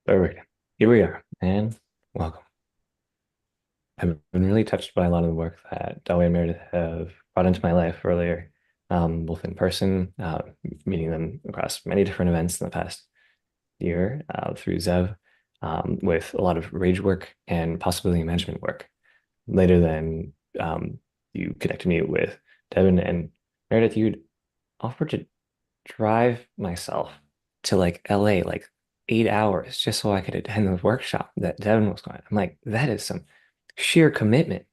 All right, here we are, and welcome. I've been really touched by a lot of the work that Dali and Meredith have brought into my life earlier, both in person, meeting them across many different events in the past year through Zev, with a lot of rage work and possibility management work. Later then, you connected me with Devin and Meredith. You'd offered to drive myself to like LA, like 8 hours, just so I could attend the workshop that Devin was going. I'm like, that is some sheer commitment.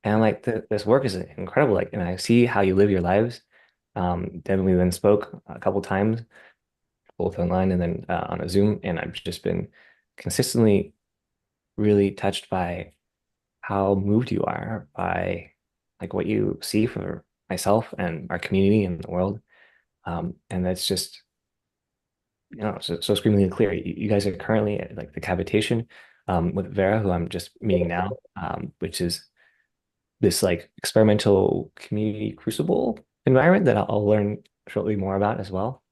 And I'm like, this work is incredible. Like, and I see how you live your lives. Devin, we then spoke a couple times, both online and then on a Zoom, and I've just been consistently really touched by how moved you are by like what you see for myself and our community and the world. And that's just so screamingly clear. You guys are currently at like the cavitation with Vera, who I'm just meeting now, which is this like experimental community crucible environment that I'll learn shortly more about as well.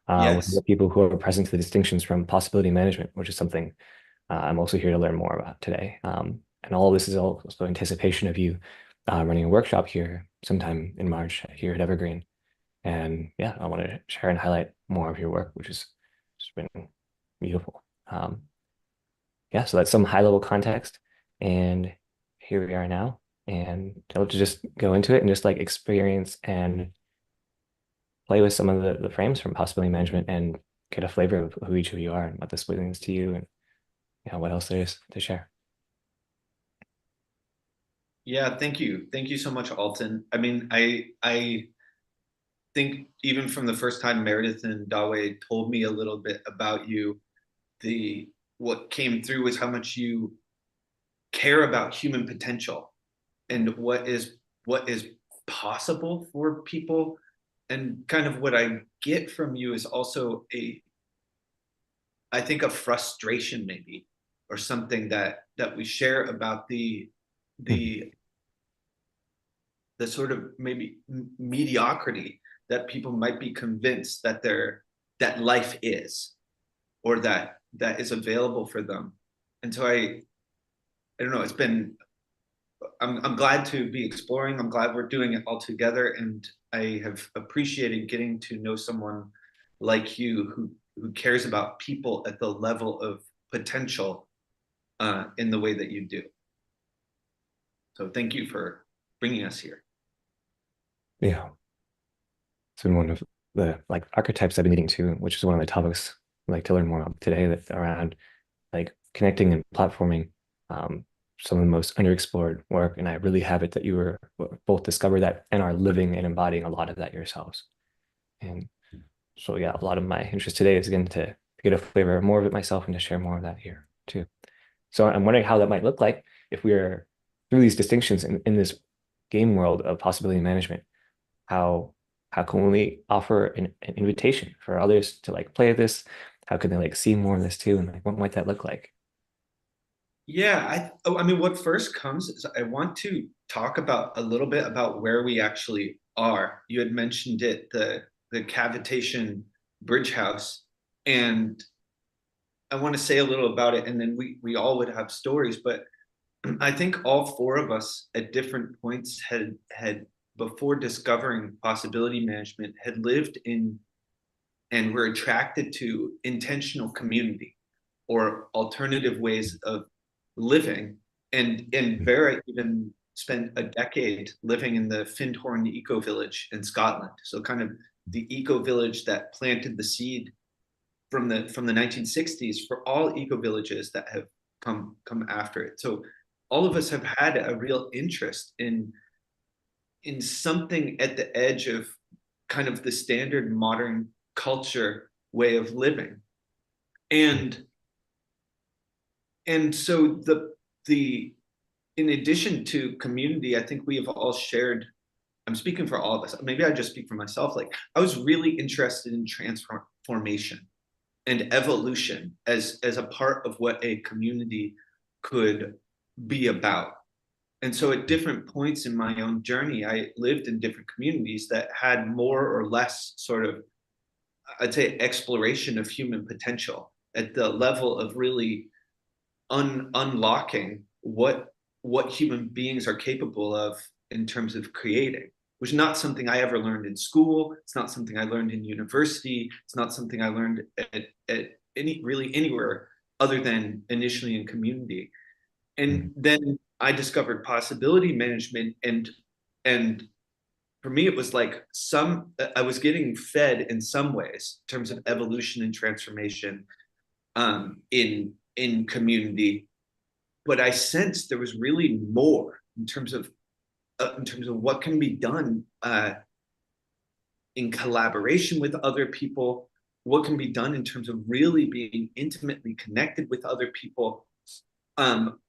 With the Yes. people who are present to the distinctions from possibility management, which is something I'm also here to learn more about today. And all this is also anticipation of you running a workshop here sometime in March here at Evergreen. And yeah, I want to share and highlight more of your work, which has just been beautiful. Yeah, so that's some high level context. And here we are now. And I'll just go into it and just like experience and play with some of the frames from possibility management and get a flavor of who each of you are and what this means to you and what else there is to share. Yeah, thank you. Thank you so much, Alton. I mean, I think even from the first time Meredith and Dawe told me a little bit about you, the what came through was how much you care about human potential and what is possible for people. And kind of what I get from you is also I think a frustration maybe, or something that we share about Mhm. the the sort of maybe mediocrity that people might be convinced that life is, or that is available for them. And so I don't know, I'm glad to be exploring. I'm glad we're doing it all together, and I have appreciated getting to know someone like you who cares about people at the level of potential, in the way that you do. So thank you for bringing us here. Yeah, it's been one of the like archetypes I've been needing to, which is one of the topics I'd like to learn more about today that around like connecting and platforming some of the most underexplored work. And I really have it that you were both discover that and are living and embodying a lot of that yourselves. And so, yeah, a lot of my interest today is again to get a flavor of more of it myself and to share more of that here too. So I'm wondering how that might look like if we are through these distinctions in this game world of possibility management. How how can we offer an invitation for others to like play this? How can they like see more of this too? And like what might that look like? Yeah, I mean, what first comes is I want to talk about a little bit about where we actually are. You had mentioned it, the cavitation bridge house, and I want to say a little about it, and then we all would have stories. But I think all four of us at different points had before discovering possibility management had lived in and were attracted to intentional community or alternative ways of living. And Vera even spent a decade living in the Findhorn eco village in Scotland. So kind of the eco village that planted the seed from the 1960s for all eco villages that have come after it. So all of us have had a real interest in something at the edge of kind of the standard modern culture way of living. And and so the in addition to community, I think we have all shared, I'm speaking for all of us, maybe I just speak for myself, like I was really interested in transformation and evolution as a part of what a community could be about. And so at different points in my own journey, I lived in different communities that had more or less sort of, I'd say, exploration of human potential at the level of really unlocking what human beings are capable of in terms of creating, which is not something I ever learned in school. It's not something I learned in university. It's not something I learned at any really anywhere other than initially in community. And Mhm. then I discovered possibility management, and for me it was like some I was getting fed in some ways in terms of evolution and transformation in community, but I sensed there was really more in terms of what can be done in collaboration with other people, what can be done in terms of really being intimately connected with other people. Um,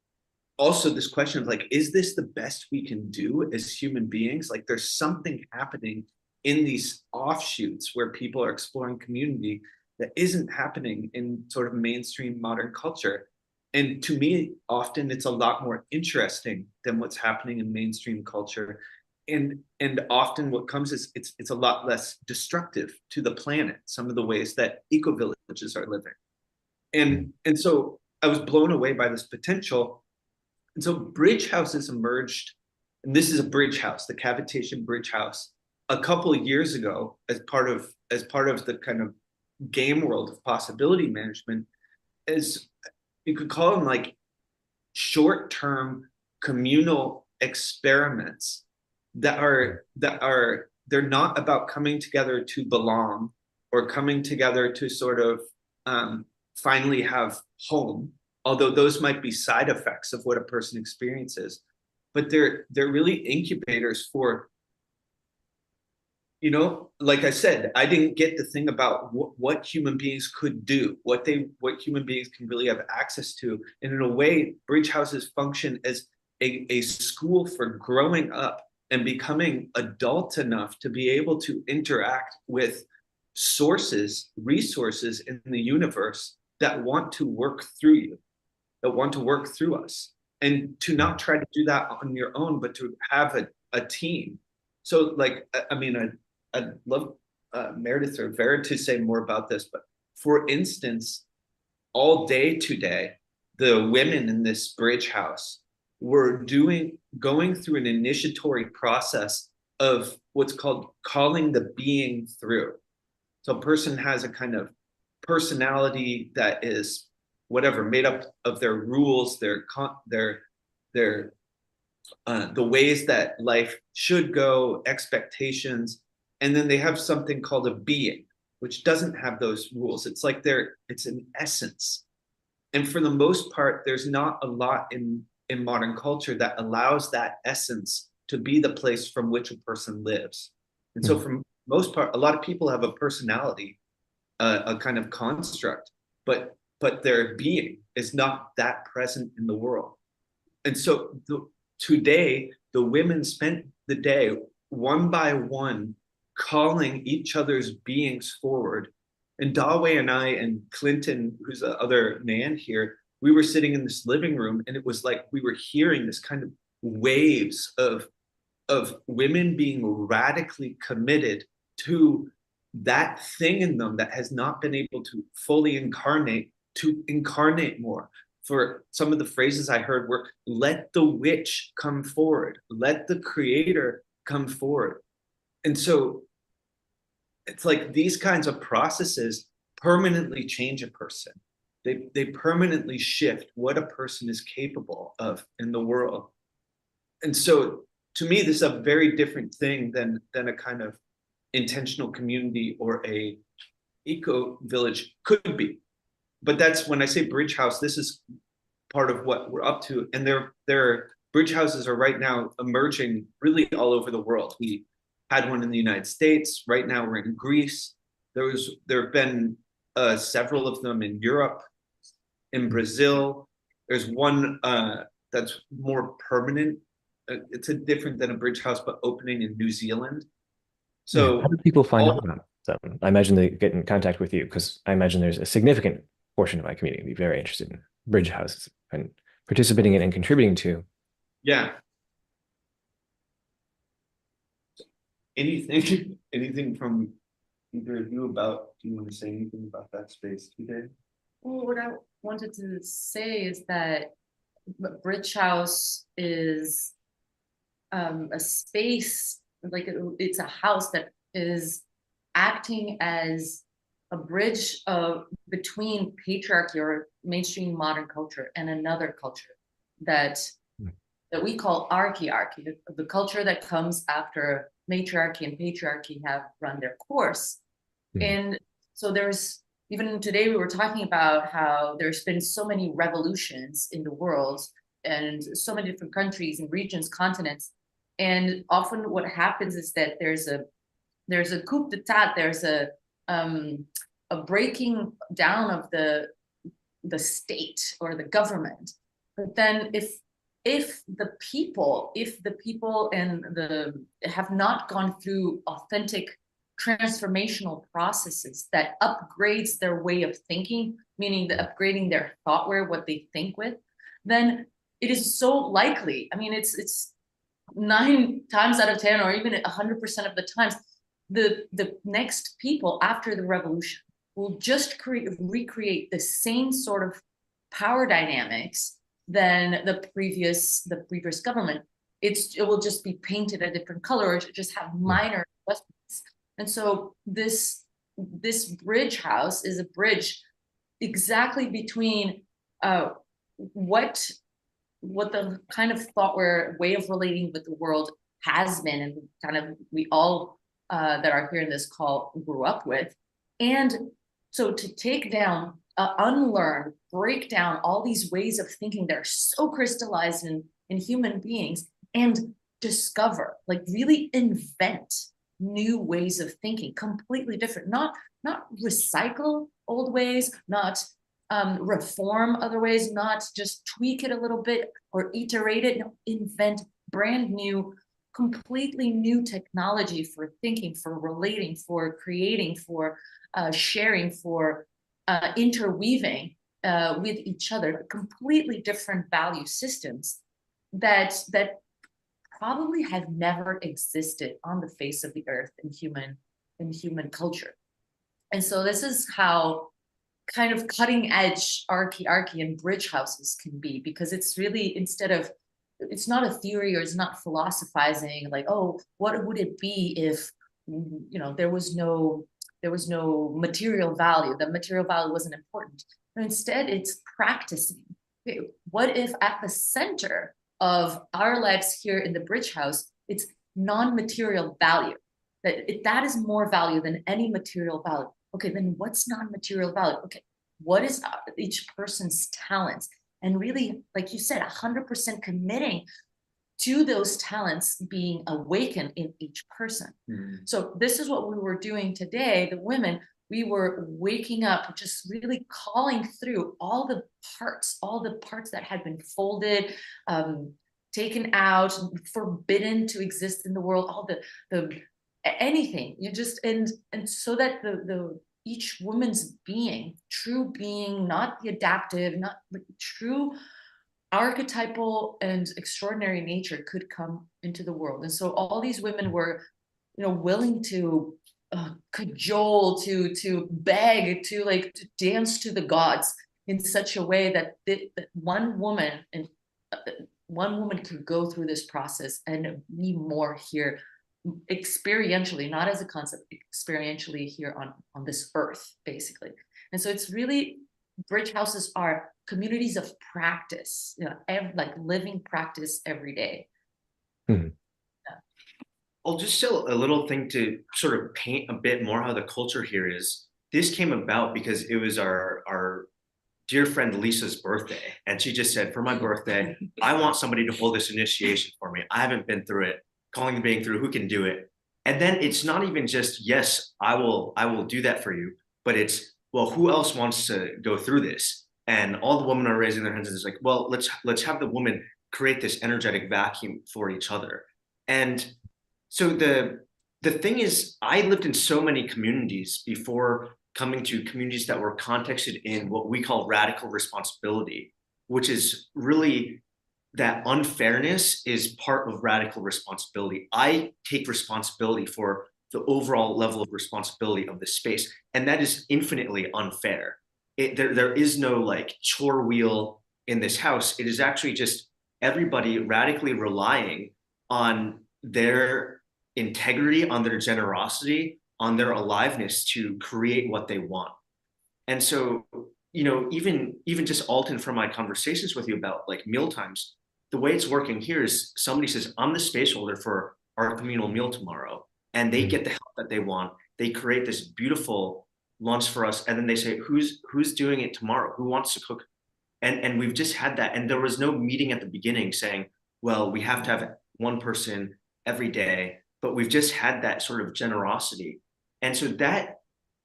Also, this question of like, is this the best we can do as human beings? Like, there's something happening in these offshoots where people are exploring community that isn't happening in sort of mainstream modern culture. And to me, often it's a lot more interesting than what's happening in mainstream culture. And often what comes is it's a lot less destructive to the planet, some of the ways that eco villages are living. And so I was blown away by this potential, and so bridge houses emerged, and this is a bridge house, the cavitation bridge house, a couple of years ago as part of the kind of game world of possibility management, as you could call them like short-term communal experiments that are they're not about coming together to belong or coming together to sort of finally have home, although those might be side effects of what a person experiences, but they're really incubators for, like I said, I didn't get the thing about what human beings could do, what human beings can really have access to. And in a way, bridge houses function as a school for growing up and becoming adult enough to be able to interact with resources in the universe that want to work through you, that want to work through us, and to not try to do that on your own, but to have a team. So, like, I mean, I'd love Meredith or Vera to say more about this, but for instance, all day today, the women in this bridge house were going through an initiatory process of what's called calling the being through. So a person has a kind of personality that is whatever, made up of their rules, their the ways that life should go, expectations, and then they have something called a being, which doesn't have those rules. It's an essence, and for the most part, there's not a lot in modern culture that allows that essence to be the place from which a person lives. And so, Mhm. for most part, a lot of people have a personality, a kind of construct, but their being is not that present in the world. And so today, the women spent the day one by one calling each other's beings forward. And Dawei and I and Clinton, who's the other man here, we were sitting in this living room, and it was like we were hearing this kind of waves of women being radically committed to that thing in them that has not been able to fully incarnate, to incarnate more. For some of the phrases I heard were, let the witch come forward, let the creator come forward. And so it's like these kinds of processes permanently change a person. They permanently shift what a person is capable of in the world. And so to me, this is a very different thing than a kind of intentional community or a eco village could be. But that's when I say bridge house, this is part of what we're up to. And their bridge houses are right now emerging really all over the world. We had one in the United States. Right now we're in Greece. There have been several of them in Europe, in Brazil. There's one that's more permanent. It's a different than a bridge house, but opening in New Zealand. Yeah. How So do people find out all about them? I imagine they get in contact with you because I imagine there's a significant portion of my community be very interested in bridge houses and participating in and contributing to. yeah, anything from either of you about, do you want to say anything about that space today? Well, what I wanted to say is that Bridge House is a space, like it's a house that is acting as a bridge of between patriarchy or mainstream modern culture and another culture that that we call archaearchy, the culture that comes after matriarchy and patriarchy have run their course. Mhm. And so there's even today we were talking about how there's been so many revolutions in the world and so many different countries and regions, continents. And often what happens is that there's a coup d'etat, there's a breaking down of the state or the government. But then if the people and the have not gone through authentic transformational processes that upgrades their way of thinking, meaning the upgrading their thoughtware, what they think with, then it is so likely. I mean, it's 9 times out of 10, or even 100% of the times, the next people after the revolution will just recreate the same sort of power dynamics than the previous government. It will just be painted a different color or just have minor adjustments. And so this bridge house is a bridge exactly between uh, what what the kind of thought where way of relating with the world has been, and kind of we all that are here in this call grew up with. And so to take down, unlearn, break down all these ways of thinking that are so crystallized in human beings, and discover, like really invent new ways of thinking, completely different, not recycle old ways, not reform other ways, not just tweak it a little bit or iterate it. No, invent brand new, completely new technology for thinking, for relating, for creating, for sharing, for interweaving with each other, completely different value systems that probably have never existed on the face of the earth in human culture. And so this is how kind of cutting edge archy and bridge houses can be, because it's really, instead of, it's not a theory or it's not philosophizing like, oh, what would it be if there was no material value, the material value wasn't important. But instead it's practicing, okay, what if at the center of our lives here in the bridge house it's non-material value, that is more value than any material value. Okay, then what's non-material value? Okay, what is each person's talents? And really, like you said, 100% committing to those talents being awakened in each person. So this is what we were doing today, the women. We were waking up, just really calling through all the parts that had been folded, um, taken out, forbidden to exist in the world, all the anything. You just, and so that the each woman's being, true being, not the adaptive, not the true archetypal and extraordinary nature, could come into the world. And so all these women were, willing to cajole, to beg, to like to dance to the gods in such a way that one woman could go through this process and be more here experientially, not as a concept, experientially here on this earth, basically. And so it's really, bridge houses are communities of practice, like living practice every day. Mhm. I'll just say a little thing to sort of paint a bit more how the culture here is. This came about because it was our dear friend Lisa's birthday. And she just said, for my birthday, I want somebody to hold this initiation for me. I haven't been through it. Calling and being through, who can do it? And then it's not even just, yes, I will do that for you, but it's, well, who else wants to go through this? And all the women are raising their hands and it's like, well, let's have the women create this energetic vacuum for each other. And so the thing is, I lived in so many communities before coming to communities that were contexted in what we call radical responsibility, which is really that unfairness is part of radical responsibility. I take responsibility for the overall level of responsibility of the space, and that is infinitely unfair. there is no like chore wheel in this house. It is actually just everybody radically relying on their integrity, on their generosity, on their aliveness to create what they want. And so, even just Alton from my conversations with you about like meal times, the way it's working here is somebody says, I'm the space holder for our communal meal tomorrow. And they get the help that they want. They create this beautiful lunch for us. And then they say, who's doing it tomorrow? Who wants to cook? And we've just had that. And there was no meeting at the beginning saying, well, we have to have one person every day, but we've just had that sort of generosity. And so that,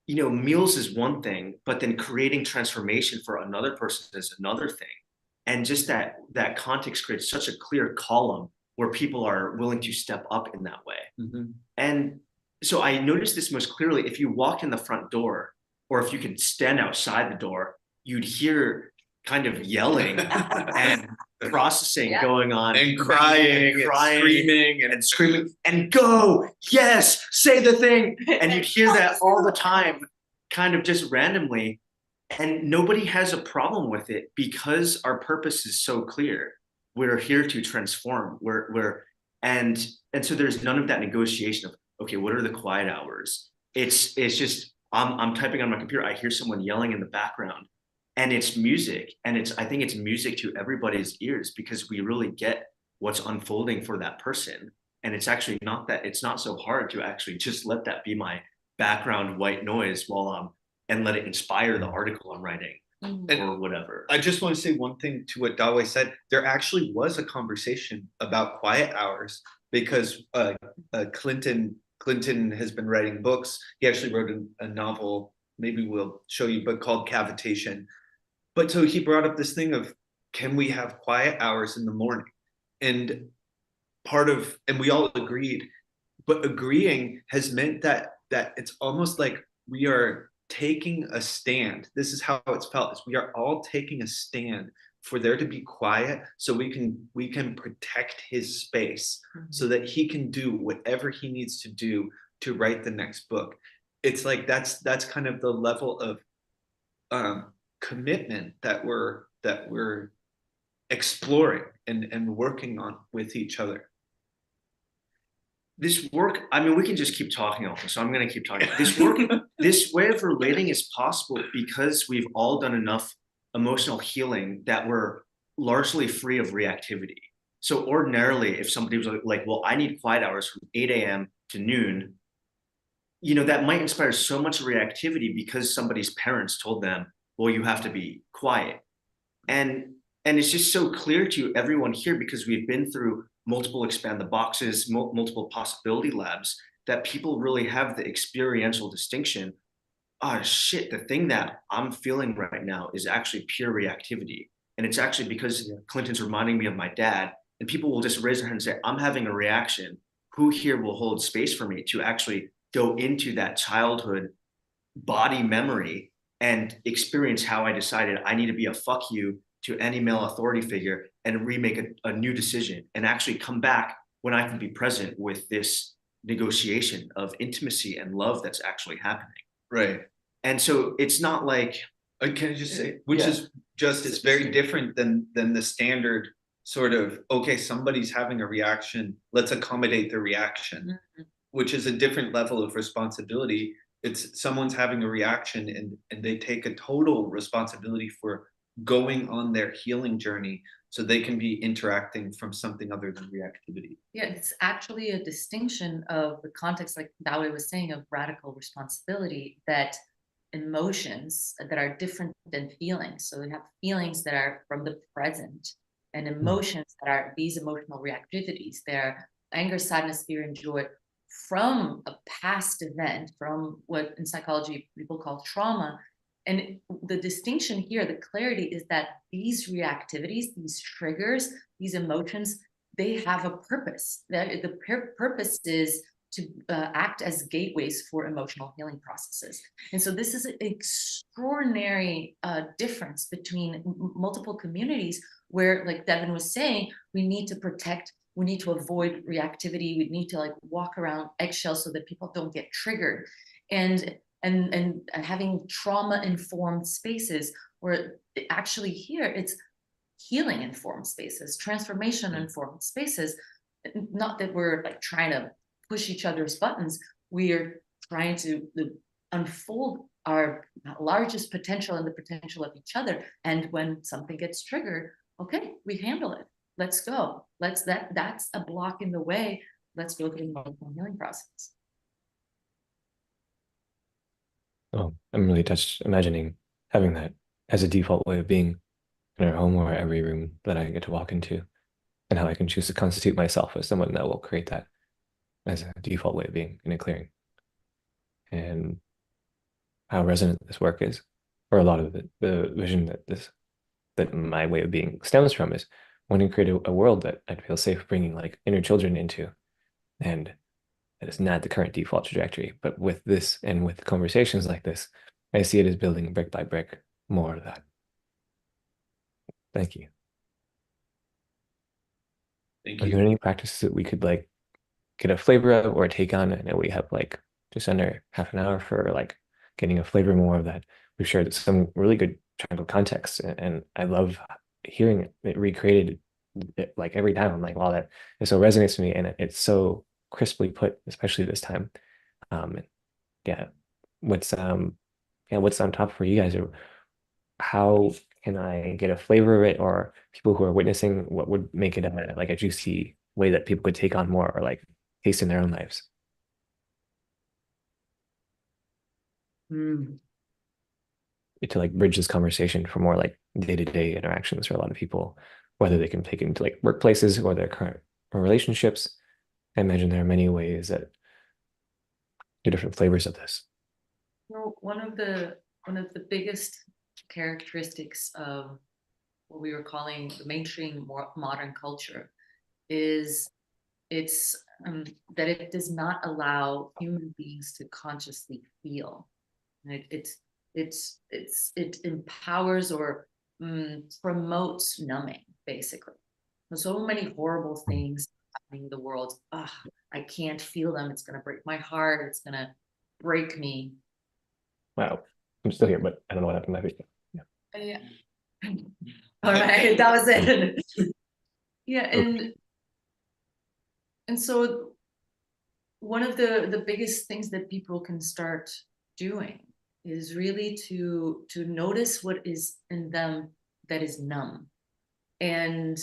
meals is one thing, but then creating transformation for another person is another thing. And just that context creates such a clear column where people are willing to step up in that way. Mm-hmm. And so I noticed this most clearly. If you walked in the front door, or if you could stand outside the door, you'd hear kind of yelling and processing going on, and crying and screaming and go, yes, say the thing. And you'd hear that all the time, kind of just randomly. And nobody has a problem with it because our purpose is so clear. We're here to transform. And so there's none of that negotiation of, okay, what are the quiet hours? It's just I'm typing on my computer. I hear someone yelling in the background, and it's music. And I think it's music to everybody's ears because we really get what's unfolding for that person. And it's actually it's not so hard to actually just let that be my background white noise and let it inspire the article I'm writing or whatever. I just want to say one thing to what Dawe said. There actually was a conversation about quiet hours because Clinton has been writing books. He actually wrote a novel, maybe we'll show you, but called Cavitation. But so he brought up this thing of, can we have quiet hours in the morning? And and we all agreed, but agreeing has meant that it's almost like we are taking a stand. This is how it's felt, is we are all taking a stand for there to be quiet so we can protect his space so that he can do whatever he needs to do to write the next book. It's like that's kind of the level of commitment that we're exploring and working on with each other. This work, I mean, we can just keep talking also, so I'm going to keep talking. This work, this way of relating is possible because we've all done enough emotional healing that we're largely free of reactivity. So ordinarily, if somebody was like, well, I need quiet hours from 8 a.m. to noon, that might inspire so much reactivity because somebody's parents told them, well, you have to be quiet. And it's just so clear to everyone here because we've been through multiple expand the boxes, multiple possibility labs, that people really have the experiential distinction. Oh shit, the thing that I'm feeling right now is actually pure reactivity. And it's actually because Clinton's reminding me of my dad. And people will just raise their hand and say, I'm having a reaction. Who here will hold space for me to actually go into that childhood body memory and experience how I decided I need to be a fuck you to any male authority figure and remake a new decision and actually come back when I can be present with this negotiation of intimacy and love that's actually happening. Right. And so it's not like, can I just say, which is just, it's very different than the standard sort of, okay, somebody's having a reaction, let's accommodate the reaction, which is a different level of responsibility. It's someone's having a reaction and they take a total responsibility for going on their healing journey so they can be interacting from something other than reactivity. Yeah, it's actually a distinction of the context, like Dawe was saying, of radical responsibility, that emotions that are different than feelings. So we have feelings that are from the present and emotions that are these emotional reactivities. They're anger, sadness, fear, and joy from a past event, from what in psychology people call trauma. And the distinction here, the clarity, is that these reactivities, these triggers, these emotions, they have a purpose. The purpose is to act as gateways for emotional healing processes. And so this is an extraordinary difference between multiple communities where, like Devin was saying, we need to protect, we need to avoid reactivity, we need to like walk around eggshells so that people don't get triggered. And and having trauma-informed spaces, where actually here it's healing-informed spaces, transformation-informed spaces. Not that we're like trying to push each other's buttons, we are trying to unfold our largest potential and the potential of each other. And when something gets triggered, okay, we handle it. Let's go. That's a block in the way. Let's go through the healing process. Oh, I'm really touched imagining having that as a default way of being in our home or every room that I get to walk into, and how I can choose to constitute myself as someone that will create that as a default way of being in a clearing. And how resonant this work is, or a lot of the vision that my way of being stems from, is wanting to create a world that I'd feel safe bringing like inner children into, and that is not the current default trajectory. But with this and with conversations like this, I see it as building brick by brick more of that. Thank you. Thank Are you. there any practices that we could like get a flavor of or take on? I know we have like just under half an hour for like getting a flavor more of that. We've shared some really good triangle context, and I love hearing it recreated like every time. I'm like, wow, that it so resonates with me, and it's so crisply put, especially this time. And yeah, what's what's on top for you guys, or how can I get a flavor of it, or people who are witnessing, what would make it a, like a juicy way that people could take on more or like taste in their own lives? Mm. To like bridge this conversation for more like day-to-day interactions for a lot of people, whether they can take it into like workplaces or their current relationships. I imagine there are many ways that there are different flavors of this. Well, one of the biggest characteristics of what we were calling the mainstream modern culture is it's that it does not allow human beings to consciously feel. It empowers or promotes numbing, basically. There's so many horrible things happening in the world. I can't feel them. It's going to break my heart. It's going to break me. Wow, I'm still here, but I don't know what happened to my face. Yeah. All right, that was it. Yeah, and so one of the biggest things that people can start doing is really to notice what is in them that is numb, and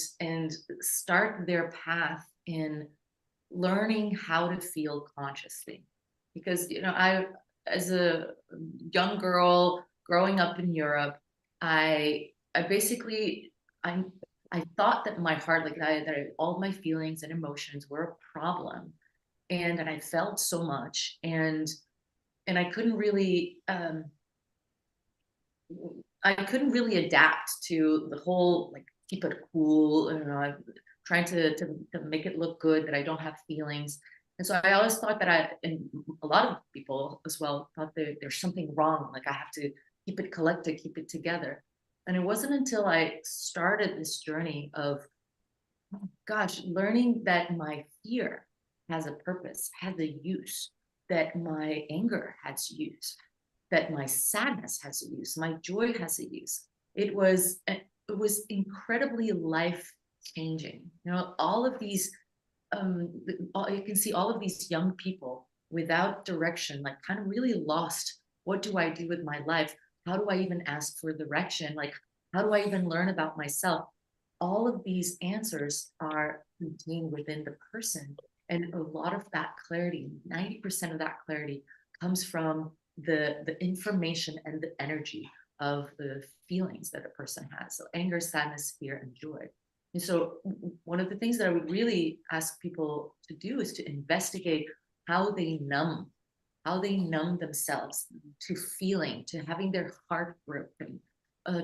start their path in learning how to feel consciously. Because I, as a young girl growing up in Europe, I basically I thought that my heart, like all my feelings and emotions were a problem, and I felt so much, and I couldn't really adapt to the whole like keep it cool, trying to make it look good that I don't have feelings. And so I always thought that and a lot of people as well thought that there's something wrong, like I have to keep it collected, keep it together. And it wasn't until I started this journey of, oh gosh, learning that my fear has a purpose, has a use, that my anger has use, that my sadness has a use, my joy has a use. It was incredibly life changing. All of these, you can see all of these young people without direction, like kind of really lost. What do I do with my life? How do I even ask for direction? Like, how do I even learn about myself? All of these answers are contained within the person. And a lot of that clarity, 90% of that clarity, comes from the information and the energy of the feelings that a person has. So anger, sadness, fear, and joy. And so one of the things that I would really ask people to do is to investigate how they numb themselves to feeling, to having their heart broken,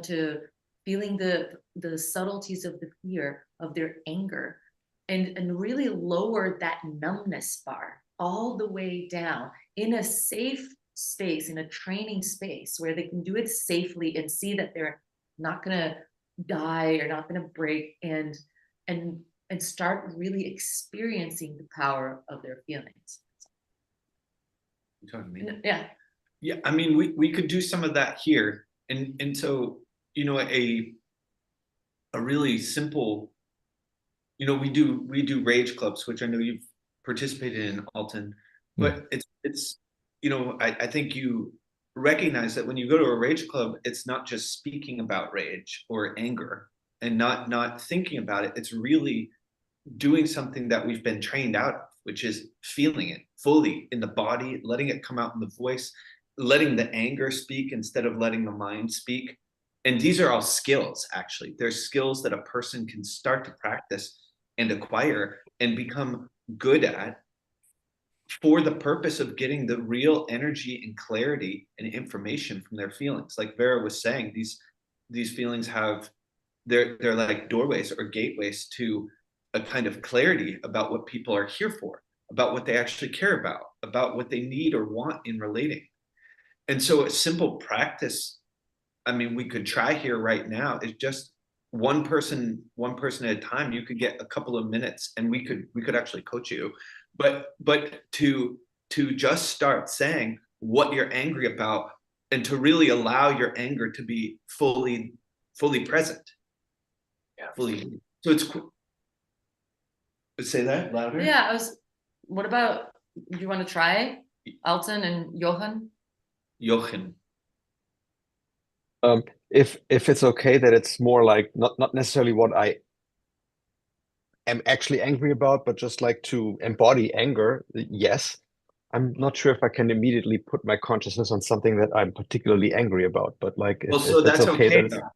to feeling the subtleties of the fear, of their anger, and really lower that numbness bar all the way down in a safe space, in a training space where they can do it safely and see that they're not going to die or not going to break, and start really experiencing the power of their feelings. You talking to me? Yeah. Yeah, I mean, we could do some of that here, and so a really simple, we do rage clubs, which I know you've participated in, Alton, Mm. but it's I think you recognize that when you go to a rage club, it's not just speaking about rage or anger and not thinking about it. It's really doing something that we've been trained out of, which is feeling it fully in the body, letting it come out in the voice, letting the anger speak instead of letting the mind speak. And these are all skills, actually. They're skills that a person can start to practice and acquire and become good at for the purpose of getting the real energy and clarity and information from their feelings. Like Vera was saying, these feelings have they're like doorways or gateways to a kind of clarity about what people are here for, about what they actually care about what they need or want in relating. And so a simple practice, I mean, we could try here right now is just one person at a time. You could get a couple of minutes and we could actually coach you. But to just start saying what you're angry about and to really allow your anger to be fully present. Yeah. Fully. So it's say that louder. Yeah, what about, do you want to try Alton and Johan? Jochen. If it's okay that it's more like not necessarily what I am actually angry about, but just like to embody anger, yes. I'm not sure if I can immediately put my consciousness on something that I'm particularly angry about, but like Well, if so it's that's okay okay that it's though.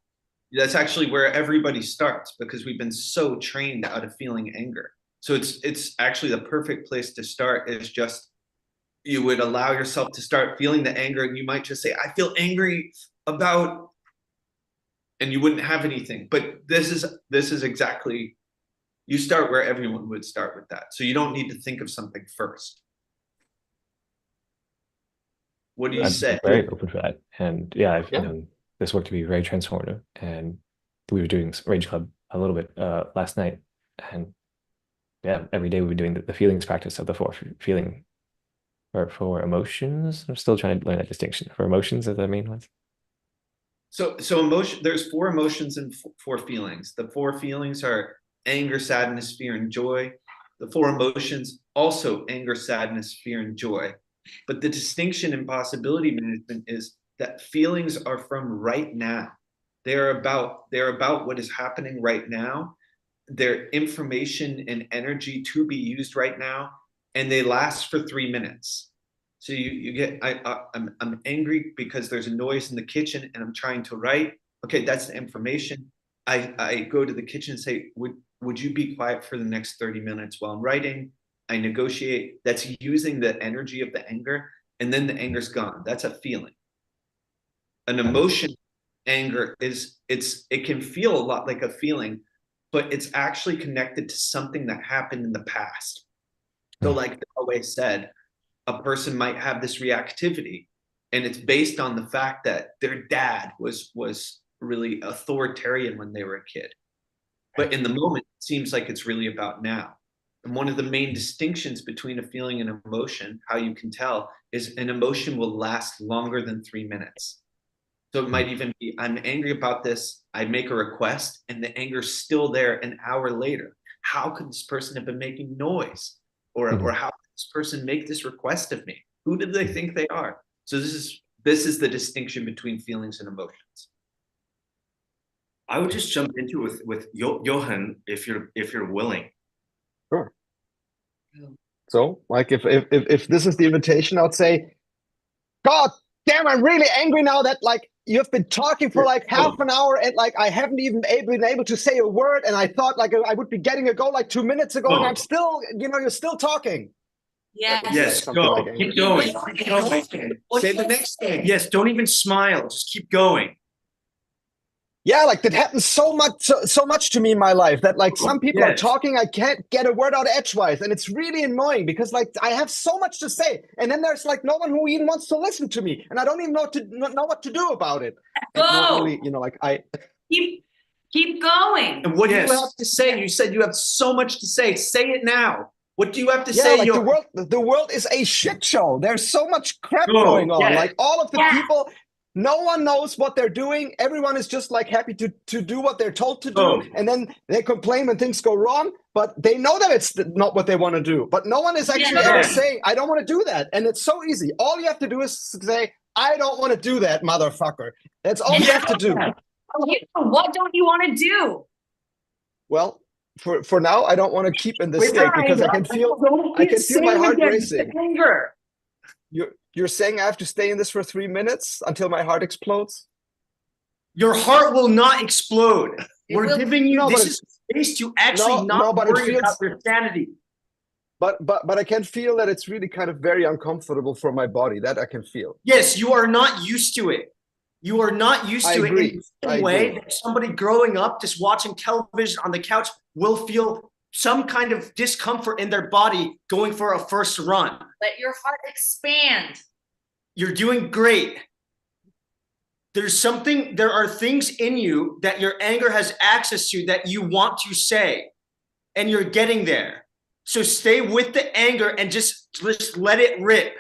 That's actually where everybody starts because we've been so trained out of feeling anger. So it's actually the perfect place to start is just you would allow yourself to start feeling the anger and you might just say, I feel angry about, and you wouldn't have anything. But this is exactly, you start where everyone would start with that. So you don't need to think of something first. What do you right. say? I'm very open for that. And yeah, I've Yeah. known this work to be very transformative. And we were doing Rage Club a little bit last night. And yeah, every day we were doing the feelings practice of the four feeling or for emotions. I'm still trying to learn that distinction. For emotions are the main ones. So emotion, there's four emotions and four feelings. The four feelings are anger, sadness, fear, and joy. The four emotions also anger, sadness, fear, and joy. But the distinction in possibility management is that feelings are from right now. They're about what is happening right now. They're information and energy to be used right now, and they last for 3 minutes. So you get I'm angry because there's a noise in the kitchen and I'm trying to write. Okay, that's the information. I go to the kitchen and say, would you be quiet for the next 30 minutes while I'm writing? I negotiate. That's using the energy of the anger, and then the anger's gone. That's a feeling. An emotion, anger it can feel a lot like a feeling, but it's actually connected to something that happened in the past. So like always said, a person might have this reactivity and it's based on the fact that their dad was really authoritarian when they were a kid, but in the moment it seems like it's really about now. And one of the main distinctions between a feeling and an emotion, how you can tell, is an emotion will last longer than 3 minutes. So it might even be, I'm angry about this, I make a request and the anger's still there an hour later. How could this person have been making noise, or how could this person make this request of me? Who do they think they are? So this is the distinction between feelings and emotions. I would just jump into it with Johan if you're willing. Sure. So like if this is the invitation, I'd say, God damn, I'm really angry now that like you've been talking for like half an hour and like I haven't even been able to say a word, and I thought like I would be getting a go like 2 minutes ago, and I'm still, you're still talking. Yes. Yes, Something go. like anger. Keep going. Keep going. Say the next thing. Yes, don't even smile. Just keep going. Yeah, like that happens so much to me in my life that like some people are Yes. talking, I can't get a word out edgewise, and it's really annoying because like I have so much to say, and then there's like no one who even wants to listen to me, and I don't even know what to do about it. And normally, like I Keep going. And what do Yes. you have to say? You said you have so much to say. Say it now. What do you have to Yeah, say, like Johan? the world is a shit show. There's so much crap Go. going on. Yeah. Like all of the Yeah. people, no one knows what they're doing. Everyone is just like happy to do what they're told to do. Go. And then they complain when things go wrong, but they know that it's not what they want to do. But no one is actually Yeah. ever saying, I don't want to do that. And it's so easy. All you have to do is say, I don't want to do that, motherfucker. That's all you have to do. What don't you want to do? Well, for now, I don't want to keep in this Wait, state because I Don't can feel keep my saying heart again, racing. Anger. You're saying I have to stay in this for 3 minutes until my heart explodes? Your heart will not explode. It We're will- giving you, No, this but is space to actually not but it worry feels, about your sanity. but I can feel that it's really kind of very uncomfortable for my body. That I can feel. Yes, you are not used to it. You are not used I to agree. it in the I same way agree. that somebody growing up just watching television on the couch will feel some kind of discomfort in their body going for a first run. Let your heart expand. You're doing great. There are things in you that your anger has access to that you want to say, and you're getting there. So stay with the anger and just let it rip.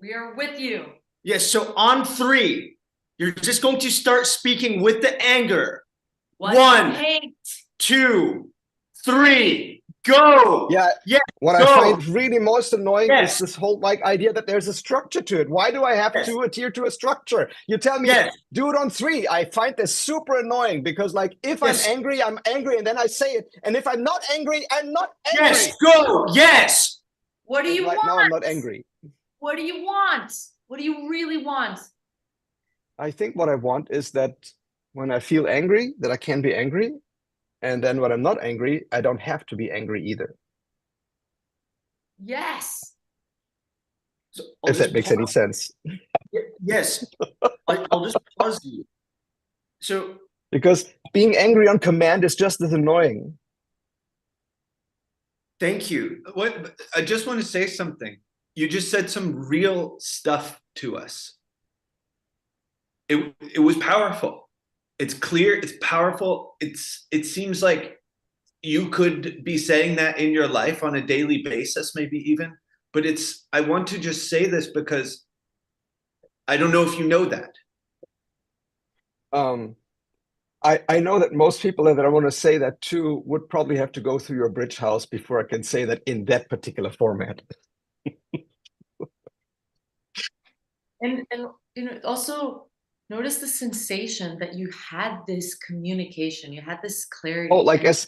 We are with you. Yes, so on 3, you're just going to start speaking with the anger. What 1, you hate. 2, 3, go. Yeah. Yeah. What go. I find really most annoying Yes. is this whole like idea that there's a structure to it. Why do I have Yes. to adhere to a structure? You tell me, Yes. do it on 3. I find this super annoying because like if Yes. I'm angry, and then I say it. And if I'm not angry, I'm not angry. Yes, go. Yes. What do And you right want? now I'm not angry. What do you want? What do you really want? I think what I want is that when I feel angry, that I can be angry. And then when I'm not angry, I don't have to be angry either. Yes. So If that makes any sense. Yes. I'll just pause you. So Because being angry on command is just as annoying. thank you. What I just want to say something. You just said some real stuff to us. It was powerful. It's clear, it's powerful. It seems like you could be saying that in your life on a daily basis, maybe even. But I want to just say this because I don't know if you know that. I know that most people that I want to say that to would probably have to go through your bridge house before I can say that in that particular format. And also notice the sensation that you had this communication, you had this clarity. Oh, like as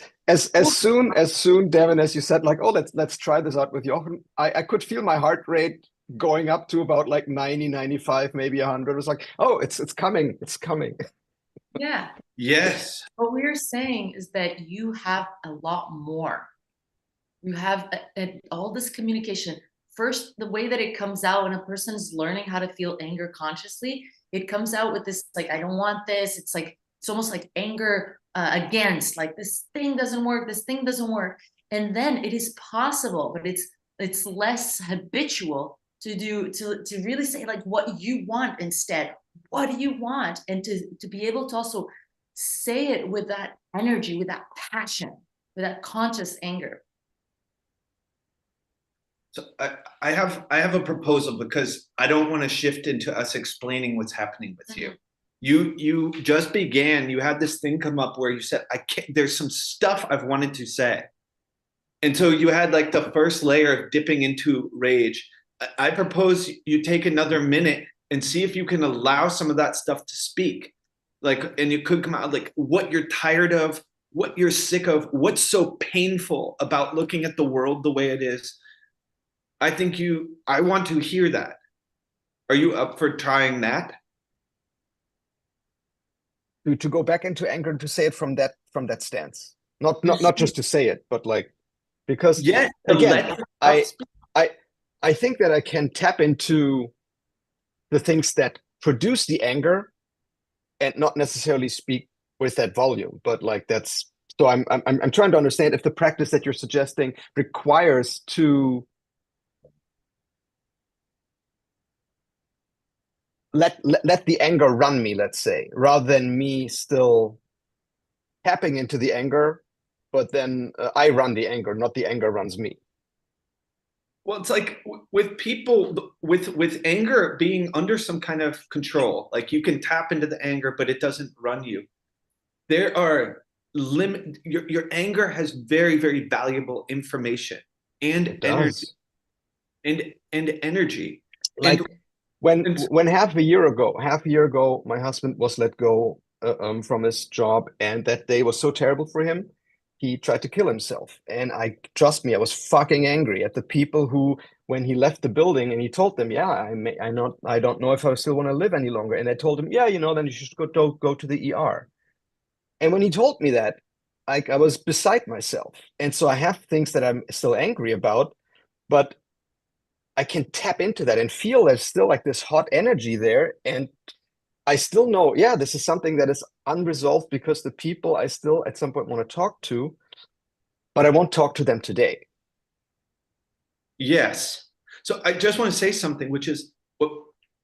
soon, Devin, as you said, like, oh, let's try this out with Jochen, I could feel my heart rate going up to about like 90, 95, maybe 100. It was like, oh, it's coming, it's coming. Yeah. Yes. What we're saying is that you have a lot more. You have all this communication. First, the way that it comes out when a person's learning how to feel anger consciously, it comes out with this, like, I don't want this. It's like, it's almost like anger against, like, this thing doesn't work, this thing doesn't work. And then it is possible, but it's less habitual to really say like what you want instead. What do you want? And to be able to also say it with that energy, with that passion, with that conscious anger. So I have a proposal because I don't want to shift into us explaining what's happening with you. You just began, you had this thing come up where you said, there's some stuff I've wanted to say. And so you had like the first layer of dipping into rage. I propose you take another minute and see if you can allow some of that stuff to speak. Like, and it could come out like what you're tired of, what you're sick of, what's so painful about looking at the world the way it is. I want to hear that. Are you up for trying that? To go back into anger and to say it from that stance. Not just to say it, but like, because yeah, again, I think that I can tap into the things that produce the anger and not necessarily speak with that volume, but like that's so I'm trying to understand if the practice that you're suggesting requires to let the anger run me, let's say, rather than me still tapping into the anger, but then I run the anger, not the anger runs me. Well, it's like with people with anger being under some kind of control, like you can tap into the anger, but it doesn't run you. There are limit. Your anger has very, very valuable information and It energy does. and energy. Like And when half a year ago, my husband was let go from his job, and that day was so terrible for him. He tried to kill himself, and I trust me, I was fucking angry at the people who, when he left the building, and he told them, "Yeah, I don't know if I still want to live any longer." And I told him, "Yeah, then you should go to the ER." And when he told me that, like I was beside myself, and so I have things that I'm still angry about, but I can tap into that and feel there's still like this hot energy there. And I still know, yeah, this is something that is unresolved because the people I still at some point want to talk to, but I won't talk to them today. yes. So I just want to say something, which is what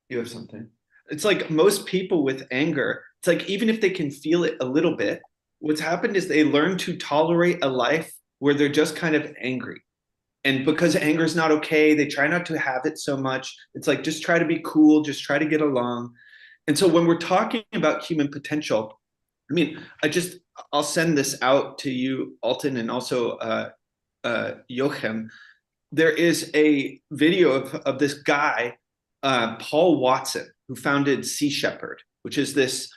you have something. It's like most people with anger, it's like even if they can feel it a little bit, what's happened is they learn to tolerate a life where they're just kind of angry. And because anger is not okay, they try not to have it so much. It's like just try to be cool, just try to get along. And so when we're talking about human potential, I mean, I'll send this out to you, Alton, and also Joachim. There is a video of this guy, Paul Watson, who founded Sea Shepherd, which is this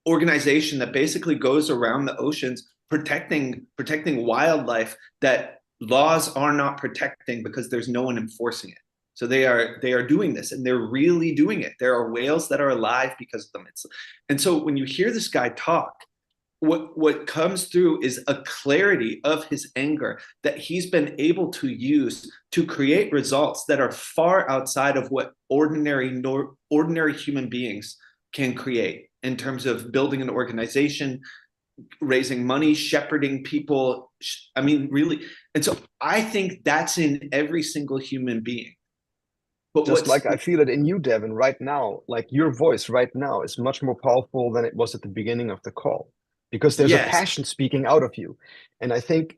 organization that basically goes around the oceans protecting wildlife that laws are not protecting because there's no one enforcing it. So they are doing this, and they're really doing it. There are whales that are alive because of them. And so when you hear this guy talk, what comes through is a clarity of his anger that he's been able to use to create results that are far outside of what ordinary human beings can create in terms of building an organization, raising money, shepherding people. I mean, really. And so I think that's in every single human being. But Just what's like I feel it in you, Devin, right now, like your voice right now is much more powerful than it was at the beginning of the call because there's a yes, passion speaking out of you. And I think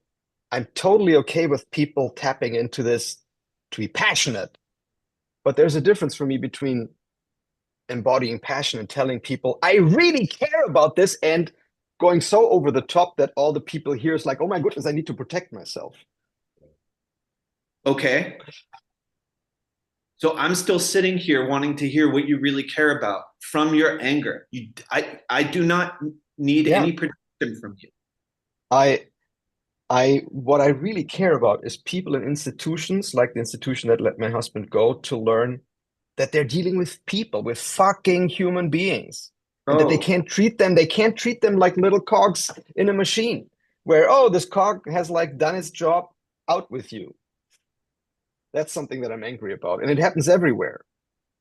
I'm totally okay with people tapping into this to be passionate. But there's a difference for me between embodying passion and telling people, I really care about this, and going so over the top that all the people hear is like, oh my goodness, I need to protect myself. okay. So I'm still sitting here wanting to hear what you really care about from your anger. I do not need Yeah. any protection from you. I what I really care about is people and institutions like the institution that let my husband go to learn that they're dealing with people, with fucking human beings, and that Oh, they can't treat them like little cogs in a machine where, oh, this cog has like done its job, out with you. That's something that I'm angry about. And it happens everywhere.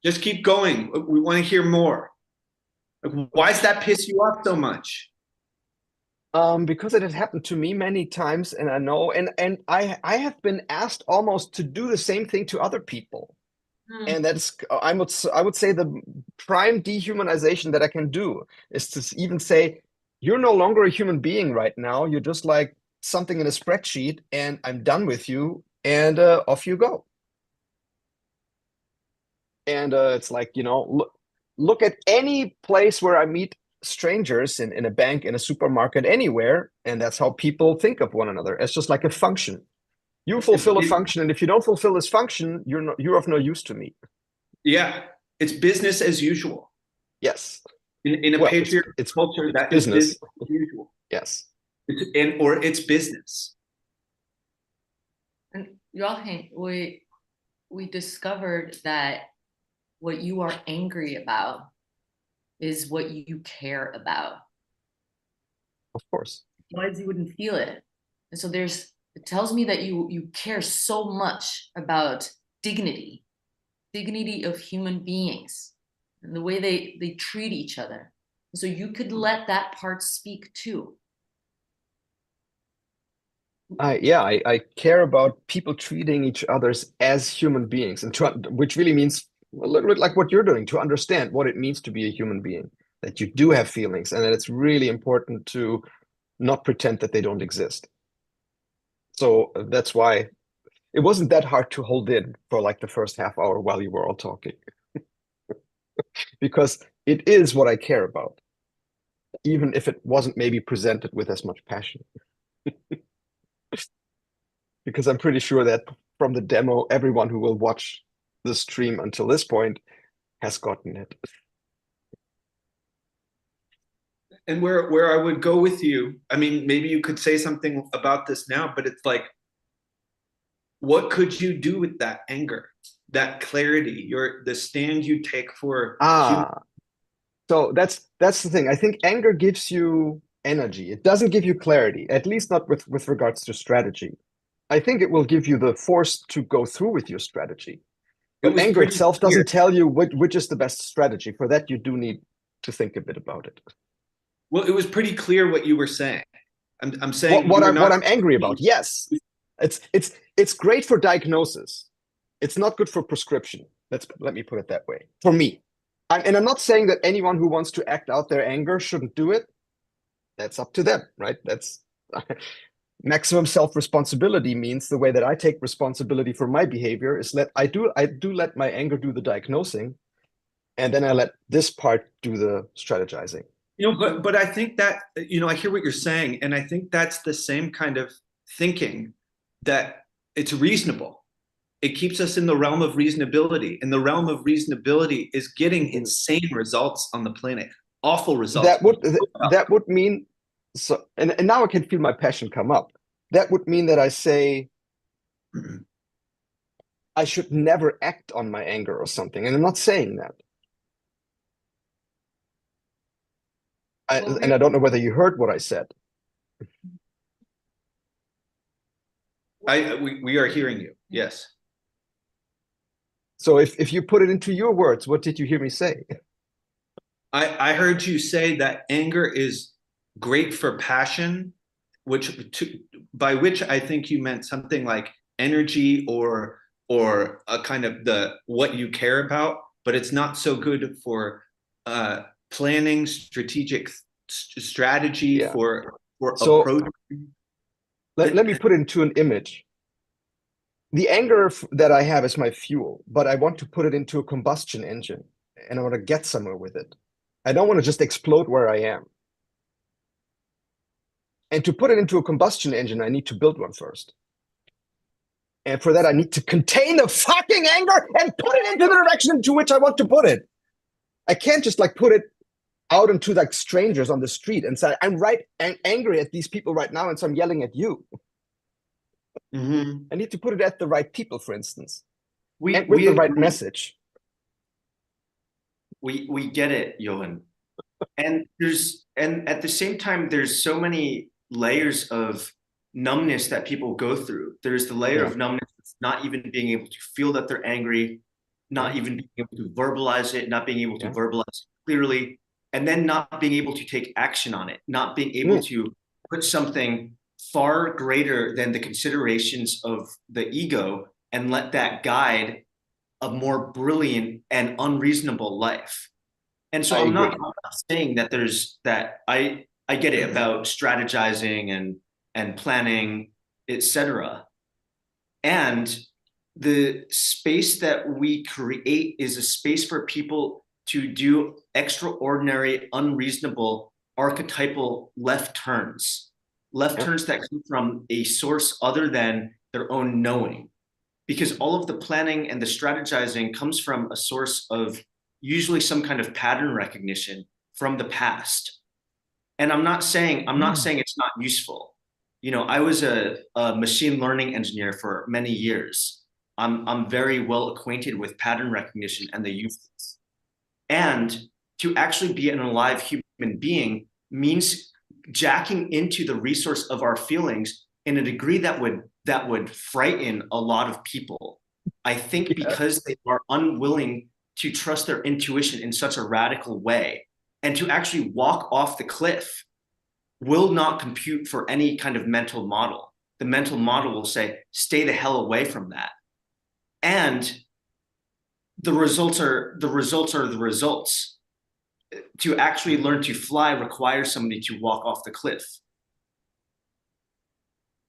just keep going. We want to hear more. Like, why does that piss you off so much? Because it has happened to me many times, and I know, and I have been asked almost to do the same thing to other people. Hmm. And that's I would say the prime dehumanization that I can do is to even say, you're no longer a human being right now. You're just like something in a spreadsheet, and I'm done with you, and off you go. And it's like, look at any place where I meet strangers in a bank, in a supermarket, anywhere, and that's how people think of one another. It's just like a function. You fulfill a It, function, and if you don't fulfill this function, you're of no use to me. yeah, it's business as usual. Yes. In a Well, patriarchal culture, it's that is business. business as usual. Yes. Or it's business. And Joachim, we discovered that what you are angry about is what you care about. Of course. Otherwise, you wouldn't feel it. And so it tells me that you care so much about dignity of human beings, and the way they treat each other. So you could let that part speak too. I care about people treating each others as human beings, and which really means a little bit like what you're doing, to understand what it means to be a human being, that you do have feelings, and that it's really important to not pretend that they don't exist. So that's why it wasn't that hard to hold in for like the first half hour while you were all talking, because it is what I care about, even if it wasn't maybe presented with as much passion. Because I'm pretty sure that from the demo, everyone who will watch the stream until this point has gotten it. And where I would go with you, I mean, maybe you could say something about this now, but it's like, what could you do with that anger, that clarity, the stand you take for human? So that's the thing. I think anger gives you energy. It doesn't give you clarity, at least not with regards to strategy. I think it will give you the force to go through with your strategy. But anger itself doesn't tell you which is the best strategy. For that, you do need to think a bit about it. Well, it was pretty clear what you were saying. I'm saying what I'm angry about. Yes, it's great for diagnosis. It's not good for prescription. Let me put it that way. For me, and I'm not saying that anyone who wants to act out their anger shouldn't do it. That's up to them, right? That's maximum self-responsibility means the way that I take responsibility for my behavior is that I do let my anger do the diagnosing, and then I let this part do the strategizing. But I think that, I hear what you're saying, and I think that's the same kind of thinking, that it's reasonable. It keeps us in the realm of reasonability, and the realm of reasonability is getting insane results on the planet, awful results. That would mean so, and now I can feel my passion come up. That would mean that I say I should never act on my anger or something, and I'm not saying that. And I don't know whether you heard what I said. We are hearing you. Yes. So if you put it into your words, what did you hear me say? I heard you say that anger is great for passion, by which I think you meant something like energy or a kind of what you care about, but it's not so good for planning, strategy, for approach. Let me put it into an image. The anger that I have is my fuel, but I want to put it into a combustion engine, and I want to get somewhere with it. I don't want to just explode where I am. And to put it into a combustion engine, I need to build one first. And for that, I need to contain the fucking anger and put it into the direction into which I want to put it. I can't just like put it out into like strangers on the street and say, I'm angry at these people right now, and so I'm yelling at you. I need to put it at the right people, for instance, and with the right message. We get it, Johan. And at the same time, there's so many layers of numbness that people go through. There's the layer of numbness, not even being able to feel that they're angry, not even being able to verbalize it, not being able to verbalize it clearly, and then not being able to take action on it, not being able to put something far greater than the considerations of the ego and let that guide a more brilliant and unreasonable life. And so I'm not saying that I get it about strategizing and planning, etc. And the space that we create is a space for people to do extraordinary, unreasonable, archetypal left turns that come from a source other than their own knowing. Because all of the planning and the strategizing comes from a source of usually some kind of pattern recognition from the past. And I'm not saying it's not useful. I was a machine learning engineer for many years. I'm very well acquainted with pattern recognition and the uses. And to actually be an alive human being means jacking into the resource of our feelings in a degree that would frighten a lot of people. I think because they are unwilling to trust their intuition in such a radical way, and to actually walk off the cliff will not compute for any kind of mental model. The mental model will say, stay the hell away from that. And the results are the results. To actually learn to fly requires somebody to walk off the cliff.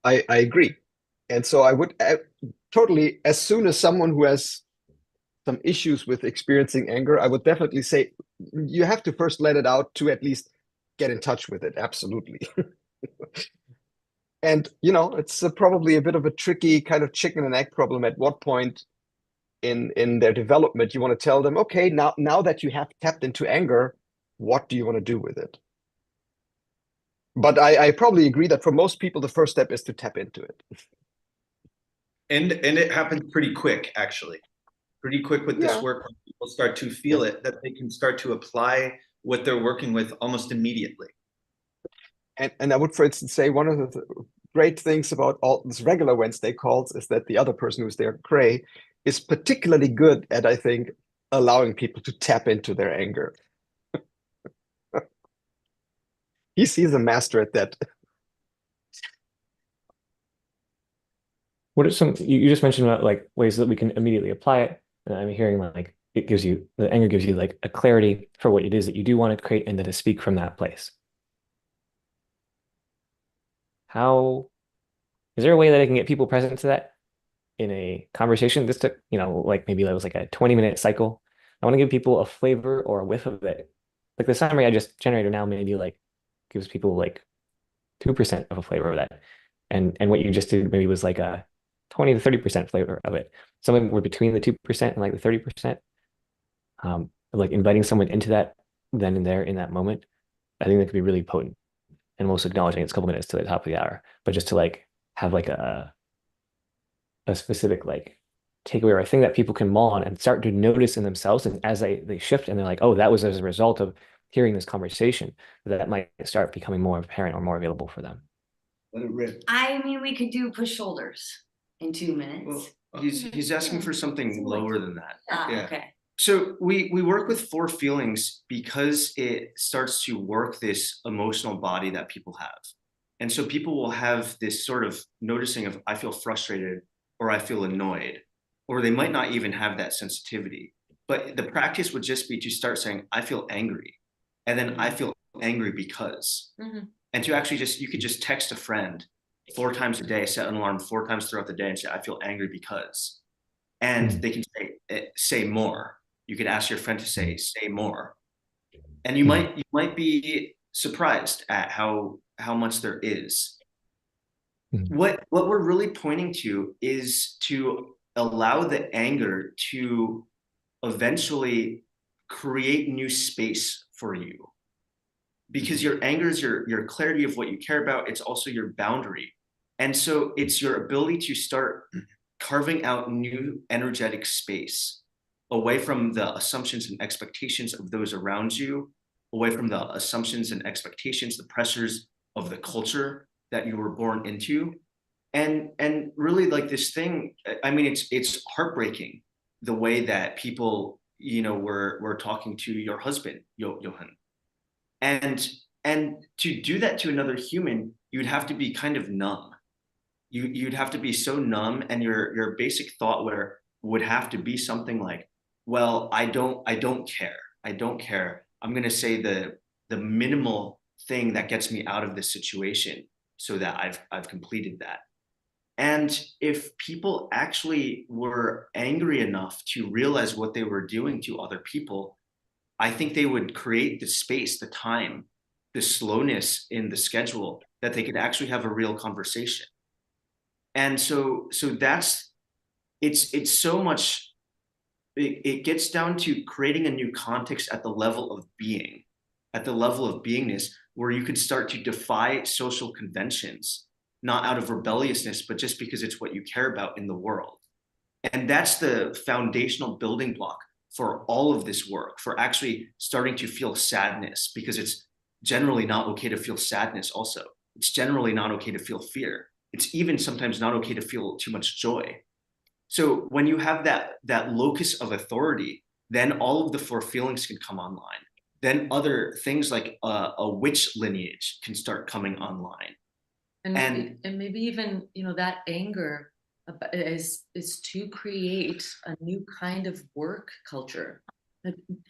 I agree. And so I would totally, as soon as someone who has some issues with experiencing anger, I would definitely say you have to first let it out to at least get in touch with it. Absolutely. And, it's probably a bit of a tricky kind of chicken and egg problem. At what point in their development you want to tell them, okay, now that you have tapped into anger, what do you want to do with it? But I probably agree that for most people, the first step is to tap into it. And it happens pretty quick, actually. Pretty quick with this work, when people start to feel it, that they can start to apply what they're working with almost immediately. And I would, for instance, say one of the great things about all this regular Wednesday calls is that the other person who's there, Cray, is particularly good at, I think, allowing people to tap into their anger. He's a master at that. What are some, you just mentioned about like ways that we can immediately apply it. And I'm hearing like the anger gives you like a clarity for what it is that you do want to create and then to speak from that place. How, is there a way that I can get people present to that in a conversation? This took, like maybe that was like a 20-minute cycle. I want to give people a flavor or a whiff of it. Like the summary I just generated now maybe like gives people like 2% of a flavor of that. And what you just did maybe was like a 20 to 30% flavor of it. Something were between the 2% and like the 30%. Like inviting someone into that then and there in that moment. I think that could be really potent. And most acknowledging it's a couple minutes to the top of the hour, but just to like have like a specific like takeaway or a thing that people can mull on and start to notice in themselves. And as they shift and they're like, oh, that was as a result of hearing this conversation, that might start becoming more apparent or more available for them. Let it rip. I mean, we could do push shoulders in 2 minutes. Well, he's asking for something lower than that. Yeah. Okay. So we work with 4 feelings because it starts to work this emotional body that people have. And so people will have this sort of noticing of, I feel frustrated or I feel annoyed, or they might not even have that sensitivity. But the practice would just be to start saying, I feel angry. And then I feel angry because. Mhm. And to actually you could just text a friend 4 times a day, set an alarm 4 times throughout the day and say, I feel angry because. And they can say more. You could ask your friend to say more. And you might be surprised at how much there is. What we're really pointing to is to allow the anger to eventually create new space for you. Because your anger is your clarity of what you care about. It's also your boundary. And so it's your ability to start carving out new energetic space away from the assumptions and expectations of those around you, away from the assumptions and expectations, the pressures of the culture that you were born into. And really like this thing, I mean, it's heartbreaking the way that people, were talking to your husband, Johan. And to do that to another human, you'd have to be kind of numb. You'd have to be so numb, and your basic thought would have to be something like, well, I don't care. I don't care. I'm going to say the minimal thing that gets me out of this situation so that I've completed that. And if people actually were angry enough to realize what they were doing to other people, I think they would create the space, the time, the slowness in the schedule that they could actually have a real conversation. And so that's it's so much. It gets down to creating a new context at the level of being, at the level of beingness, where you could start to defy social conventions, not out of rebelliousness, but just because it's what you care about in the world. And that's the foundational building block for all of this work, for actually starting to feel sadness, because it's generally not okay to feel sadness also. It's generally not okay to feel fear. It's even sometimes not okay to feel too much joy. So when you have that locus of authority, then all of the 4 feelings can come online. Then other things like a witch lineage can start coming online. And maybe even, that anger is to create a new kind of work culture.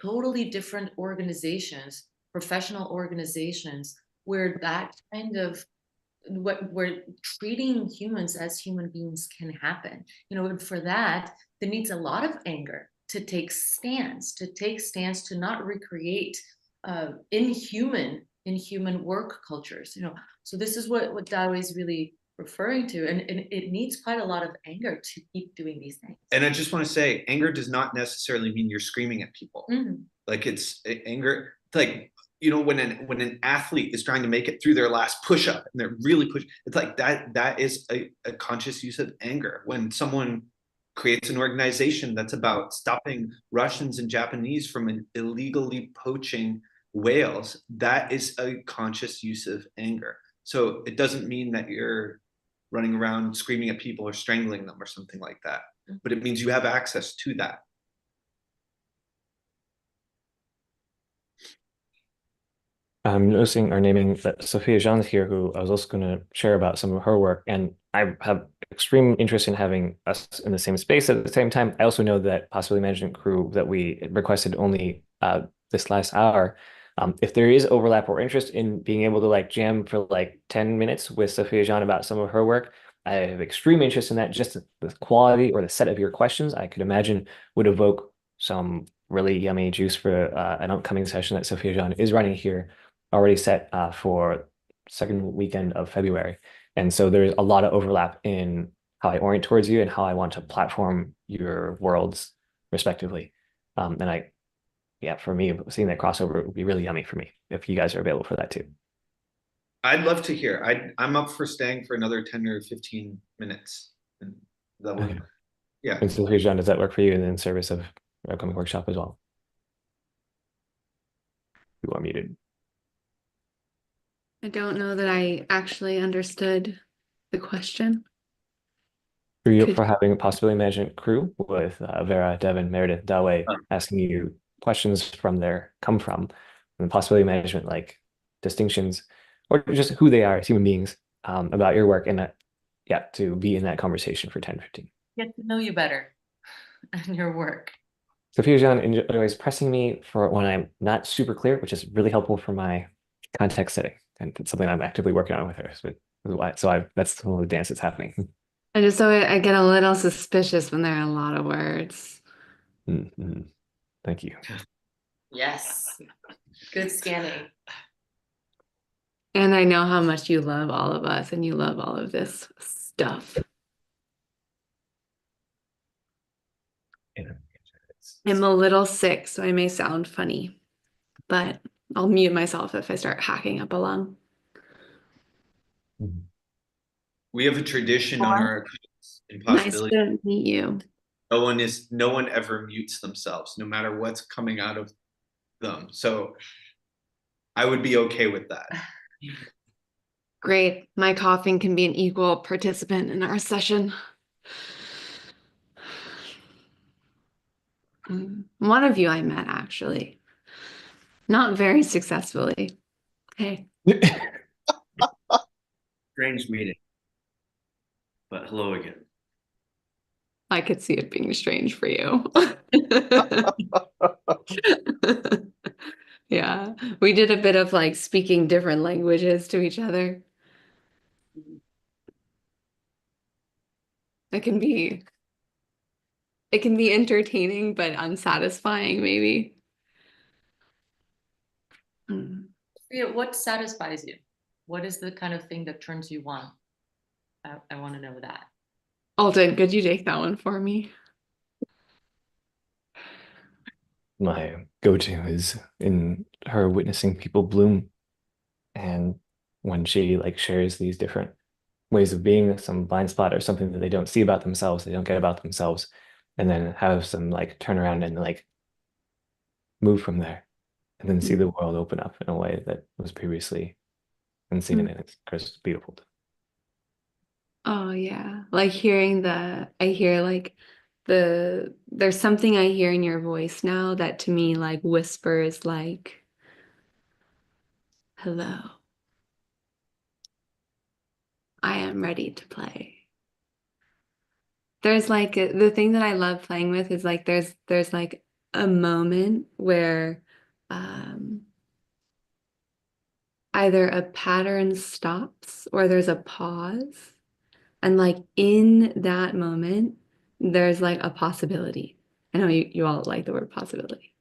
Totally different organizations, professional organizations, where that kind of what we're treating humans as human beings can happen. And for that, there needs a lot of anger to take stance, to not recreate inhuman work cultures. So this is what Dao is really referring to, and it needs quite a lot of anger to keep doing these things. And I just want to say, anger does not necessarily mean you're screaming at people. Like it's anger, like when an athlete is trying to make it through their last push-up and they're really pushing, it's like that is a conscious use of anger. When someone creates an organization that's about stopping Russians and Japanese from illegally poaching whales, that is a conscious use of anger. So it doesn't mean that you're running around screaming at people or strangling them or something like that, but it means you have access to that. I'm noticing or naming that Sophia Jean's here, who I was also going to share about some of her work. And I have extreme interest in having us in the same space at the same time. I also know that Possibility Management Crew that we requested only this last hour. If there is overlap or interest in being able to like jam for like 10 minutes with Sophia Jean about some of her work, I have extreme interest in that. Just the quality or the set of your questions, I could imagine would evoke some really yummy juice for an upcoming session that Sophia Jean is running here already set for second weekend of February. And so there's a lot of overlap in how I orient towards you and how I want to platform your worlds respectively. Yeah, for me, seeing that crossover would be really yummy for me if you guys are available for that too. I'd love to hear. I'm up for staying for another 10 or 15 minutes. And that would, Okay. yeah. And so, John, does that work for you in service of our upcoming workshop as well? You are muted. I don't know that I actually understood the question. For having a Possibility Management Crew with Vera, Devin, Meredith, Dawe asking you questions from their come from and possibility management, like distinctions or just who they are as human beings about your work and yeah, to be in that conversation for 10, 15. Get to know you better and your work. Sophia Jean enjoys pressing me for when I'm not super clear, which is really helpful for my context setting. And it's something I'm actively working on with her. So that's one of the dance that's happening. I get a little suspicious when there are a lot of words. Thank you. Yes. Good scanning. And I know how much you love all of us and you love all of this stuff. I'm a little sick, so I may sound funny, but I'll mute myself if I start hacking up a lung. We have a tradition on our Impossibility. Nice to meet you. No one ever mutes themselves, no matter what's coming out of them. So I would be okay with that. Great. My coughing can be an equal participant in our session. One of you I met, actually. Not very successfully. Hey. Strange meeting. But hello again. I could see it being strange for you. Yeah, we did a bit of like speaking different languages to each other. It can be entertaining, but unsatisfying, maybe. What satisfies you? What is the kind of thing that turns you on? I want to know that. Alden, could you take that one for me? My go-to is in her witnessing people bloom. And when she like shares these different ways of being, some blind spot or something that they don't see about themselves, they don't get about themselves, and then have some like turn around and like move from there and then see the world open up in a way that was previously unseen and it's just beautiful. Oh yeah. Like I hear like there's something I hear in your voice now that to me like whispers like, hello. I am ready to play. There's like the thing that I love playing with is like there's like a moment where either a pattern stops or there's a pause. And like in that moment, there's like a possibility. I know you all like the word possibility.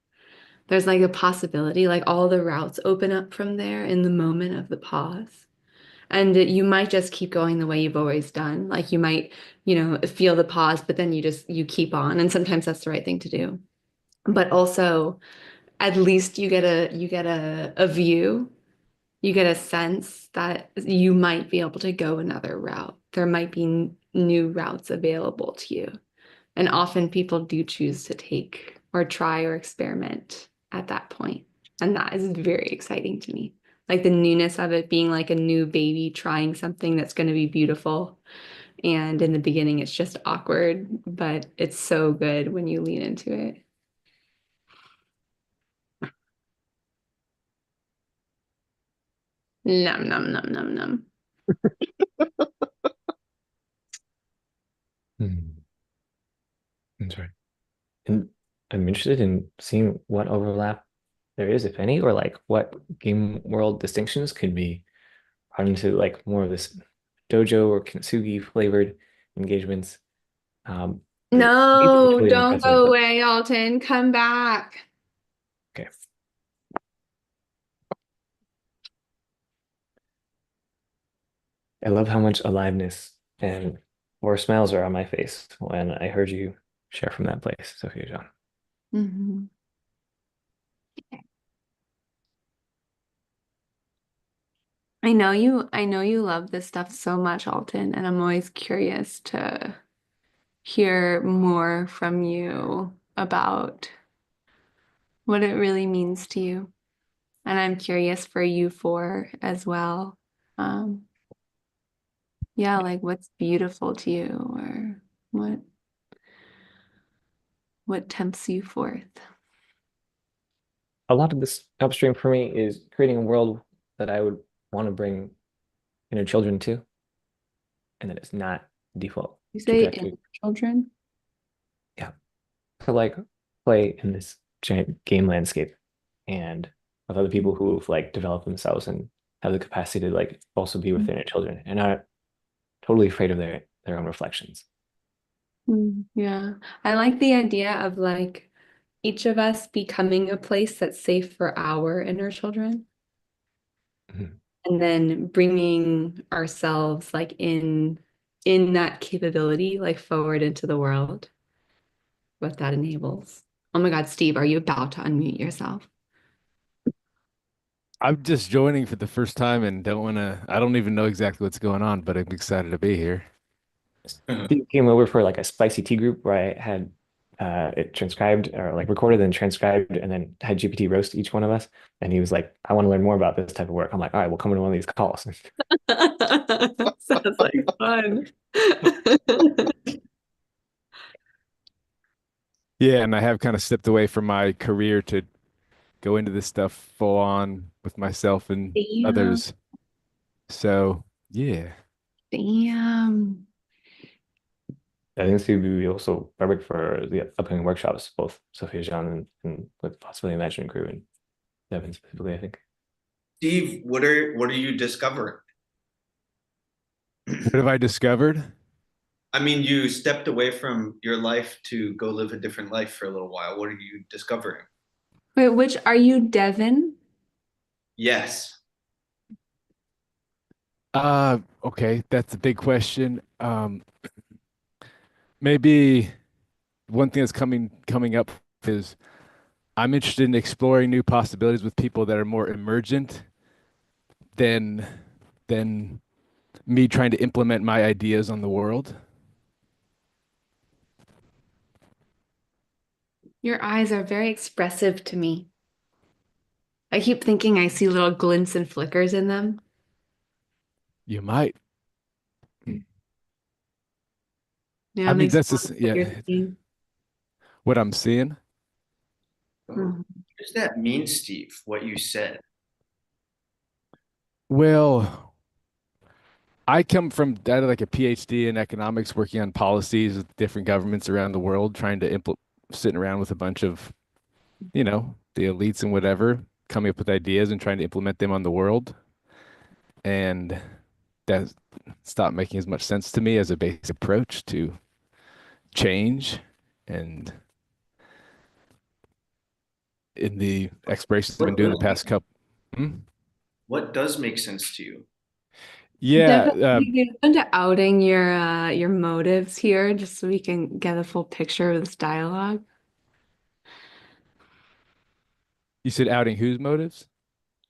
There's like a possibility, like all the routes open up from there in the moment of the pause. And you might just keep going the way you've always done. Like you might, feel the pause, but then you keep on. And sometimes that's the right thing to do. But also, at least you get a view, you get a sense that you might be able to go another route. There might be new routes available to you. And often people do choose to take or try or experiment at that point. And that is very exciting to me. Like the newness of it being like a new baby trying something that's going to be beautiful. And in the beginning, it's just awkward, but it's so good when you lean into it. Num, num, num, num, num. Hmm. I'm sorry. And I'm interested in seeing what overlap there is, if any, or like what game world distinctions could be brought into like more of this dojo or kintsugi flavored engagements. Um, maybe No, particularly don't impressive, go but away, Alton. Come back. okay. I love how much aliveness and or smiles are on my face when I heard you share from that place, Sophia John. Mhm. I know you love this stuff so much, Alton, and I'm always curious to hear more from you about what it really means to you. And I'm curious for you for as well. Um, yeah, like what's beautiful to you or what what tempts you forth. A lot of this upstream for me is creating a world that I would want to bring inner children to, and that it's not default You say in trajectory. children? Yeah. To like play in this giant game landscape and with other people who've like developed themselves and have the capacity to like also be with their children and are totally afraid of their own reflections. Yeah. I like the idea of like each of us becoming a place that's safe for our inner children Mhm. and then bringing ourselves like in that capability like forward into the world, what that enables. Oh my God, Steve, are you about to unmute yourself? I'm just joining for the first time and I don't even know exactly what's going on, but I'm excited to be here. He came over for like a spicy tea group where I had it transcribed or like recorded and transcribed and then had GPT roast each one of us. And he was like, I want to learn more about this type of work. I'm like, all right, we'll come to one of these calls. Sounds like fun. Yeah, and I have kind of stepped away from my career to go into this stuff full on with myself and Damn, others. So, yeah. damn. I think this would be also perfect for the upcoming workshops, both Sophia Jean and with possibly Imaginary Crew and Devin specifically, I think. Steve, what are you discovering? What have I discovered? I mean, you stepped away from your life to go live a different life for a little while. What are you discovering? Wait, which are you, Devin? Yes. Okay, that's a big question. Maybe one thing that's coming up is I'm interested in exploring new possibilities with people that are more emergent than than me trying to implement my ideas on the world. Your eyes are very expressive to me. I keep thinking I see little glints and flickers in them. You might. Yeah, I I'm mean, that's exploring just, what yeah, you're seeing. what I'm seeing. Mhm. What does that mean, Steve? What you said? Well, I come from I had like a PhD in economics, working on policies with different governments around the world, trying to implement, sitting around with a bunch of, the elites and whatever, coming up with ideas and trying to implement them on the world. and that stopped making as much sense to me as a basic approach to change. And in the explorations I've been What doing the does past couple. Hmm? what does make sense to you? Yeah, Definitely get into outing your motives here, just so we can get a full picture of this dialogue. you said outing whose motives?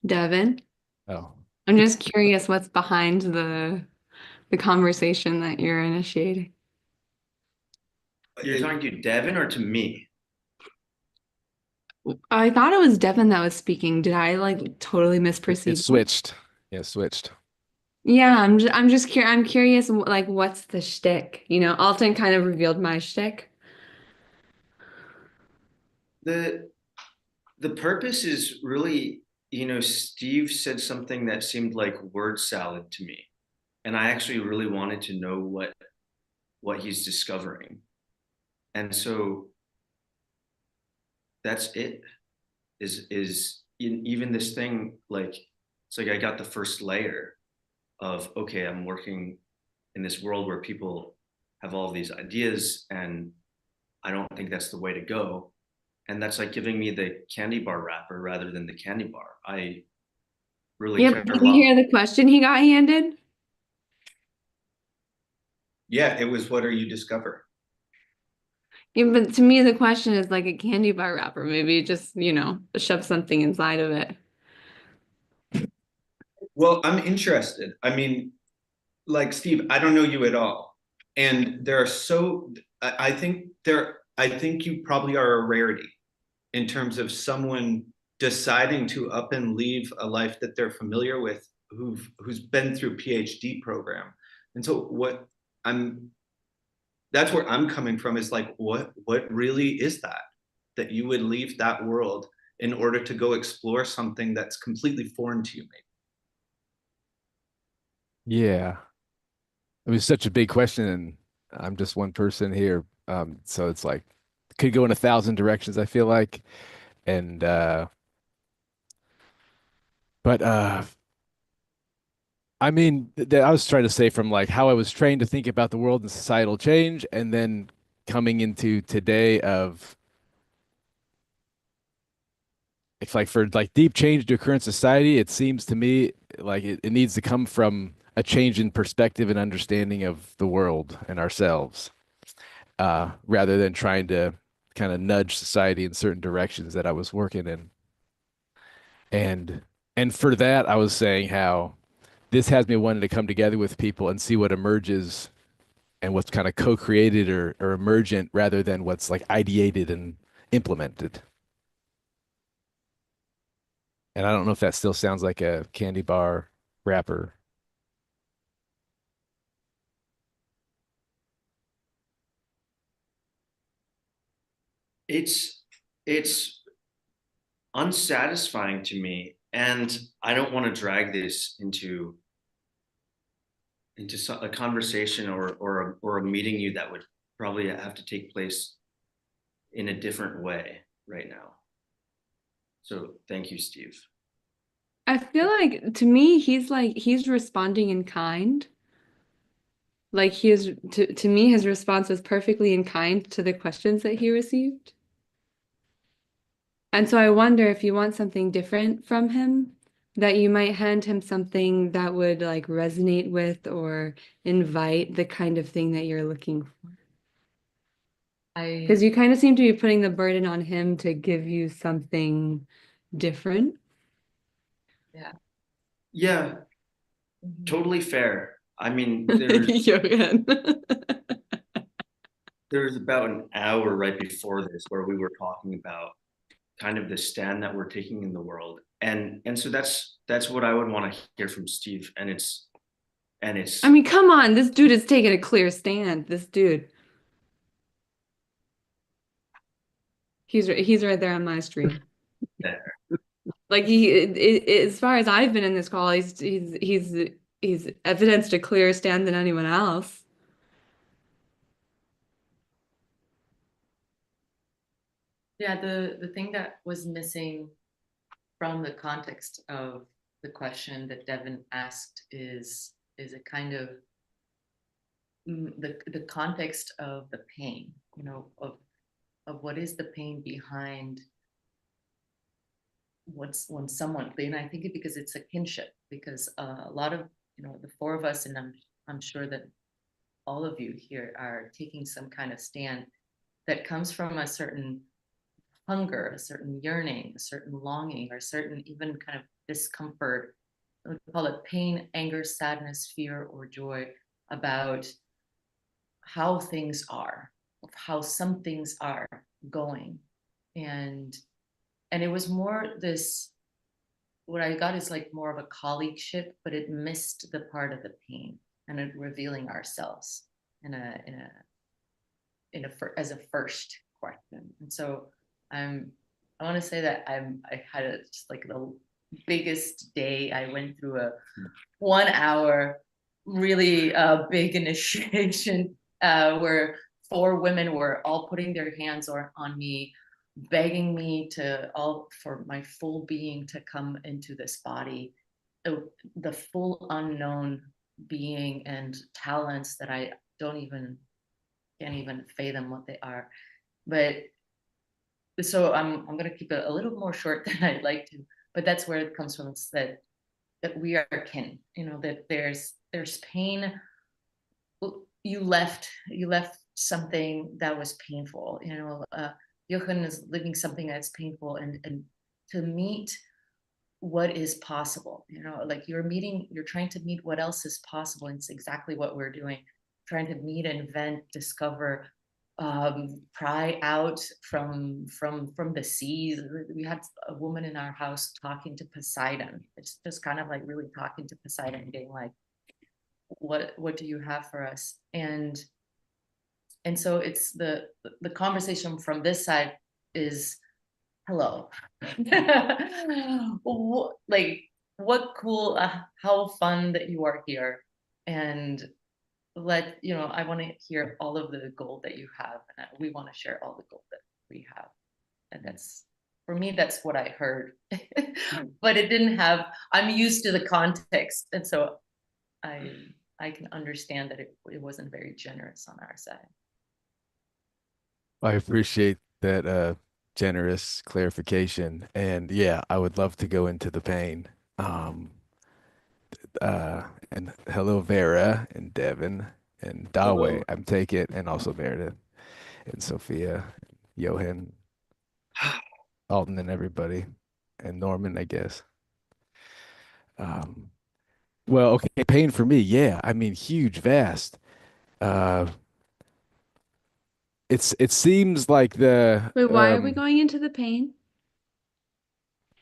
Devin, Oh, I'm just curious what's behind the conversation that you're initiating. You're talking to Devin or to me? I thought it was Devin that was speaking. Did I like totally it misperceive that? switched. Yeah, it switched. Yeah, I'm just curious. I'm curious, like, what's the shtick? Alton kind of revealed my shtick. The the purpose is really, Steve said something that seemed like word salad to me. And I actually really wanted to know what he's discovering. And so that's it. Even this thing, like it's like I got the first layer of, okay, I'm working in this world where people have all of these ideas, and I don't think that's the way to go. And that's like giving me the candy bar wrapper rather than the candy bar. I really Yep. care a Did you lot. hear the question he got handed? Yeah, it was what are you discovering? Yeah, but to me, the question is like a candy bar wrapper. Maybe just, shove something inside of it. Well, I'm interested. I mean, like Steve, I don't know you at all. And there are so I think you probably are a rarity in terms of someone deciding to up and leave a life that they're familiar with who's been through PhD program. And so I'm that's where I'm coming from is like what really is that you would leave that world in order to go explore something that's completely foreign to you maybe. Yeah. I mean, it's such a big question, and I'm just one person here. So it's like could go in 1,000 directions, I feel like. And but I mean, I was trying to say from like how I was trained to think about the world and societal change, and then coming into today of if like for like deep change to occur in society, it seems to me like it needs to come from a change in perspective and understanding of the world and ourselves, rather than trying to kind of nudge society in certain directions that I was working in. And and for that, I was saying how this has me wanting to come together with people and see what emerges and what's kind of co-created or emergent rather than what's like ideated and implemented. And I don't know if that still sounds like a candy bar wrapper. It's unsatisfying to me, and I don't want to drag this into a conversation or a meeting you that would probably have to take place in a different way right now. So thank you, Steve. I feel like to me, he's responding in kind. Like to me, his response was perfectly in kind to the questions that he received. And so I wonder if you want something different from him, that you might hand him something that would like resonate with or invite the kind of thing that you're looking for. I Because you kind of seem to be putting the burden on him to give you something different. yeah. Yeah, Mhm. totally fair. I mean, Yogan. there's about an hour right before this where we were talking about kind of the stand that we're taking in the world. And so that's what I would want to hear from Steve. And I it's mean, come on, this dude is taking a clear stand. This dude. He's right there on my screen. there. Like as far as I've been in this call, he's evidenced a clearer stand than anyone else. Yeah, the thing that was missing from the context of the question that Devin asked is a kind of the context of the pain, you know, of what is the pain behind what's when someone, and I think it because it's a kinship, because a lot of, you know, the four of us, and I'm sure that all of you here are taking some kind of stand that comes from a certain hunger, a certain yearning, a certain longing, or a certain even kind of discomfort. We call it pain, anger, sadness, fear, or joy about how things are, of how some things are going. And it was more this, what I got is like more of a colleagueship, but it missed the part of the pain and it revealing ourselves as a first question. And so I want to say that I had just like the biggest day. I went through a 1 hour really big initiation where four women were all putting their hands on me, begging me for my full being to come into this body, the full unknown being and talents that I can't even fathom what they are. But so I'm going to keep it a little more short than I'd like to, but that's where it comes from. It's that we are kin, you know, that there's pain. You left something that was painful, you know. Jochen is living something that's painful, and to meet what is possible, you know, like you're trying to meet what else is possible, and it's exactly what we're doing, trying to meet, invent, discover, pry out from the seas. We had a woman in our house talking to Poseidon. It's just kind of like really talking to Poseidon, being like, what do you have for us? And so it's the conversation from this side is, hello. Like, what cool, how fun that you are here. And I want to hear all of the gold that you have. And we want to share all the gold that we have. And that's, for me, that's what I heard. But it didn't have, I'm used to the context. And so I can understand that it wasn't very generous on our side. I appreciate that generous clarification. And yeah, I would love to go into the pain. And hello, Vera and Devin and Hello. Dawe. I'm Take It, and also Meredith and Sophia, Johan, Alden, and everybody, and Norman, I guess. Um, well, okay, pain for me, yeah. I mean, huge, vast. Uh, it seems like Wait, why are we going into the pain?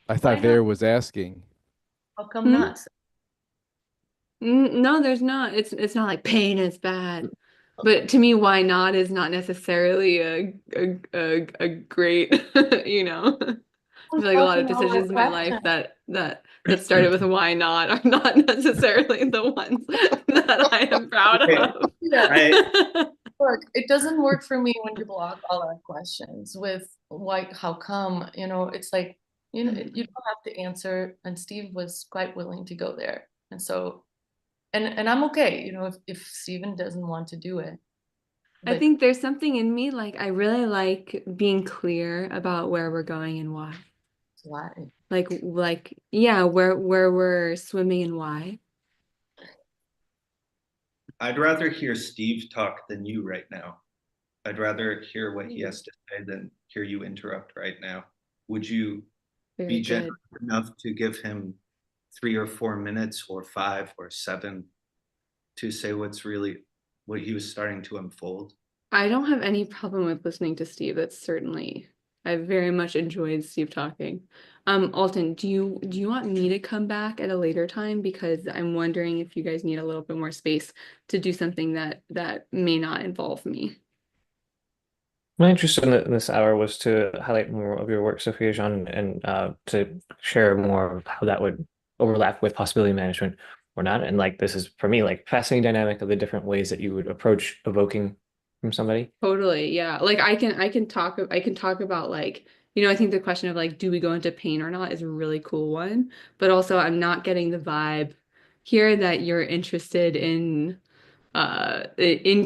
I Why thought not? Vera was asking. How come Hmm? not? No, there's not. It's not like pain is bad. But to me, why not is not necessarily a great, you know. I feel like a lot of decisions in my life that started with a why not are not necessarily the ones that I am proud Okay. of. I Look, it doesn't work for me when people ask all our questions with why, how come, you know, it's like, you know, you don't have to answer. And Steve was quite willing to go there. And so, and I'm okay, you know, if Steven doesn't want to do it. I But think there's something in me, like I really like being clear about where we're going and why. why? Like yeah, where we're swimming and why. I'd rather hear Steve talk than you right now. I'd rather hear what he has to say than hear you interrupt right now. Would you Very be good. generous enough to give him 3 or 4 minutes or 5 or 7 to say what he was starting to unfold? I don't have any problem with listening to Steve. I very much enjoyed Steve talking. Alton, do you want me to come back at a later time? Because I'm wondering if you guys need a little bit more space to do something that may not involve me. My interest in this hour was to highlight more of your work, Sophia Jean, and to share more of how that would overlap with possibility management or not. And like this is for me like fascinating dynamic of the different ways that you would approach evoking from somebody. Totally, yeah. Like I can talk about like You know, I think the question of like, do we go into pain or not is a really cool one. But also, I'm not getting the vibe here that you're interested in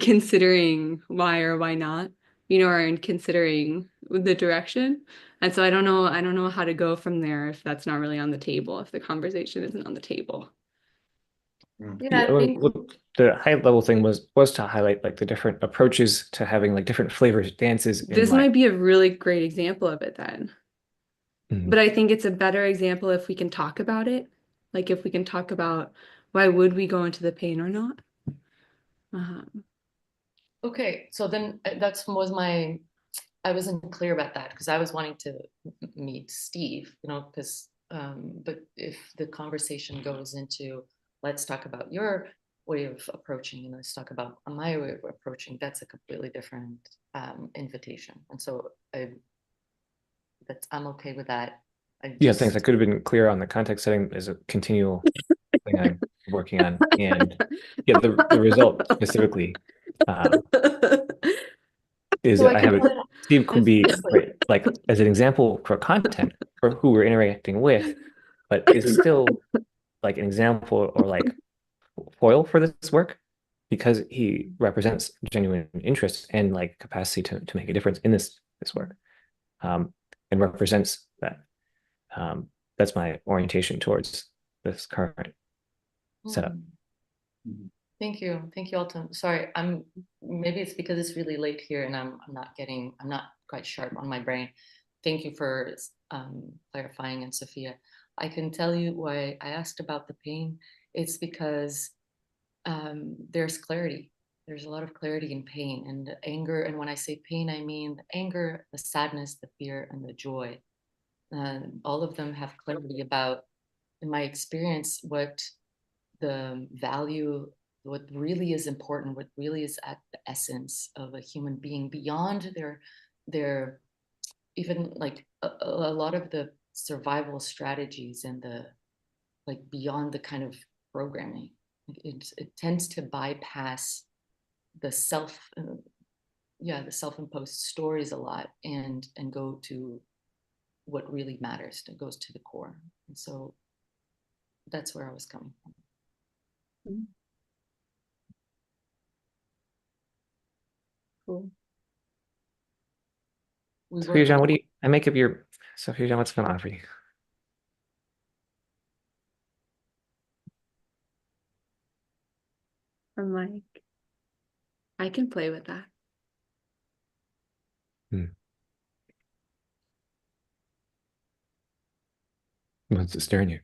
considering why or why not, you know, or in considering the direction. And so I don't know how to go from there if that's not really on the table, if the conversation isn't on the table. Yeah, I think The high level thing was to highlight like the different approaches to having like different flavors dances in This life. might be a really great example of it then. Mhm. But I think it's a better example if we can talk about it. Like if we can talk about why would we go into the pain or not? okay. So then that's was my I wasn't clear about that because I was wanting to meet Steve, you know, because but if the conversation goes into let's talk about your way of approaching and let's talk about my way of approaching, that's a completely different invitation. And so I'm okay with that. I Yeah, thanks. I just could have been clear on the context setting as a continual thing I'm working on. And yeah, the result specifically um, is so I that I can have a Steve could be honestly. right, like as an example for content for who we're interacting with, but is still like an example or like foil for this work because he represents genuine interest and like capacity to make a difference in this work, and represents that. Um, that's my orientation towards this current setup. Thank you, Alton. Sorry, maybe it's because it's really late here and I'm not quite sharp on my brain. Thank you for clarifying. And Sophia, I can tell you why I asked about the pain. It's because there's clarity. There's a lot of clarity in pain and anger. And when I say pain, I mean the anger, the sadness, the fear, and the joy. All of them have clarity about, in my experience, what the value, what really is important, what really is at the essence of a human being beyond their even like a lot of the survival strategies and the like beyond the kind of programming. It tends to bypass the the self-imposed stories a lot and go to what really matters. It goes to the core. And so that's where I was coming from. Cool. Sophia John, what do you I make of your Sophia John, what's going on for you? I'm like, I can play with that. What's it staring you?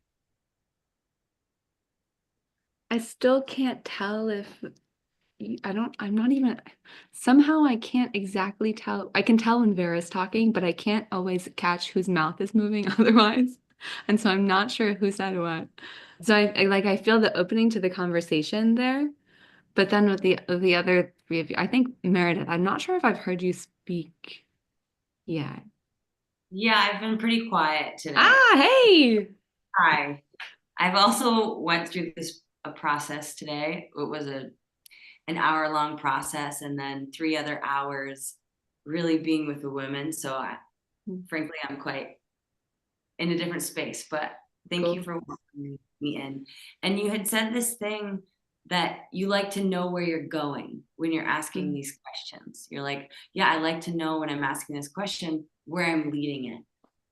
I still can't tell if I'm not even, somehow I can't exactly tell. I can tell when Vera's talking, but I can't always catch whose mouth is moving otherwise. And so I'm not sure who said what. So I feel the opening to the conversation there, but then with the other three of you, I think Meredith, I'm not sure if I've heard you speak yet. Yeah, I've been pretty quiet today. Ah, hey. Hi. I've also went through a process today. It was an hour-long process and then 3 other hours really being with the women. So frankly, I'm quite in a different space, but thank Cool. you for welcoming me in. And you had said this thing that you like to know where you're going when you're asking these questions. You're like, yeah, I like to know when I'm asking this question where I'm leading it.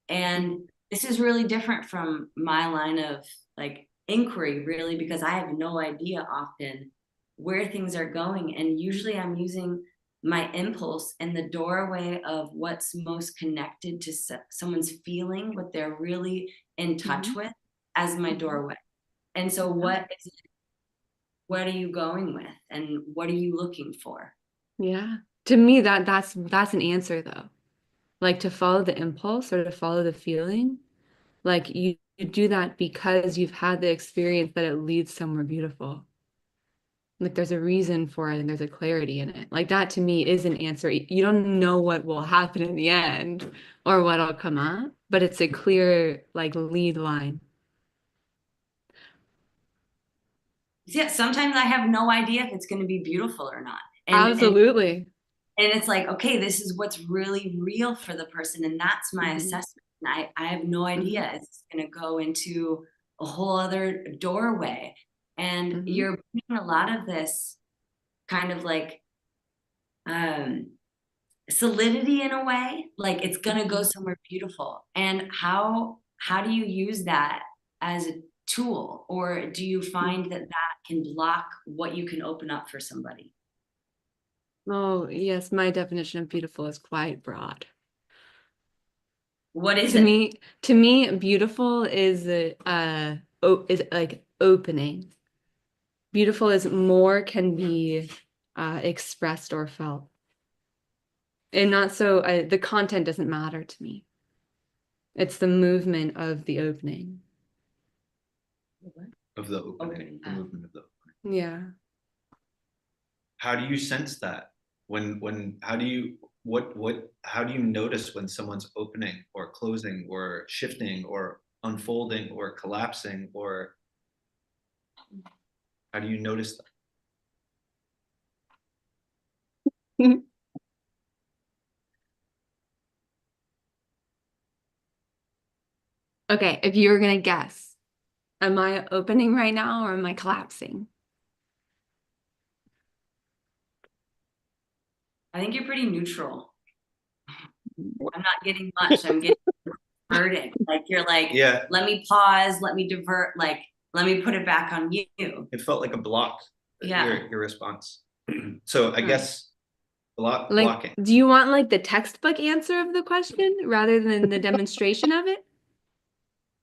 And this is really different from my line of like inquiry, really, because I have no idea often where things are going. And usually I'm using my impulse and the doorway of what's most connected to someone's feeling, what they're really in touch with, as my doorway. And so what are you going with and what are you looking for? Yeah. To me, that's an answer though. Like to follow the impulse or to follow the feeling. Like you do that because you've had the experience that it leads somewhere beautiful. Like there's a reason for it and there's a clarity in it. Like that to me is an answer. You don't know what will happen in the end or what'll come up, but it's a clear like lead line. Yeah, sometimes I have no idea if it's going to be beautiful or not. And Absolutely. and it's like, okay, this is what's really real for the person, and that's my Mhm. assessment. And I have no idea it's going to go into a whole other doorway, and Mhm. you're bringing a lot of this kind of like solidity in a way, like it's going to go somewhere beautiful. And how do you use that as a tool, or do you find that that can block what you can open up for somebody? Oh, yes, my definition of beautiful is quite broad. What is To it? me, beautiful is is like opening. Beautiful is more can be expressed or felt. And not so the content doesn't matter to me. It's the movement of the opening. Of the opening, the movement of the opening. Yeah. How do you sense that? How do you how do you notice when someone's opening or closing or shifting or unfolding or collapsing, or how do you notice that? Okay, if you were gonna guess, am I opening right now or am I collapsing? I think you're pretty neutral. I'm not getting much. I'm getting diverted. Like you're like, Yeah, let me pause, let me divert, like let me put it back on you. it felt like a block. Yeah. Your response. So I guess Like, blocking. do you want like the textbook answer of the question rather than the demonstration of it?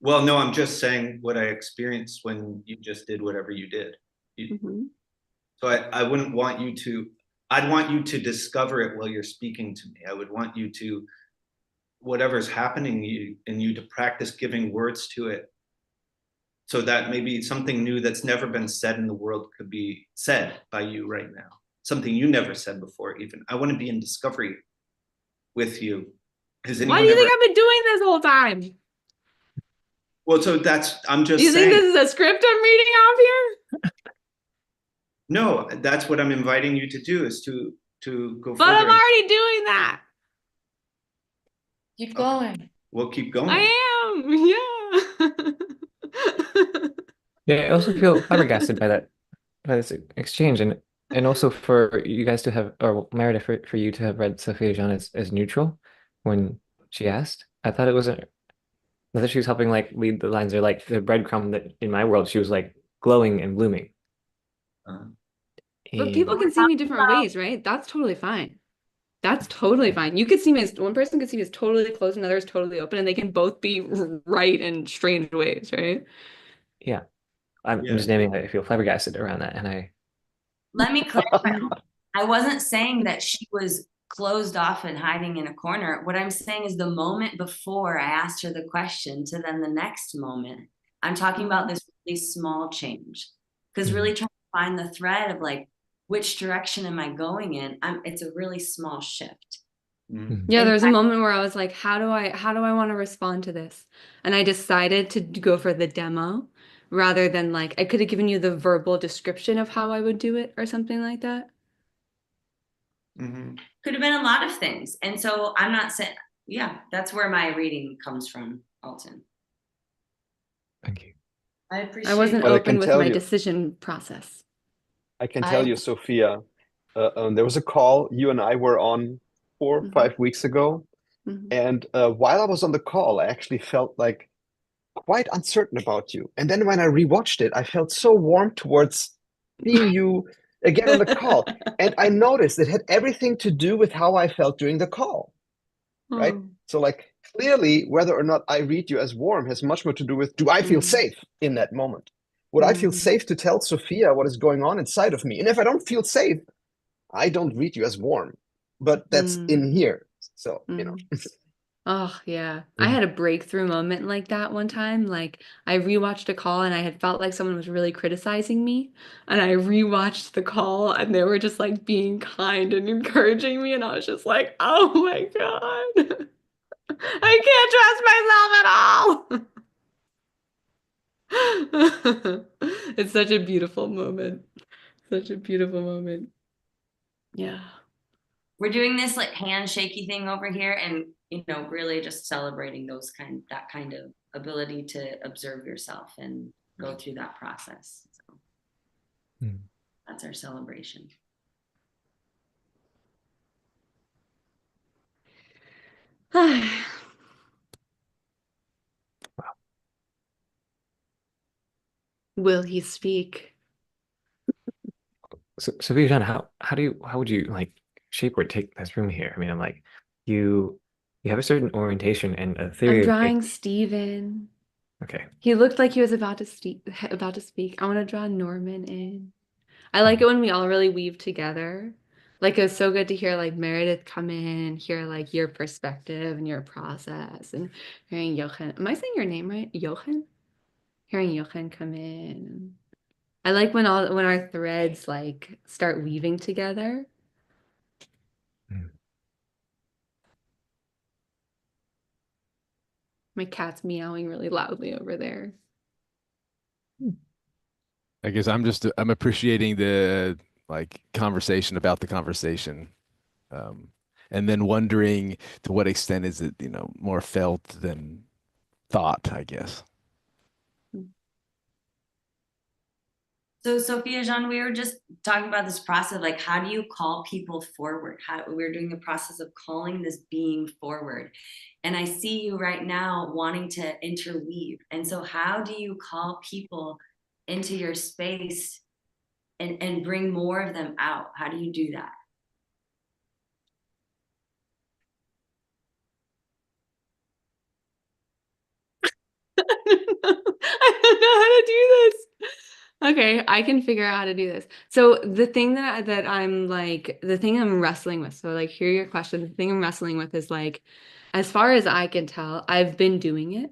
Well, no, I'm just saying what I experienced when you just did whatever you did. Mhm. So I wouldn't want you to, I'd want you to discover it while you're speaking to me. I would want you to, whatever's happening in you to practice giving words to it, so that maybe something new that's never been said in the world could be said by you right now. Something you never said before, even. I want to be in discovery with you. Has Why do anyone you ever? think I've been doing this whole time? Well, so that's, I'm Do just you think saying. this is a script I'm reading off here? No, that's what I'm inviting you to do, is to go But I'm further. already doing that. Keep going. We'll keep going. I am, yeah. Yeah, I also feel flabbergasted by this exchange, and also for you guys to have, or Meredith, for you to have read Sophia Jean as neutral when she asked. I thought it wasn't. I thought she was helping like lead the lines, or like the breadcrumb that in my world she was like glowing and blooming. Uh, But people And can see me different ways, right? That's totally fine. That's totally fine. You could see me as one person could see me as totally closed, another is totally open, and they can both be right in strange ways, right? yeah, I'm yeah. just naming that I feel flabbergasted around that, and Let me clarify. I wasn't saying that she was closed off and hiding in a corner. What I'm saying is the moment before I asked her the question to then the next moment, I'm talking about this really small change. Because really trying to find the thread of like, which direction am I going in? It's a really small shift. Yeah, In there was a fact, moment where I was like, how do I want to respond to this? And I decided to go for the demo rather than like I could have given you the verbal description of how I would do it or something like that. Mhm. could have been a lot of things. And so I'm not saying, yeah, that's where my reading comes from, Alton. thank you. I I appreciate wasn't But I open can with tell my you, decision process. I can tell I you, Sophia, there was a call you and I were on 4 or 5 weeks ago. Mhm. And while I was on the call, I actually felt like quite uncertain about you. And then when I rewatched it, I felt so warm towards seeing you again on the call. And I noticed it had everything to do with how I felt during the call, right? Oh. So, like, clearly, whether or not I read you as warm has much more to do with, do I feel Mm. safe in that moment? Would I feel safe to tell Sophia what is going on inside of me? And if I don't feel safe, I don't read you as warm. But that's Mm. in here. So, Mm. Oh, yeah. I had a breakthrough moment like that one time. Like, I rewatched a call and I had felt like someone was really criticizing me. And I rewatched the call and they were just like being kind and encouraging me. And I was just like, oh my God. I can't trust myself at all. It's such a beautiful moment. Such a beautiful moment. Yeah. we're doing this like handshaky thing over here, and really just celebrating that kind of ability to observe yourself and go through that process. So that's our celebration. Will he speak? So, Sophia John, how would you like shape or take this room here? I mean, I'm like, you have a certain orientation and a I'm theory of drawing Steven. okay. He looked like he was about to speak. I want to draw Norman in. I like it when we all really weave together. Like, it was so good to hear like Meredith come in and hear like your perspective and your process, and hearing Jochen. Am I saying your name right? Jochen? Hearing Jochen come in. I like when our threads like start weaving together. My cat's meowing really loudly over there. I guess I'm appreciating the like conversation about the conversation. And then wondering to what extent is it, more felt than thought, I guess. So Sophia Jean, we were just talking about this process, like how do you call people forward? We're doing the process of calling this being forward. And I see you right now wanting to interweave. And so how do you call people into your space and bring more of them out? How do you do that? I don't know how to do this. Okay, I can figure out how to do this. So the thing that I'm like, the thing I'm wrestling with, so like hear your question. The thing I'm wrestling with is like, as far as I can tell, I've been doing it.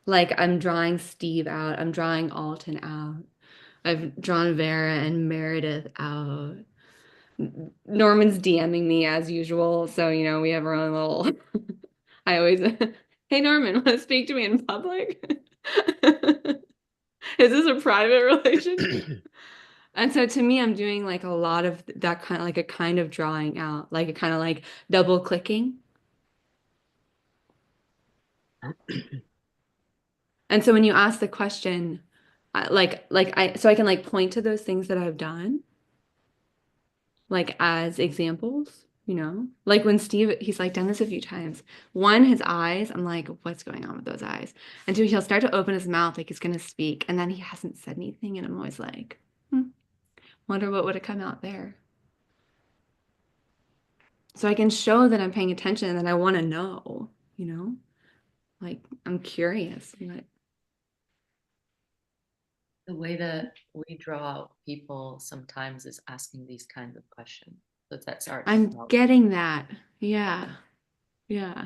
Like I'm drawing Steve out, I'm drawing Alton out. I've drawn Vera and Meredith out. Norman's DMing me as usual, so we have our own little I always hey Norman, want to speak to me in public? Is this a private relationship? And so to me, I'm doing like a lot of that kind of like a kind of drawing out, like a kind of like double clicking. And so when you ask the question, so I can like point to those things that I've done, like as examples, like when Steve, he's like done this a few times. One, his eyes, I'm like, what's going on with those eyes? And two, he'll start to open his mouth like he's going to speak. And then he hasn't said anything. And I'm always like, wonder what would have come out there. So I can show that I'm paying attention and that I want to know, like I'm curious. The way that we draw people sometimes is asking these kinds of questions. So that's our. I'm getting that. Yeah. Yeah.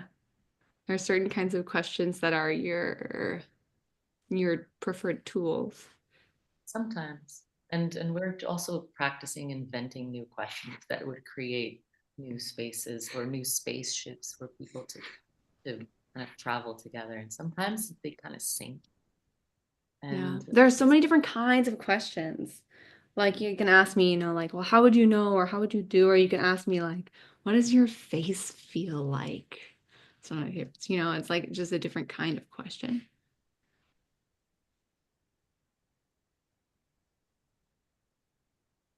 There are certain kinds of questions that are your preferred tools. Sometimes. And we're also practicing inventing new questions that would create new spaces or new spaceships for people to kind of travel together. And sometimes they kind of sync. Yeah. There are so many different kinds of questions. Like you can ask me, like, well, how would you know, or how would you do? Or you can ask me like, what does your face feel like? So it's like just a different kind of question.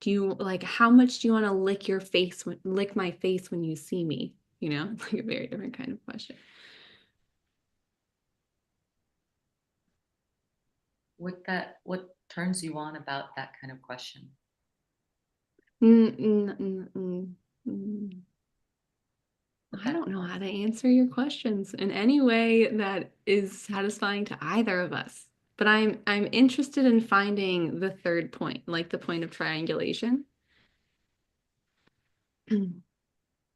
Do you like how much do you want to lick my face when you see me? It's like a very different kind of question. What turns you on about that kind of question? I don't know how to answer your questions in any way that is satisfying to either of us. But I'm interested in finding the third point, like the point of triangulation.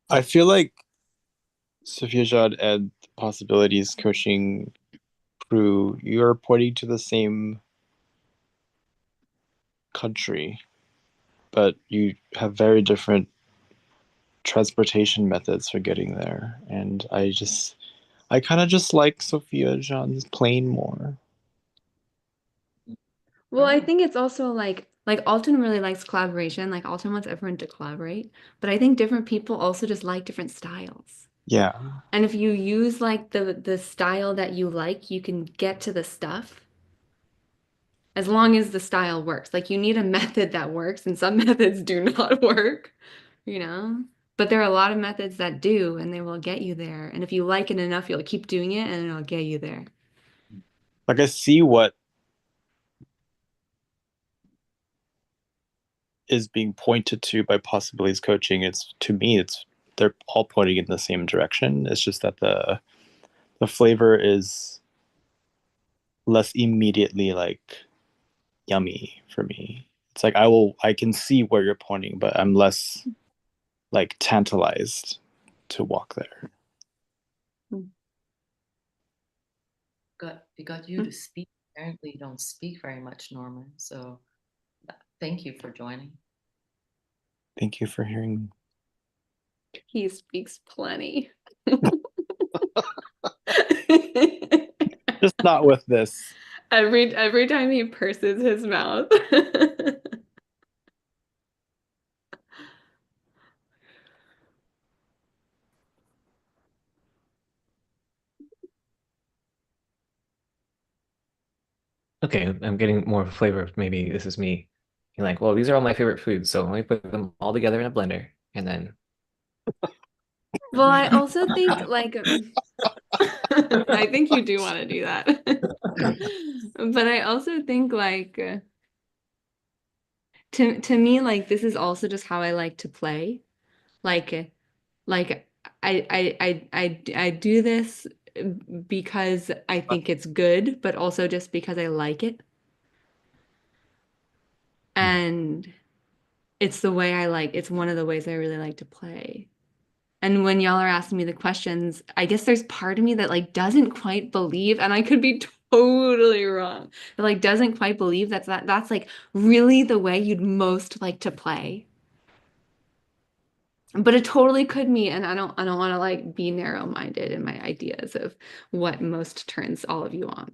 I feel like Sophia Jad and Possibilities coaching crew, you're pointing to the same country, but you have very different transportation methods for getting there. And I kind of just like Sophia Jean's plane more. Well, I think it's also like Like Alton really likes collaboration. Like Alton wants everyone to collaborate. But I think different people also just like different styles. Yeah. And if you use like the style that you like, you can get to the stuff as long as the style works. Like you need a method that works, and some methods do not work, you know? But there are a lot of methods that do, and they will get you there. And if you like it enough, you'll keep doing it and it'll get you there. Like I see what is being pointed to by possibilities coaching. It's, to me, it's, they're all pointing in the same direction. It's just that the flavor is less immediately like yummy for me. It's like I can see where you're pointing, but I'm less like tantalized to walk there. We got you to speak. Apparently, you don't speak very much, Norman. So thank you for joining. Thank you for hearing me. He speaks plenty. Just not with this. Every time he purses his mouth. Okay, I'm getting more flavor of maybe this is me. You're like, well, these are all my favorite foods, so let me put them all together in a blender, and then Well, I also think like I think you do want to do that. But I also think like to me like this is also just how I like to play. Like like I do this because I think it's good, but also just because I like it. And it's the way I like, it's one of the ways I really like to play. And when y'all are asking me the questions, I guess there's part of me that like doesn't quite believe, and I could be totally wrong, that like doesn't quite believe that's like really the way you'd most like to play. But it totally could be, and I don't want to like be narrow-minded in my ideas of what most turns all of you on.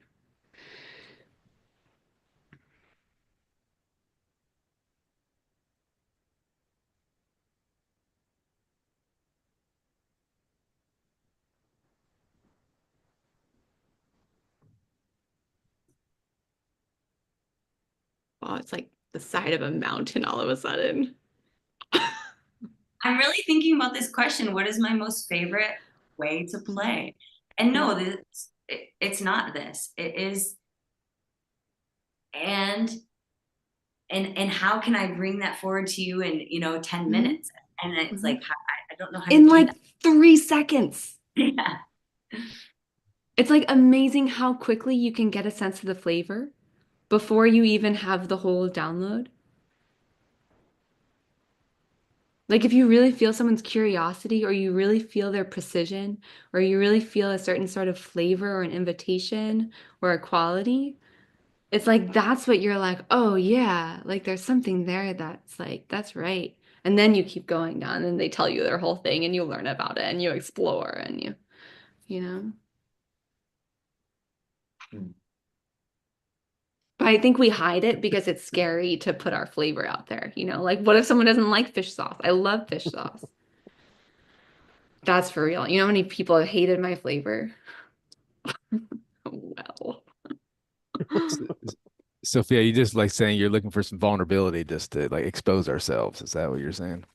Oh, it's like the side of a mountain all of a sudden. I'm really thinking about this question. What is my most favorite way to play? And no, it's not this. It is, and and how can I bring that forward to you in 10 minutes? And it's like I don't know how to In do like that. 3 seconds. Yeah. It's like amazing how quickly you can get a sense of the flavor before you even have the whole download. Like if you really feel someone's curiosity, or you really feel their precision, or you really feel a certain sort of flavor or an invitation or a quality, it's like that's what you're like, oh yeah, like there's something there that's like, that's right. And then you keep going down and they tell you their whole thing and you learn about it and you explore and you know. But I think we hide it because it's scary to put our flavor out there, you know? Like what if someone doesn't like fish sauce? I love fish sauce. That's for real. You know how many people have hated my flavor? Well. Sophia, you just like saying you're looking for some vulnerability just to like expose ourselves. Is that what you're saying?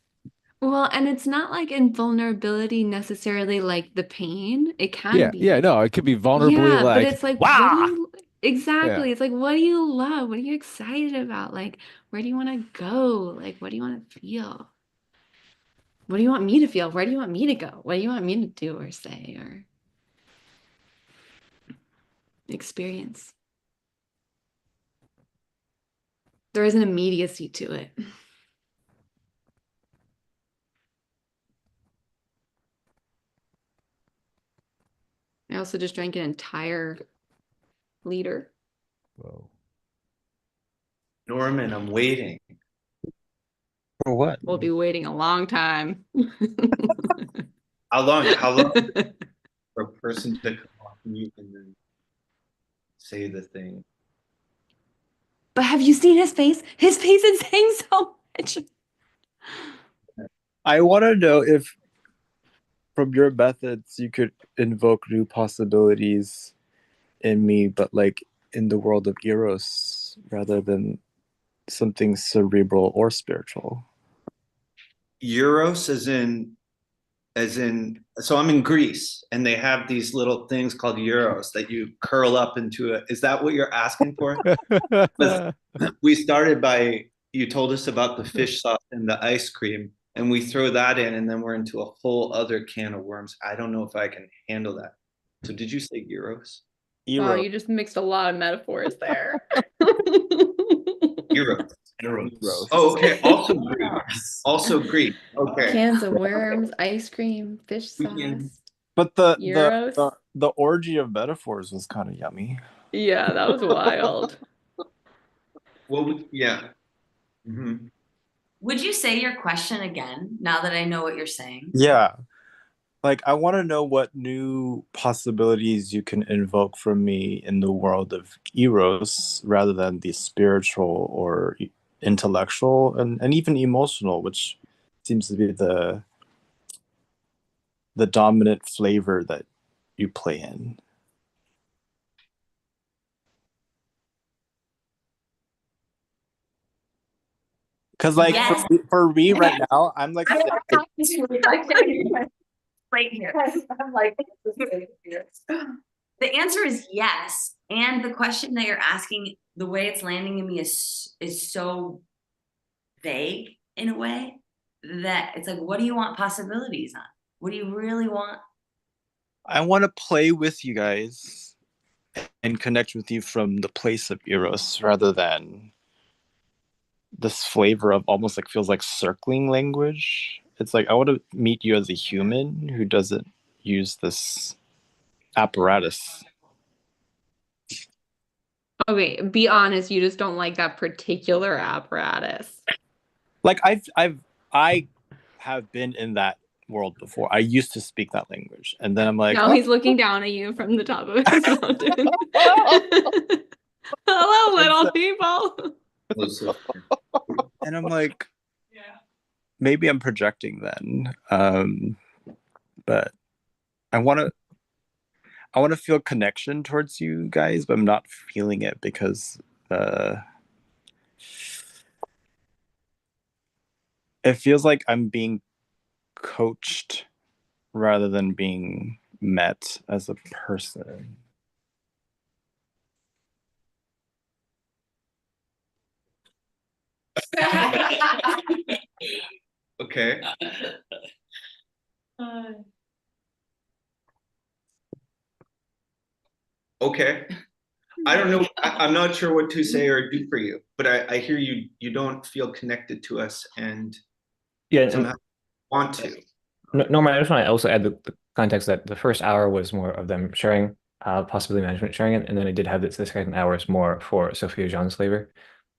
Well, and it's not like invulnerability necessarily like the pain. It can Yeah, yeah, be. no, it could be vulnerably Yeah, but like, it's like, what do wow. you Yeah. exactly? It's like, what do you love? What are you excited about? Like, where do you want to go? Like, what do you want to feel? What do you want me to feel? Where do you want me to go? What do you want me to do or say or experience? There is an immediacy to it. I also just drank an entire liter. Whoa. Norman, I'm waiting. For what? We'll be waiting a long time. How long? How long for a person to come off mute and then say the thing? But have you seen his face? His face is saying so much. I want to know if from your methods you could invoke new possibilities in me, but like in the world of Eros rather than something cerebral or spiritual. Euros so I'm in Greece and they have these little things called euros that you curl up into it. Is that what you're asking for? We started by, you told us about the fish sauce and the ice cream, and we throw that in and then we're into a whole other can of worms. I don't know if I can handle that. So did you say euros? Wow, Eros. you just mixed a lot of metaphors there. Euros. Eros. Oh, okay. Also Greek. Also Greek. Okay. Cans of worms, ice cream, fish sauce, But euros. the orgy of metaphors was kind of yummy. Yeah, that was wild. Well, yeah. Mm-hmm. Would you say your question again now that I know what you're saying? Yeah. Like, I want to know what new possibilities you can invoke from me in the world of Eros rather than the spiritual or intellectual and even emotional, which seems to be the dominant flavor that you play in. Because, like, Yes. for me right now, I'm like, Right here. I'm like, the answer is yes. And the question that you're asking, the way it's landing in me is so vague in a way that it's like, what do you want possibilities on? What do you really want? I want to play with you guys and connect with you from the place of Eros rather than this flavor of almost like feels like circling language. It's like I want to meet you as a human who doesn't use this apparatus. Okay, be honest, you just don't like that particular apparatus. Like I have been in that world before. I used to speak that language, and then I'm like, Now he's looking down at you from the top of his mountain. Hello, little people. and I'm like, maybe I'm projecting then. But I want to feel connection towards you guys, but I'm not feeling it because it feels like I'm being coached rather than being met as a person. Okay. Okay. I don't know. I'm not sure what to say or do for you, but I hear you don't feel connected to us and Yeah, somehow want to. Norman, I just want to also add the context that the first hour was more of them sharing, possibility management sharing it, and then I did have the second hour is more for Sophia Jean's flavor,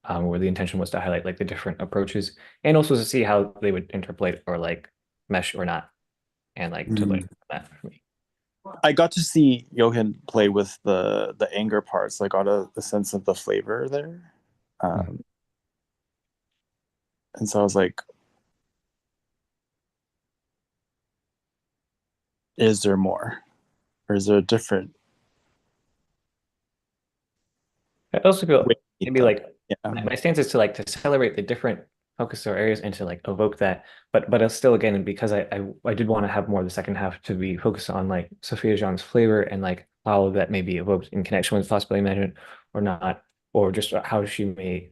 where the intention was to highlight like the different approaches and also to see how they would interpolate or like mesh or not, and like to learn that for me. I got to see Johan play with the anger parts. I got a sense of the flavor there. And so I was like, is there more? Or is there a different I also feel way to meet maybe them? like my stance is to like to celebrate the different focus or areas and to like evoke that, but it's still again because I did want to have more of the second half to be focused on like Sophia Jean's flavor and like how that may be evoked in connection with possibility management or not, or just how she may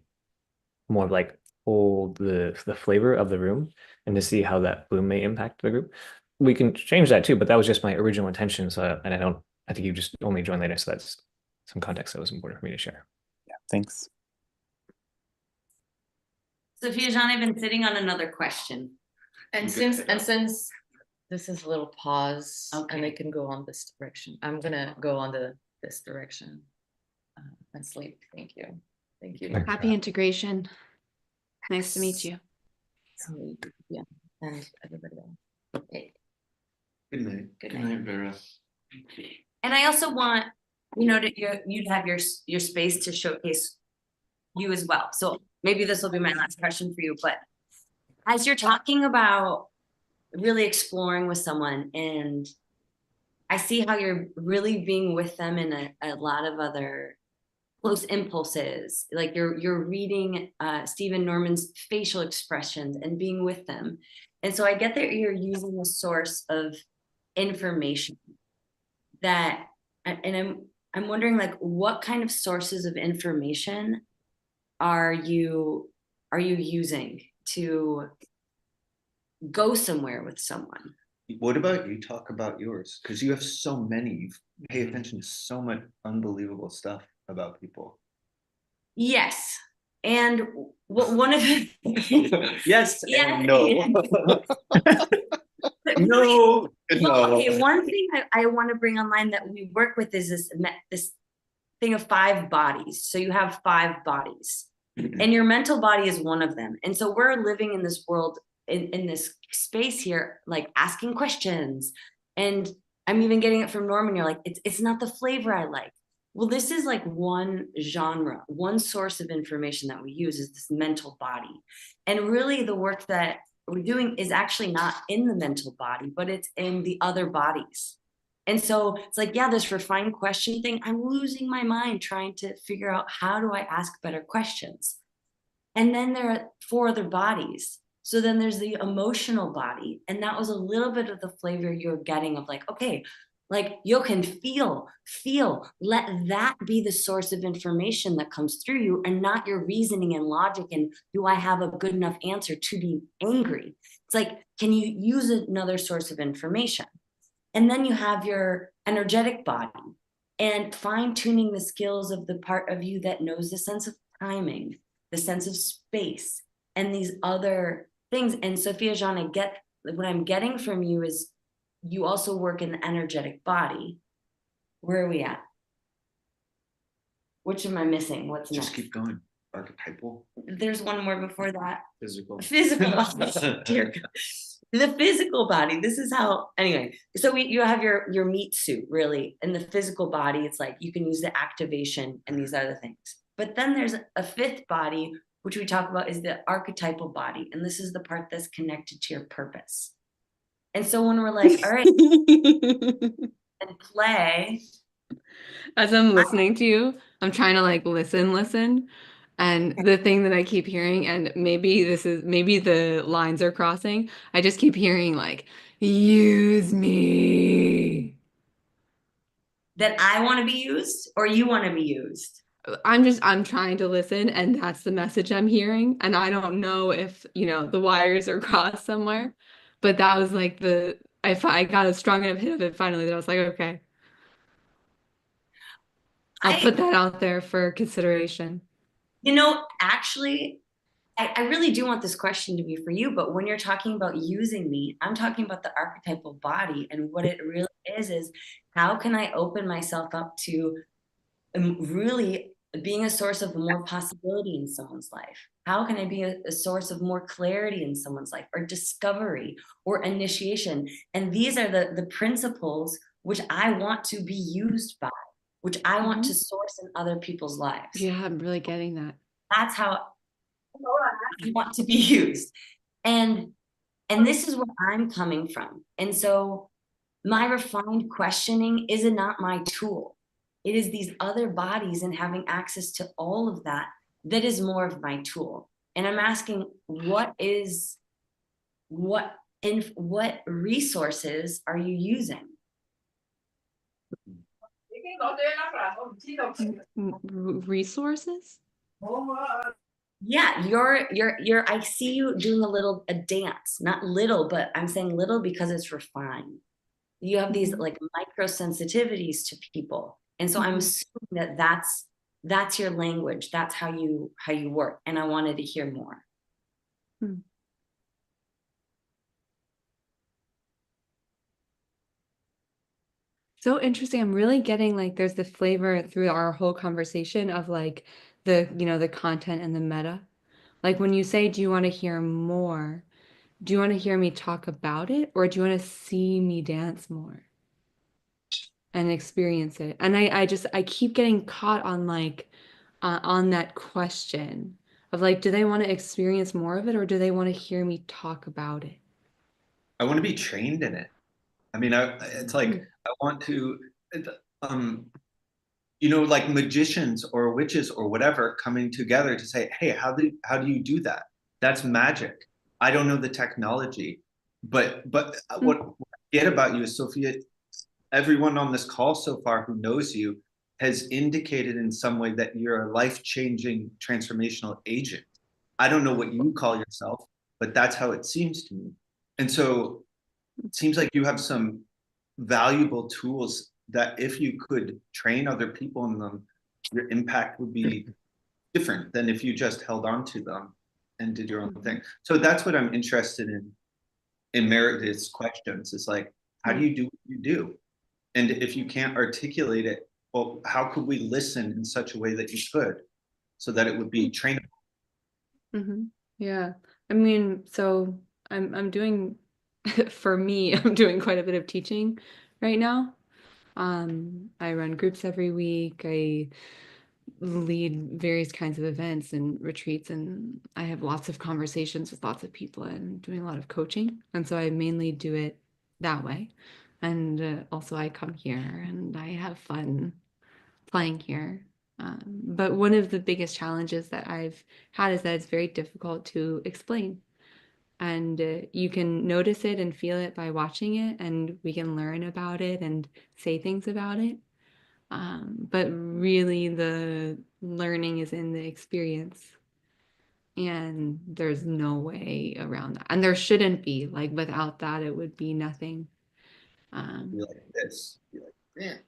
more like hold the flavor of the room and to see how that bloom may impact the group. We can change that too, but that was just my original intention. So and I think you just only joined later, so that's some context that was important for me to share. Yeah, thanks. Sophia Jean, I've been sitting on another question. And since this is a little pause, and it can go on this direction, I'm gonna go on this direction and sleep. Thank you. Thank you. Happy integration. Nice to meet you. Sleep. Yeah, and everybody else. Okay. Good night. Good night, Vera. And I also want, you know, you'd have your space to showcase you as well. So maybe this will be my last question for you, but as you're talking about really exploring with someone, and I see how you're really being with them in a lot of other close impulses, like you're reading Stephen Norman's facial expressions and being with them. And so I get that you're using a source of information that, and I'm wondering, like, what kind of sources of information are you using to go somewhere with someone? What about you? Talk about yours, because you have so many. You pay attention to so much unbelievable stuff about people. Yes. And one of the yes yeah, and no. no. No. Okay, one thing I want to bring online that we work with is this thing of 5 bodies. So you have 5 bodies, and your mental body is one of them. And so we're living in this world, in this space here, like asking questions. And I'm even getting it from Norman. You're like, it's not the flavor I like. Well, this is like one genre, one source of information that we use is this mental body. And really the work that we're doing is actually not in the mental body, but it's in the other bodies. And so it's like, yeah, this refined question thing, I'm losing my mind trying to figure out, how do I ask better questions? And then there are 4 other bodies. So then there's the emotional body. And that was a little bit of the flavor you're getting of like, okay, like you can feel, let that be the source of information that comes through you, and not your reasoning and logic. And do I have a good enough answer to be angry? It's like, can you use another source of information? And then you have your energetic body, and fine tuning the skills of the part of you that knows the sense of timing, the sense of space, and these other things. And Sophia Jean, I get what I'm getting from you is you also work in the energetic body. Where are we at? Which am I missing? What's Just next? keep going. Archetypal. There's one more before that. Physical. Dear God. The physical body. This is how, anyway. So you have your meat suit, really. In the physical body, it's like you can use the activation and these other things. But then there's a 5th body, which we talk about, is the archetypal body. And this is the part that's connected to your purpose. And so when we're like, all right, and play. As I'm listening to you, I'm trying to like listen. And the thing that I keep hearing, and maybe the lines are crossing, I just keep hearing like, use me. That I want to be used, or you want to be used? I'm trying to listen, and that's the message I'm hearing. And I don't know if, the wires are crossed somewhere, but that was like I got a strong enough hit of it finally that I was like, okay, I'll put that out there for consideration. Actually, I really do want this question to be for you, but when you're talking about using me, I'm talking about the archetypal body, and what it really is how can I open myself up to really being a source of more possibility in someone's life? How can I be a source of more clarity in someone's life, or discovery, or initiation? And these are the principles which I want to be used by, which I want to source in other people's lives. Yeah, I'm really getting that. That's how I want to be used. And this is where I'm coming from. And so my refined questioning is not my tool. It is these other bodies and having access to all of that is more of my tool. And I'm asking, what resources are you using? Resources? Yeah, you're I see you doing a dance, not little, but I'm saying little because it's refined. You have these like micro sensitivities to people. And so I'm assuming that's your language. That's how you work. And I wanted to hear more. So interesting. I'm really getting like there's the flavor through our whole conversation of like the content and the meta. Like when you say, do you want to hear more? Do you want to hear me talk about it, or do you want to see me dance more and experience it? And I keep getting caught on like, on that question of like, do they want to experience more of it or do they want to hear me talk about it? I want to be trained in it. I mean, it's like I want to, um, like magicians or witches or whatever coming together to say, hey, how do you do that? That's magic. I don't know the technology, but what I get about you is, Sophia, everyone on this call so far who knows you has indicated in some way that you're a life-changing transformational agent. I don't know what you call yourself, but that's how it seems to me. And so it seems like you have some valuable tools that if you could train other people in them, your impact would be different than if you just held on to them and did your own thing. So that's what I'm interested in Meredith's questions, is like, how do you do what you do? And if you can't articulate it, well, how could we listen in such a way that you could, so that it would be trainable? Yeah. I mean, so I'm doing for me, I'm doing quite a bit of teaching right now. I run groups every week. I lead various kinds of events and retreats, and I have lots of conversations with lots of people and doing a lot of coaching. And so I mainly do it that way. And also I come here and I have fun playing here. But one of the biggest challenges that I've had is that it's very difficult to explain. And you can notice it and feel it by watching it, and we can learn about it and say things about it. But really, the learning is in the experience, and there's no way around that. And there shouldn't be. Like, without that, it would be nothing. Be like this. Be like, man.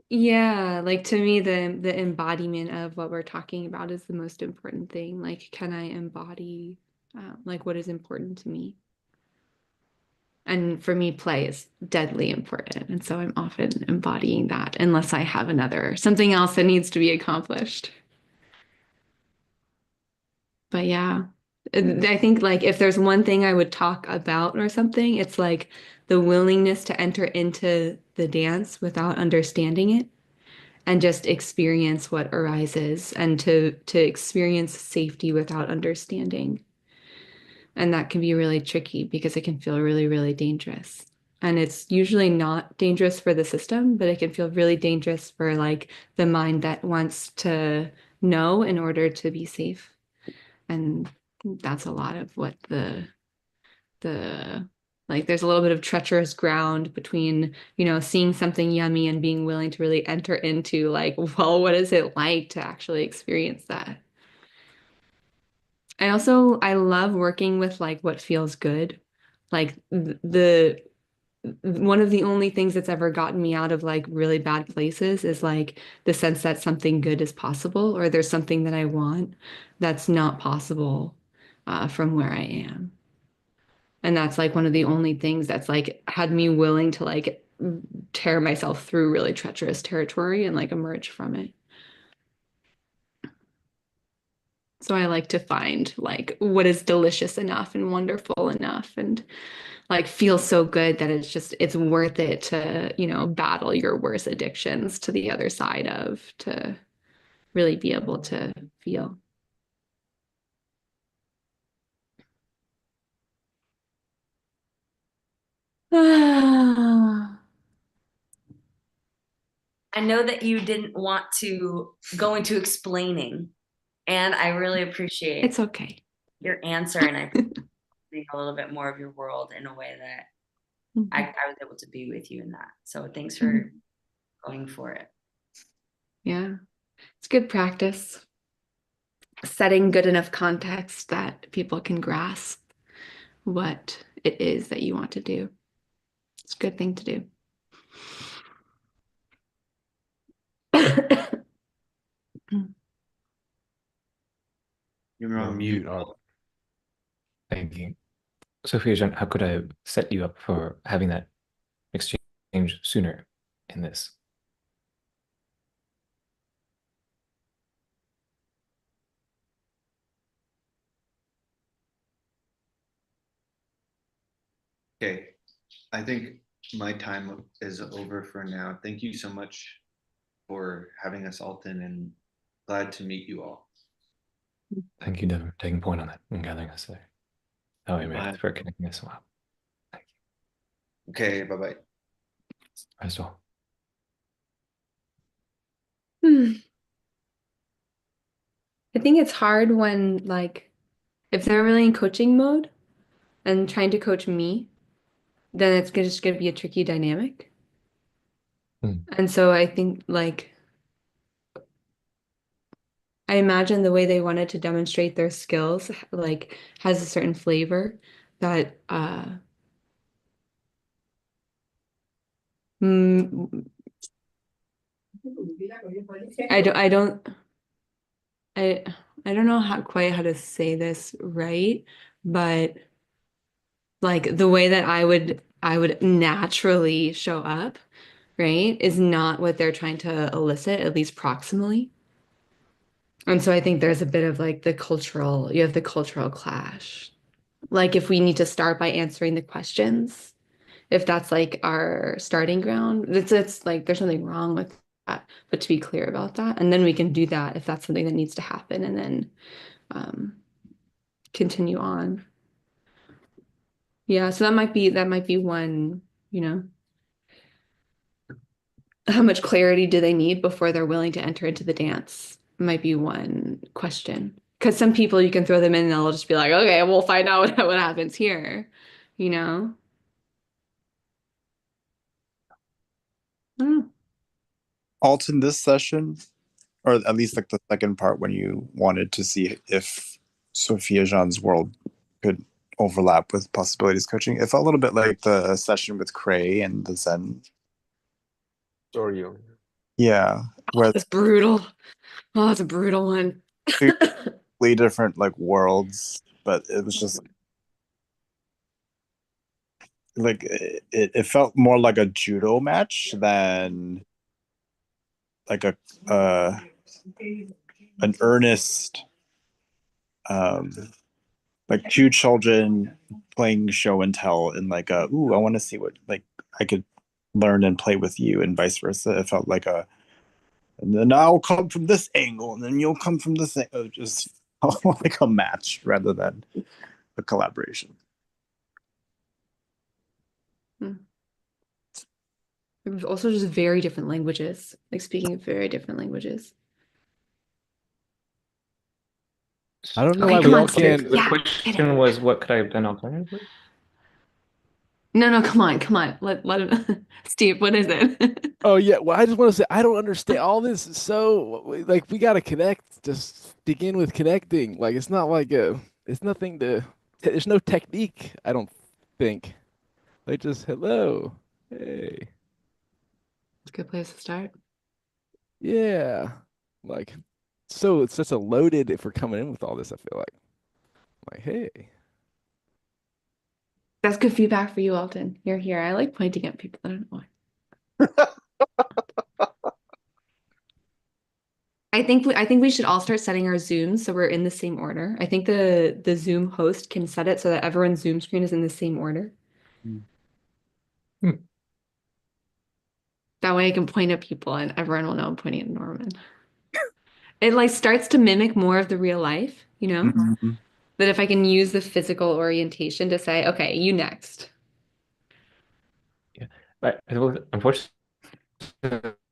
Yeah, like to me, the embodiment of what we're talking about is the most important thing. Like, can I embody like what is important to me? And for me, play is deadly important. And so I'm often embodying that unless I have something else that needs to be accomplished. But yeah, I think like if there's one thing I would talk about or something, it's like the willingness to enter into the dance without understanding it and just experience what arises and to experience safety without understanding. And that can be really tricky because it can feel really, really dangerous. And it's usually not dangerous for the system, but it can feel really dangerous for like the mind that wants to know in order to be safe. And that's a lot of what the like there's a little bit of treacherous ground between, seeing something yummy and being willing to really enter into like, well, what is it like to actually experience that? I love working with like what feels good. Like the one of the only things that's ever gotten me out of like really bad places is like the sense that something good is possible or there's something that I want that's not possible from where I am. And that's like one of the only things that's like had me willing to like tear myself through really treacherous territory and like emerge from it. So I like to find like what is delicious enough and wonderful enough and like feel so good that it's worth it to, battle your worst addictions to the other side of to really be able to feel. I know that you didn't want to go into explaining, and I really appreciate It's okay. your answer, and I think a little bit more of your world in a way that I was able to be with you in that. So thanks for going for it. Yeah, it's good practice. Setting good enough context that people can grasp what it is that you want to do. It's a good thing to do. You're on mute. Thank you. Sophia Jean, how could I set you up for having that exchange sooner in this? Okay, I think my time is over for now. Thank you so much for having us, Alton, and Glad to meet you all. Thank you, Devin, for taking point on that and gathering us there. Oh, wait, Bye. Meredith, for connecting us. Wow. Thank you. Okay, bye-bye. Rest well. I think it's hard when, like, if they're really in coaching mode and trying to coach me, then it's just gonna be a tricky dynamic. And so I think, like, I imagine the way they wanted to demonstrate their skills, like, has a certain flavor that mm, I don't I I don't know quite how to say this right, but like the way that I would naturally show up, right, is not what they're trying to elicit, at least proximally. And so I think there's a bit of like you have the cultural clash. Like if we need to start by answering the questions, if that's like our starting ground, it's like there's nothing wrong with that, but to be clear about that, and then we can do that if that's something that needs to happen, and then um, continue on. Yeah, so that might be one, you know, how much clarity do they need before they're willing to enter into the dance? Might be one question. Because some people you can throw them in and they'll just be like, okay, we'll find out what happens here, you know? I don't know. Alton, this session, or at least like the second part when you wanted to see if Sophia Jean's world could overlap with possibilities coaching, it felt a little bit like the session with Cray and the Zen. Story. Yeah, where It's brutal. Oh, it's a brutal one. completely different like worlds, but it was just like it felt more like a judo match than like a an earnest like two children playing show and tell in like a ooh, I want to see what like I could learn and play with you and vice versa. It felt like a and then I'll come from this angle and then you'll come from this thing. Just like a match rather than a collaboration. It was also just very different languages, like speaking very different languages. I don't know Okay, why come we on, all Steve. can't. The Yeah, question was, what could I have done alternatively? No, come on. Let him. Steve, what is it? Oh yeah, well I just want to say I don't understand all this. Is so like we got to connect. Just begin with connecting. Like it's not like it's nothing to. There's no technique. I don't think. Like just hello, hey, It's a good place to start. yeah. Like so it's such a loaded if we're coming in with all this. I feel like hey. That's good feedback for you, Alton. You're here. I like pointing at people. I don't know why. I think we should all start setting our Zooms so we're in the same order. I think the Zoom host can set it so that everyone's Zoom screen is in the same order. Hmm. That way I can point at people and everyone will know I'm pointing at Norman. It like starts to mimic more of the real life, you know? Mhm. That if I can use the physical orientation to say, okay, you next. Yeah, but unfortunately,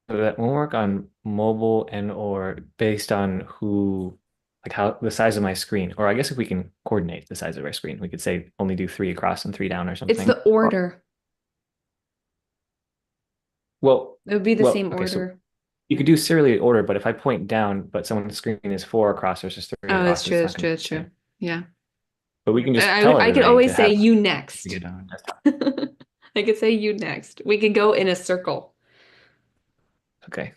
that won't work on mobile and or based on who, like how the size of my screen. Or I guess if we can coordinate the size of our screen, we could say only do 3 across and 3 down or It's something. the order. Well, It would be the same okay, so order. you could do serially order, but if I point down, but someone's screen is 4 across versus 3 Oh, across, that's it's true. not That's true. gonna That's true. Yeah. But we can just I tell I could everybody always to say have you to next. get on desktop. I could say you next. We could go in a circle Okay.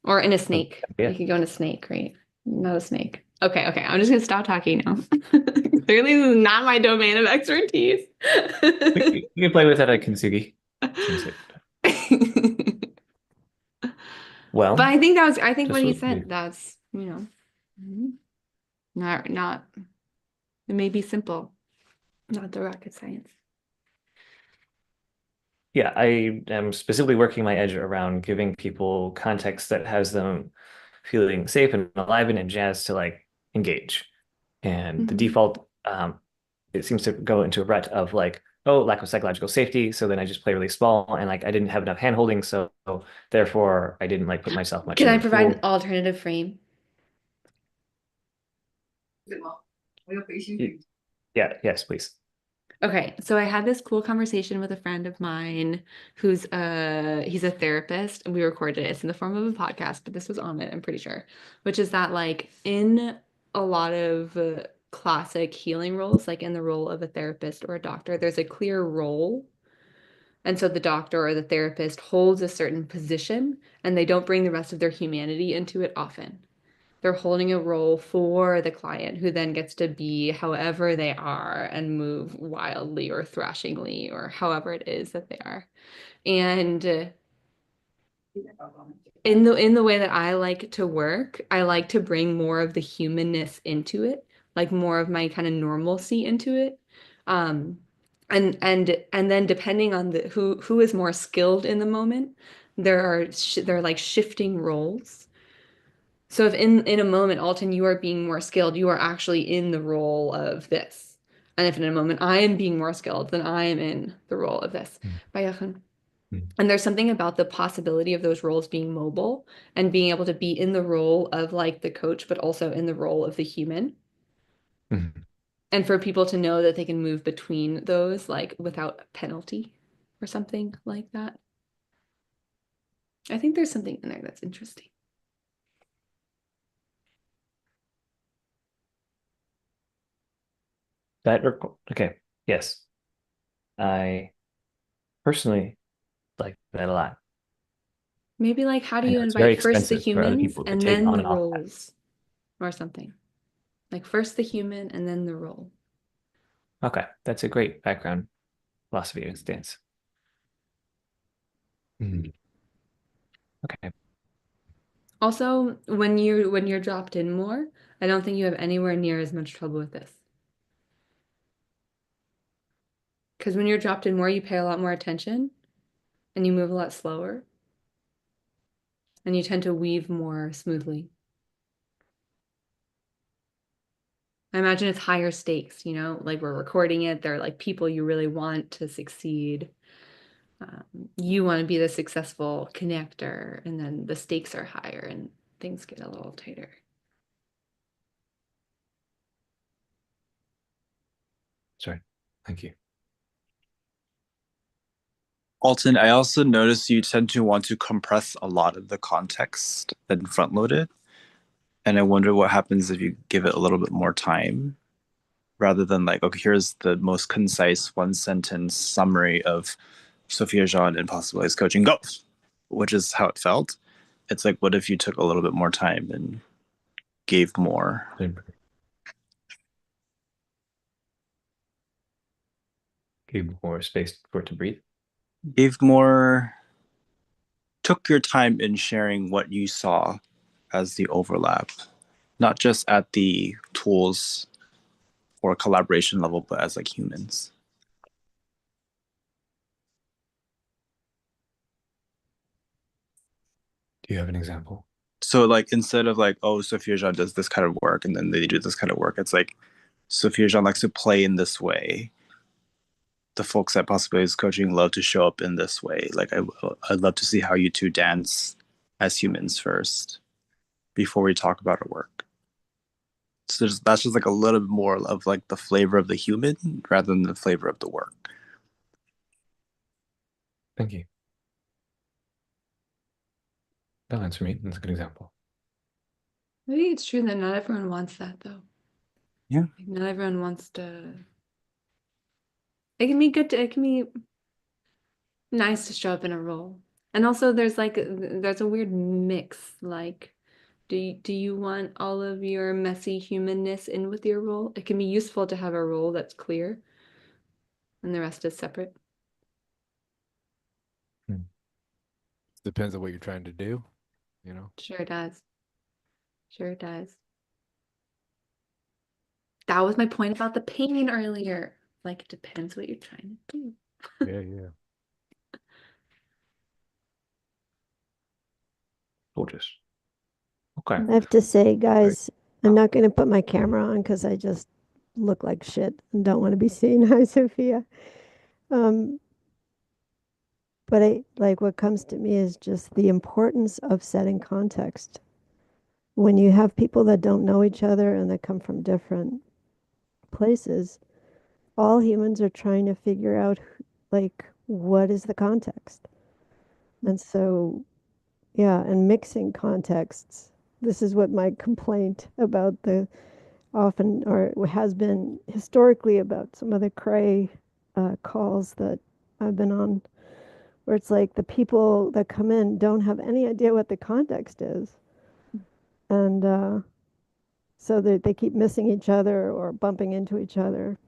or in a snake. Yeah. We could go in a snake, right? Not a snake. Okay. I'm just gonna stop talking now. Clearly, this is not my domain of expertise. We can play with that at Kintsugi. Seems good. Well, But I think just what he what we said, do. that's, not, it may be simple, not the rocket science. Yeah, I am specifically working my edge around giving people context that has them feeling safe and alive and jazzed to like engage. And the Mhm. default, it seems to go into a rut of like, oh, lack of psychological safety. So then I just play really small and like I didn't have enough hand holding. So therefore I didn't like put myself much Can I into the provide an pool. alternative frame? Yeah, yes, please. Okay, so I had this cool conversation with a friend of mine who's he's a therapist, and we recorded it. It's in the form of a podcast, but this was on it, I'm pretty sure. Which is that like in a lot of classic healing roles, like in the role of a therapist or a doctor, there's a clear role. And so the doctor or the therapist holds a certain position and they don't bring the rest of their humanity into it often. They're holding a role for the client who then gets to be however they are and move wildly or thrashingly or however it is that they are. And in the way that I like to work, I like to bring more of the humanness into it, like more of my kind of normalcy into it. Um, and then depending on the who is more skilled in the moment, there are like shifting roles. So if in a moment, Alton, you are being more skilled, you are actually in the role of this. And if in a moment I am being more skilled, then I am in the role of this. Mm. And there's something about the possibility of those roles being mobile and being able to be in the role of like the coach, but also in the role of the human. Mhm. And for people to know that they can move between those like without penalty or something like that. I think there's something in there that's interesting. Okay, yes. I personally like that a lot. Maybe like how do I know you it's very invite first the expensive for other humans people to and take then on the and off that. roles or something? Like first the human and then the role. Okay, that's a great background philosophy and stance. Mhm. Okay. Also, when you're dropped in more, I don't think you have anywhere near as much trouble with this. Because when you're dropped in more, you pay a lot more attention and you move a lot slower and you tend to weave more smoothly. I imagine it's higher stakes, like we're recording it. They're like people you really want to succeed. You want to be the successful connector, and then the stakes are higher and things get a little tighter. Sorry. Thank you. Alton, I also noticed you tend to want to compress a lot of the context and front load it. And I wonder what happens if you give it a little bit more time rather than like, okay, here's the most concise one sentence summary of Sophia Jean and Possibilities Coaching, go, which is how it felt. It's like, what if you took a little bit more time and gave more? Gave more space for it to breathe. Gave more, took your time in sharing what you saw as the overlap, not just at the tools or collaboration level, but as like humans. Do you have an example? So like instead of like, oh, Sophia Jean does this kind of work and then they do this kind of work, it's like Sophia Jean likes to play in this way. The folks at Possibilities Coaching love to show up in this way. Like I'd love to see how you two dance as humans first before we talk about our work. So that's just like a little bit more of like the flavor of the human rather than the flavor of the work. Thank you. That answer me. That's a good example. I think it's true that not everyone wants that though. Yeah. Like, not everyone wants to. It can be good to. It can be nice to show up in a role, and also there's a weird mix. Like, do you want all of your messy humanness in with your role? It can be useful to have a role that's clear, and the rest is separate. Depends on what you're trying to do, you know. Sure it does. Sure it does. That was my point about the pain earlier. Like, it depends what you're trying to do. Yeah, yeah. Gorgeous. Okay. I have to say, guys, I'm not going to put my camera on because I just look like shit and don't want to be seen. Hi, Sophia. Um, but I like what comes to me is just the importance of setting context. When you have people that don't know each other and that come from different places, all humans are trying to figure out like what is the context. And so, yeah, and mixing contexts. This is what my complaint about the often or has been historically about some of the cray calls that I've been on, where it's like the people that come in don't have any idea what the context is. And so they keep missing each other or bumping into each other.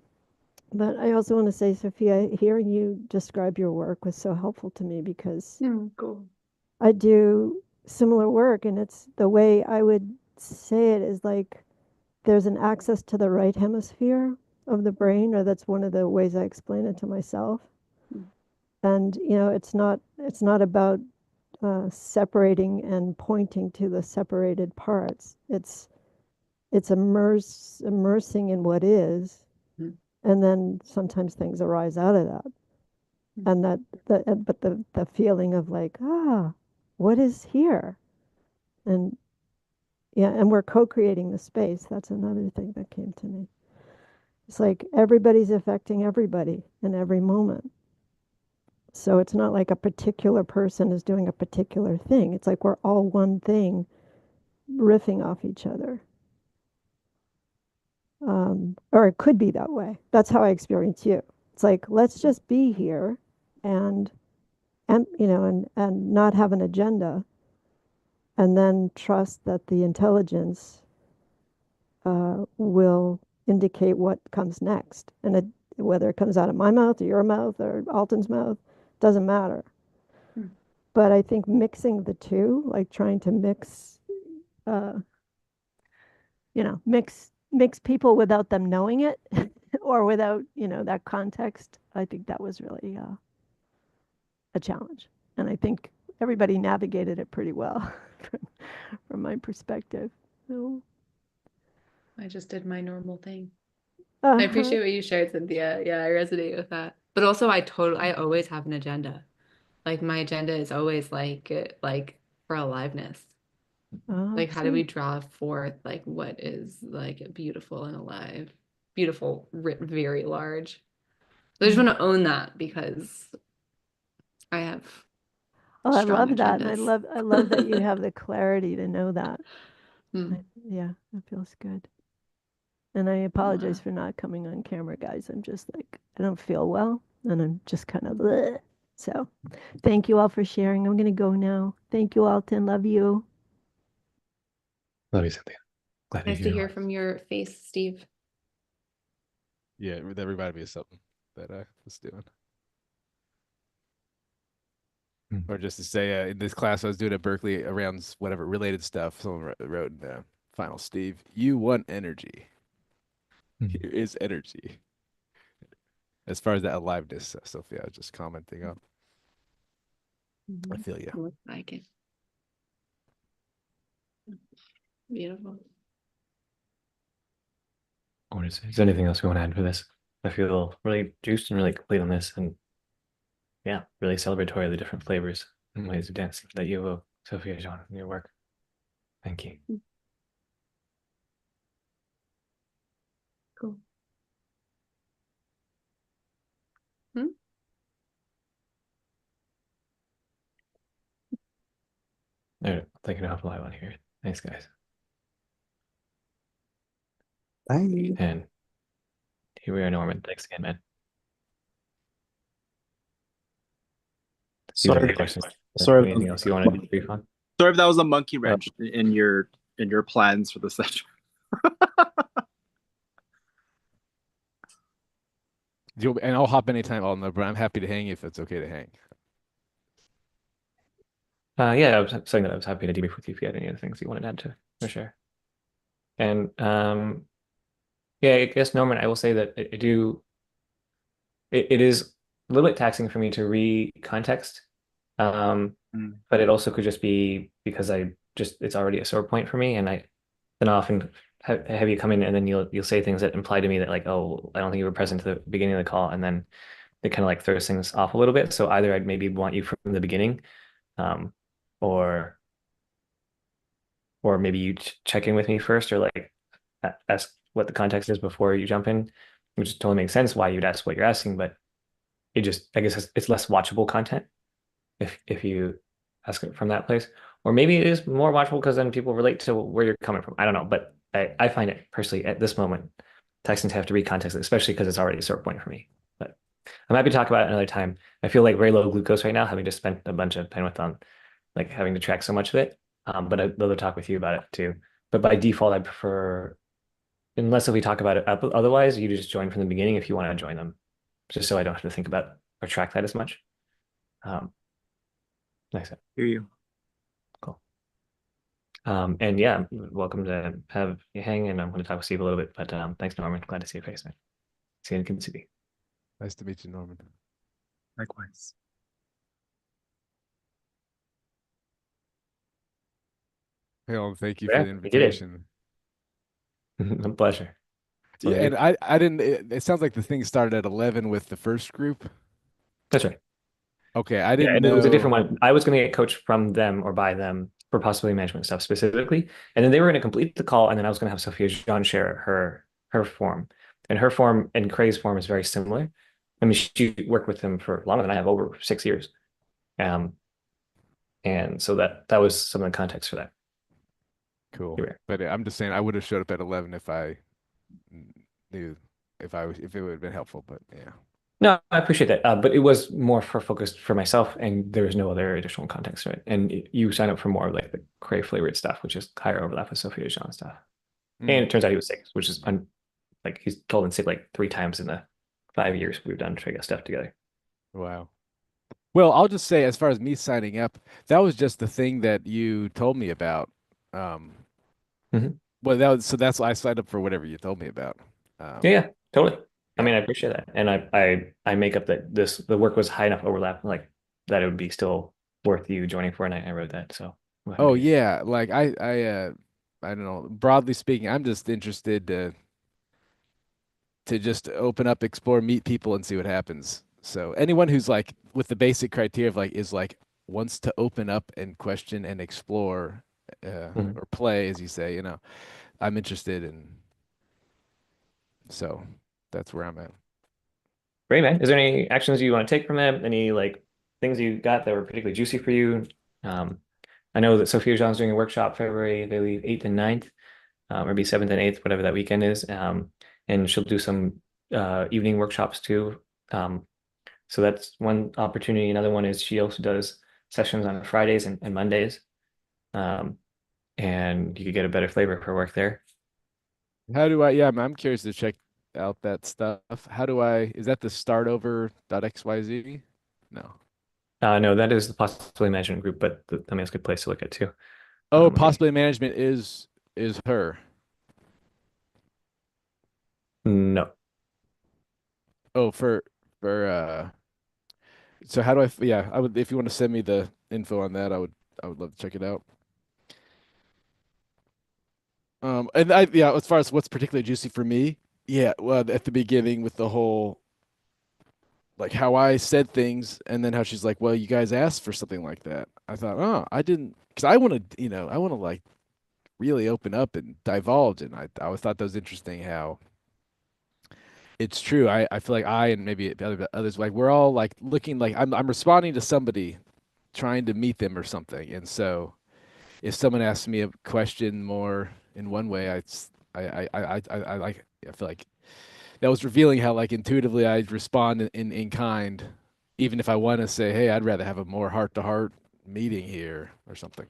But I also want to say, Sophia, hearing you describe your work was so helpful to me because Cool. I do similar work, and it's the way I would say it is like there's an access to the right hemisphere of the brain, or that's one of the ways I explain it to myself. And it's not about separating and pointing to the separated parts. It's immersing in what is, and then sometimes things arise out of that. And but the feeling of like, what is here? And yeah, and we're co-creating the space. That's another thing that came to me. It's like everybody's affecting everybody in every moment. So it's not like a particular person is doing a particular thing. It's like we're all one thing riffing off each other. Or it could be that way. That's how I experience you. It's like, let's just be here and and not have an agenda, and then trust that the intelligence will indicate what comes next. And whether it comes out of my mouth or your mouth or Alton's mouth, doesn't matter. But I think mixing the two, like trying to mix, uh, mix people without them knowing it, or without, that context, I think that was really a challenge. And I think everybody navigated it pretty well from my perspective. So, I just did my normal thing. I uh-huh. appreciate what you shared, Cynthia. Yeah, I resonate with that. But also I always have an agenda. Like my agenda is always like for aliveness. Like how do we See. draw forth like what is like beautiful and alive? Beautiful, writ very large. I just want to own that because I have Oh, I strong love that. And agendas. I love that you have the clarity to know that. Mm. Yeah, that feels good. And I apologize Wow. for not coming on camera, guys. I'm just like, I don't feel well, and I'm just kind of bleh. So thank you all for sharing. I'm going to go now. Thank you, Alton. Love you. Love you, Cynthia. Glad to Nice hear to your hear voice. from your face, Steve. Yeah, that reminded me of something that I was doing. Or just to say, in this class I was doing at Berkeley around whatever related stuff, someone wrote in the final, Steve, you want energy. Here is energy. As far as that aliveness, Sophia, I was just commenting on. I feel you. Looks like it. Beautiful. Is there anything else you want to add for this? I feel really juiced and really complete on this, and yeah, really celebratory of the different flavors and ways of dancing that you evoke, Sophia John, in your work. Thank you. Cool. Hmm? All right, taking it off live on here. Thanks, guys. Bye. And here we are, Norman. Thanks again, man. These are Sorry, good questions. sorry, Anything else you want to brief on? sorry if that was a monkey wrench in your plans for the session. And I'll hop anytime, Alton, but I'm happy to hang if it's okay to hang. Yeah, I was saying that I was happy to debrief with you if you had any other things you wanted to add to, for sure. And yeah, I guess Norman, I will say that I do. It is a little bit taxing for me to re-context, but it also could just be because I just it's already a sore point for me, and I often have you come in and then you'll say things that imply to me that like, oh, I don't think you were present to the beginning of the call, and then it kind of like throws things off a little bit. So either I'd maybe want you from the beginning, um, or maybe you check in with me first, or like ask what the context is before you jump in, which totally makes sense why you'd ask what you're asking, but it just I guess it's less watchable content if you ask it from that place. Or maybe it is more watchable because then people relate to where you're coming from. I don't know, but I find it personally at this moment, texting to have to read context, especially because it's already a sore point for me. But I'm happy to talk about it another time. I feel like very low glucose right now, having just spent a bunch of bandwidth on like having to track so much of it. But I'd love to talk with you about it too. But by default, I prefer, unless if we talk about it otherwise, you just join from the beginning if you want to join them, just so I don't have to think about or track that as much. Um, Nice. Hear you. Cool. And yeah, welcome to have you hang, and I'm going to talk with Steve a little bit, but thanks, Norman. Glad to see your face, man. See you in Kansas City. Nice to meet you, Norman. Likewise. Hell, thank you for Yeah, the we did it. invitation. A pleasure. Yeah, and I didn't. It sounds like the thing started at 11 with the first group. That's right. Okay, I Yeah, didn't and it was a different know. one. I was going to get coached from them or by them for possibility management stuff specifically, and then they were going to complete the call, and then I was going to have Sophia Jean share her form, and her form and Craig's form is very similar. I mean, she worked with him for longer than I have, over 6 years. Um, and so that was some of the context for that. Cool, You're right. but I'm just saying I would have showed up at 11 if I knew if it would have been helpful. But yeah. No, I appreciate that. But it was more for focused for myself, and there was no other additional context to it. And you sign up for more of like the Cray flavored stuff, which is higher overlap with Sophia Jean stuff. And it turns out he was sick, which is like he's told in sick like 3 times in the 5 years we've done Triga stuff together. Wow. Well, I'll just say, as far as me signing up, that was just the thing that you told me about. Um, Mhm. well, that's why I signed up for whatever you told me about. Yeah, yeah, totally. I Yeah. mean, I appreciate that, and I make up that the work was high enough overlap, like that it would be still worth you joining for, and I wrote that. So I'm happy Oh to hear. yeah, like I don't know. Broadly speaking, I'm just interested to just open up, explore, meet people, and see what happens. So anyone who's like with the basic criteria of like is like wants to open up and question and explore, Mhm. or play, as you say, I'm interested in. So that's where I'm at. Great, man. Is there any actions you want to take from that? Any like things you got that were particularly juicy for you? Um, I know that Sophia Jean's doing a workshop February, I believe, 8th and 9th, or maybe 7th and 8th, whatever that weekend is. And she'll do some evening workshops too. So that's one opportunity. Another one is she also does sessions on Fridays and Mondays. Um, and you could get a better flavor of her work there. How do I? Yeah, I'm curious to check out that stuff. How do I? Is that the startover.xyz? No. No, that is the possibility management group, but I mean, it's a good place to look at too. Oh, Let me, possibility management is her. no. Oh, for. So how do I? Yeah, I would. If you want to send me the info on that, I would love to check it out. And yeah, as far as what's particularly juicy for me, yeah, well, at the beginning with the whole like how I said things, and then how she's like, "Well, you guys asked for something like that." I thought, "Oh, I didn't," because I want to, I want to like really open up and divulge, and I always thought that was interesting how it's true. I feel like I and maybe others like we're all like looking like I'm responding to somebody trying to meet them or something, and so if someone asks me a question more in one way, I like I feel like that was revealing how like intuitively I respond in kind, even if I want to say, hey, I'd rather have a more heart to heart meeting here or something.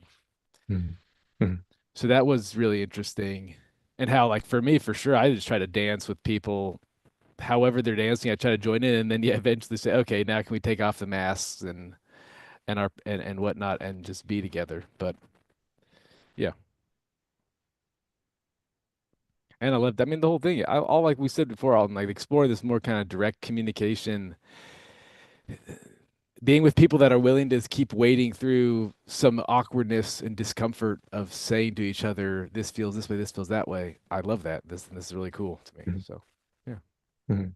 Mhm. Mhm. So that was really interesting. And how like for me, for sure, I just try to dance with people however they're dancing. I try to join in and then yeah, eventually say, okay, now can we take off the masks and whatnot and just be together. But yeah. And I loved, I mean, the whole thing, all like we said before, I'll like explore this more kind of direct communication being with people that are willing to keep wading through some awkwardness and discomfort of saying to each other, "This feels this way, this feels that way." I love that. This is really cool to me. Mhm. So, yeah. Mhm.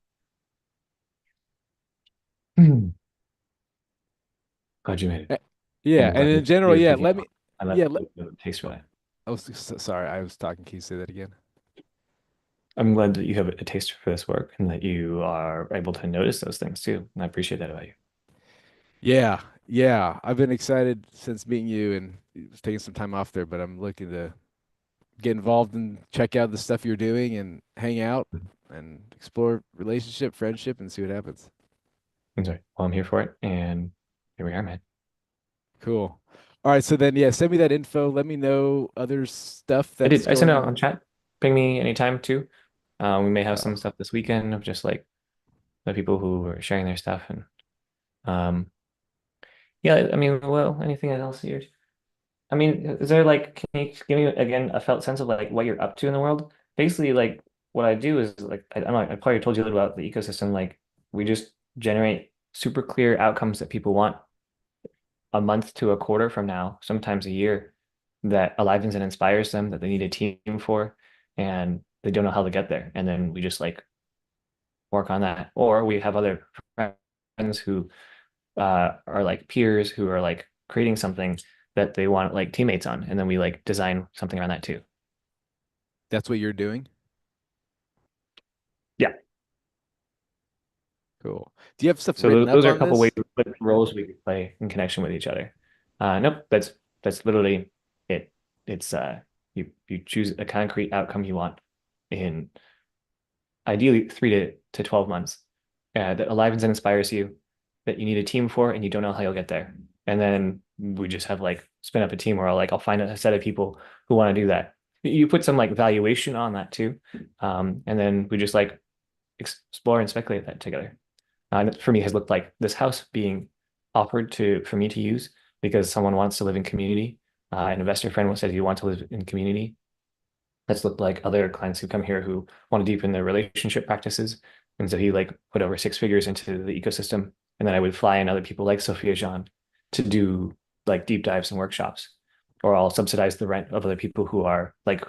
Mhm. Glad you made it. Eh, Yeah, And and glad in general, you're yeah, thinking let about me, I love yeah, the taste for that. sorry, I was talking. Can you say that again? I'm glad that you have a taste for this work and that you are able to notice those things too. And I appreciate that about you. Yeah, yeah. I've been excited since meeting you and taking some time off there, but I'm looking to get involved and check out the stuff you're doing and hang out and explore relationship, friendship, and see what happens. I'm sorry. Well, I'm here for it. And here we are, man. Cool. All right, so then yeah, send me that info. Let me know other stuff I that's did. I sent going it out on on. chat. Ping me anytime too. We may have Uh, some stuff this weekend of just like the people who are sharing their stuff and um yeah, I mean, well, anything else here? I mean, is there like, can you give me again a felt sense of like what you're up to in the world? Basically, like what I do is like I don't know, I probably told you a little about the ecosystem. Like we just generate super clear outcomes that people want a month to a quarter from now, sometimes a year, that aligns and inspires them that they need a team for, and they don't know how to get there. And then we just work on that. Or we have other friends who are like peers who are like creating something that they want like teammates on, and then we like design something around that too. that's what you're doing? Yeah. Cool. Do you have stuff So written up those are a on couple ways this? like roles we could play in connection with each other. Nope, that's literally it. It's you choose a concrete outcome you want in ideally 3 to 12 months that alivens and inspires you, that you need a team for, and you don't know how you'll get there. And then we just have like spin up a team where I'll find a set of people who want to do that. You put some like valuation on that too. And then we just like explore and speculate that together. And for me has looked like this house being offered to for me to use because someone wants to live in community. An investor friend said you want to live in community. That's looked like other clients who come here who want to deepen their relationship practices. And so he like put over 6 figures into the ecosystem. And then I would fly in other people like Sophia Jean to do like deep dives and workshops. Or I'll subsidize the rent of other people who are like,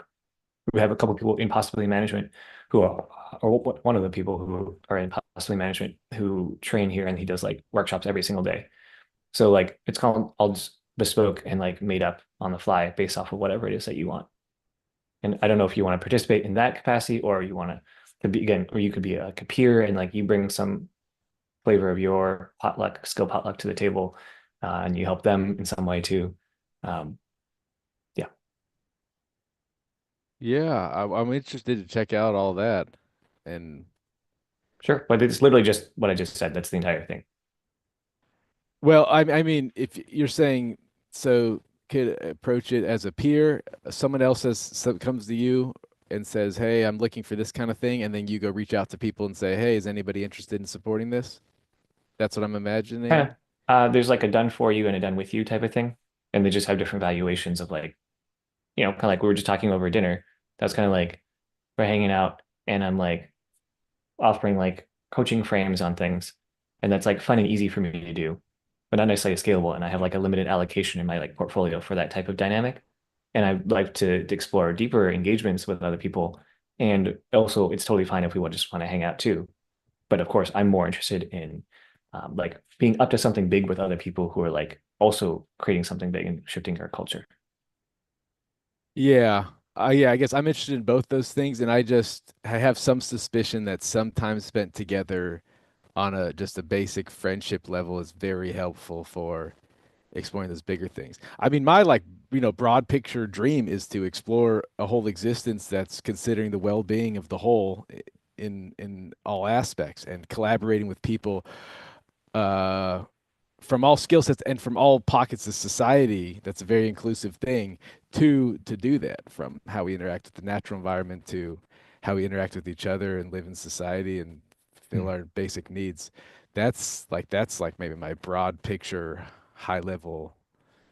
we have a couple of people in possibility management who are, or one of the people who are in possibility management who train here, and he does like workshops every single day. So like it's called all just bespoke and like made up on the fly based off of whatever it is that you want. And I don't know if you want to participate in that capacity or you want to be again, or you could be a peer and like you bring some flavor of your skill potluck to the table, and you help them in some way too. Um, yeah, Yeah, I'm interested to check out all that. And sure. But it's literally just what I just said. That's the entire thing. well, I mean, if you're saying so, could approach it as a peer, someone else comes to you and says, "Hey, I'm looking for this kind of thing," and then you go reach out to people and say, "Hey, is anybody interested in supporting this?" That's what I'm Kind imagining. of. There's like a done for you and a done with you type of thing, and they just have different valuations of like, kind of like we were just talking over dinner. That's kind of like we're hanging out, and I'm like offering like coaching frames on things. And that's like fun and easy for me to do, but not necessarily scalable. And I have like a limited allocation in my like portfolio for that type of dynamic. And I'd like to explore deeper engagements with other people. And also it's totally fine if we just want to hang out too. But of course, I'm more interested in like being up to something big with other people who are like also creating something big and shifting our culture. Yeah. Yeah, I guess I'm interested in both those things, and I have some suspicion that some time spent together on a just a basic friendship level is very helpful for exploring those bigger things. I mean, my like, broad picture dream is to explore a whole existence that's considering the well-being of the whole in all aspects and collaborating with people uh from all skill sets and from all pockets of society. That's a very inclusive thing to do that, from how we interact with the natural environment to how we interact with each other and live in society and fill Mm. our basic needs. That's like maybe my broad picture, high level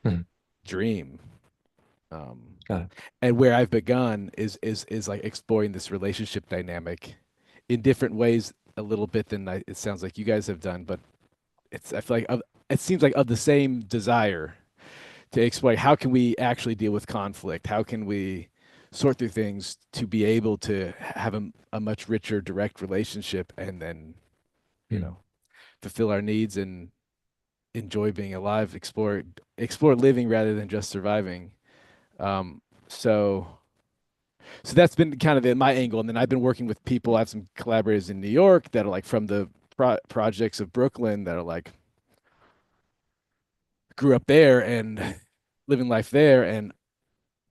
Mm. dream. Um, Got it. and where I've begun is like exploring this relationship dynamic in different ways a little bit than it sounds like you guys have done, but I feel like it seems like of the same desire to explain how can we actually deal with conflict? How can we sort through things to be able to have a much richer direct relationship and then, you know, fulfill our needs and enjoy being alive, explore living rather than just surviving. Um, so so that's been kind of my angle. And then I've been working with people. I have some collaborators in New York that are like from the projects of Brooklyn that are like grew up there and living life there, and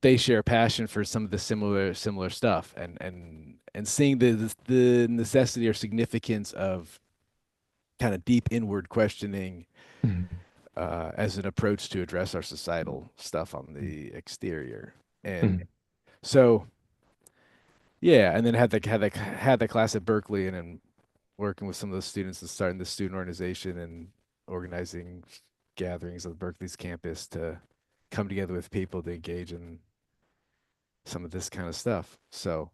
they share passion for some of the similar stuff, and seeing the necessity or significance of kind of deep inward questioning as an approach to address our societal stuff on the exterior. And so yeah, and then had the class at Berkeley, and then working with some of the students and starting the student organization and organizing gatherings on Berkeley's campus to come together with people to engage in some of this kind of stuff. So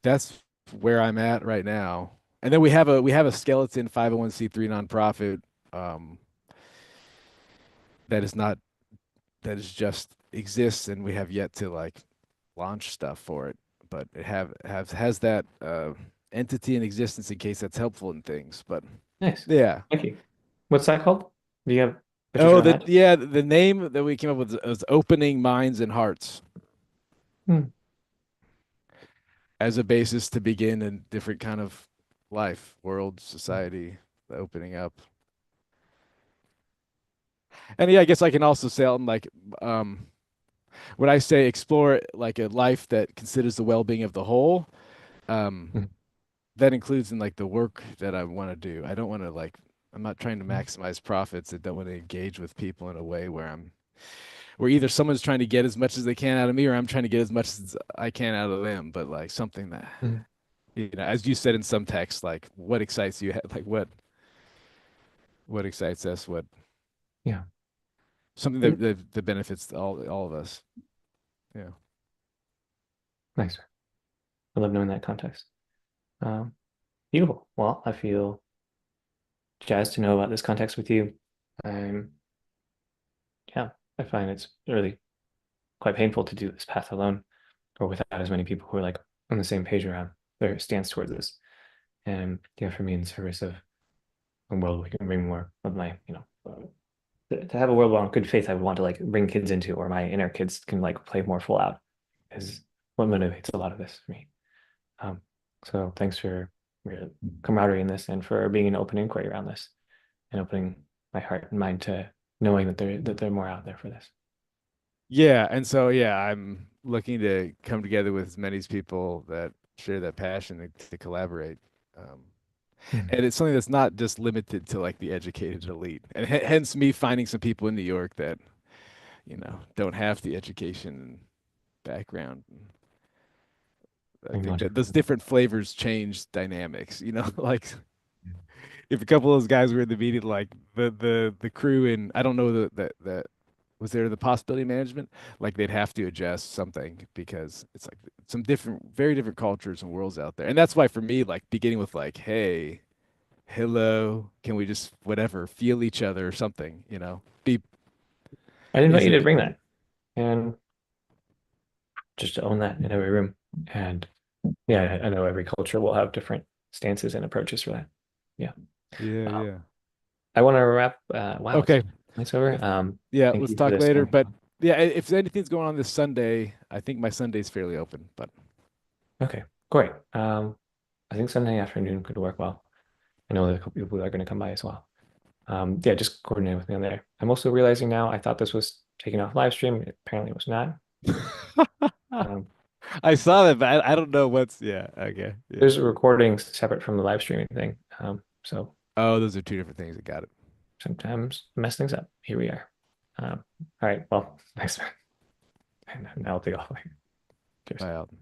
that's where I'm at right now. And then we have a skeleton 501c3 nonprofit um, that is not that is just exists, and we have yet to like launch stuff for it. But it has that entity in existence in case that's helpful in things. But Nice. yeah. Thank you. What's that called? Do you have pictures Oh, in head? the name that we came up with was Opening Minds and Hearts as a basis to begin a different kind of life, world, society, the opening up. And yeah, I guess I can also say like um when I say explore like a life that considers the well-being of the whole, um that includes in like the work that I want to do. I don't want to like I'm not trying to maximize profits. I don't want to engage with people in a way where either someone's trying to get as much as they can out of me or I'm trying to get as much as I can out of them, but like something that as you said in some text, like what excites you, like what excites us, what Yeah. something that benefits all of us. Yeah. Nice. I love knowing that context. Beautiful. Well, I feel jazzed to know about this context with you. I'm, yeah, I find it's really quite painful to do this path alone or without as many people who are like on the same page around their stance towards this. And yeah, for me, in service of a world we can bring more of my, to have a world on good faith, I would want to like bring kids into, or my inner kids can like play more full out, is what motivates a lot of this for me. So thanks for your camaraderie in this and for being an open inquiry around this and opening my heart and mind to knowing that they're more out there for this. Yeah, and so yeah, I'm looking to come together with as many people that share that passion to collaborate. Um, and it's something that's not just limited to like the educated elite, and hence me finding some people in New York that don't have the education background. I think that those different flavors change dynamics. Like if a couple of those guys were in the meeting, like the crew, and I don't know that was there the possibility management, like they'd have to adjust something because it's like some very different cultures and worlds out there. And that's why for me, like beginning with like, hey, hello, can we just whatever feel each other or something, be I'd invite you isn't to bring that and just to own that in every room. And yeah, I know every culture will have different stances and approaches for that. Yeah. yeah. I want to wrap. Wow. Okay. It's over. Yeah, Thank let's you for talk this. later. But yeah, if anything's going on this Sunday, I think my Sunday's fairly open. But Okay, great. I think Sunday afternoon could work well. I know that a couple people are going to come by as well. Yeah, just coordinate with me on there. I'm also realizing now I thought this was taken off live stream. It apparently was not. I saw that, but I don't know what's yeah. Okay. Yeah. There's a recording separate from the live streaming thing. So Oh, those are two different things. I got it. sometimes mess things up. Here we are. All right. Well, thanks, man. And I'll take off. Cheers. Bye, Alton.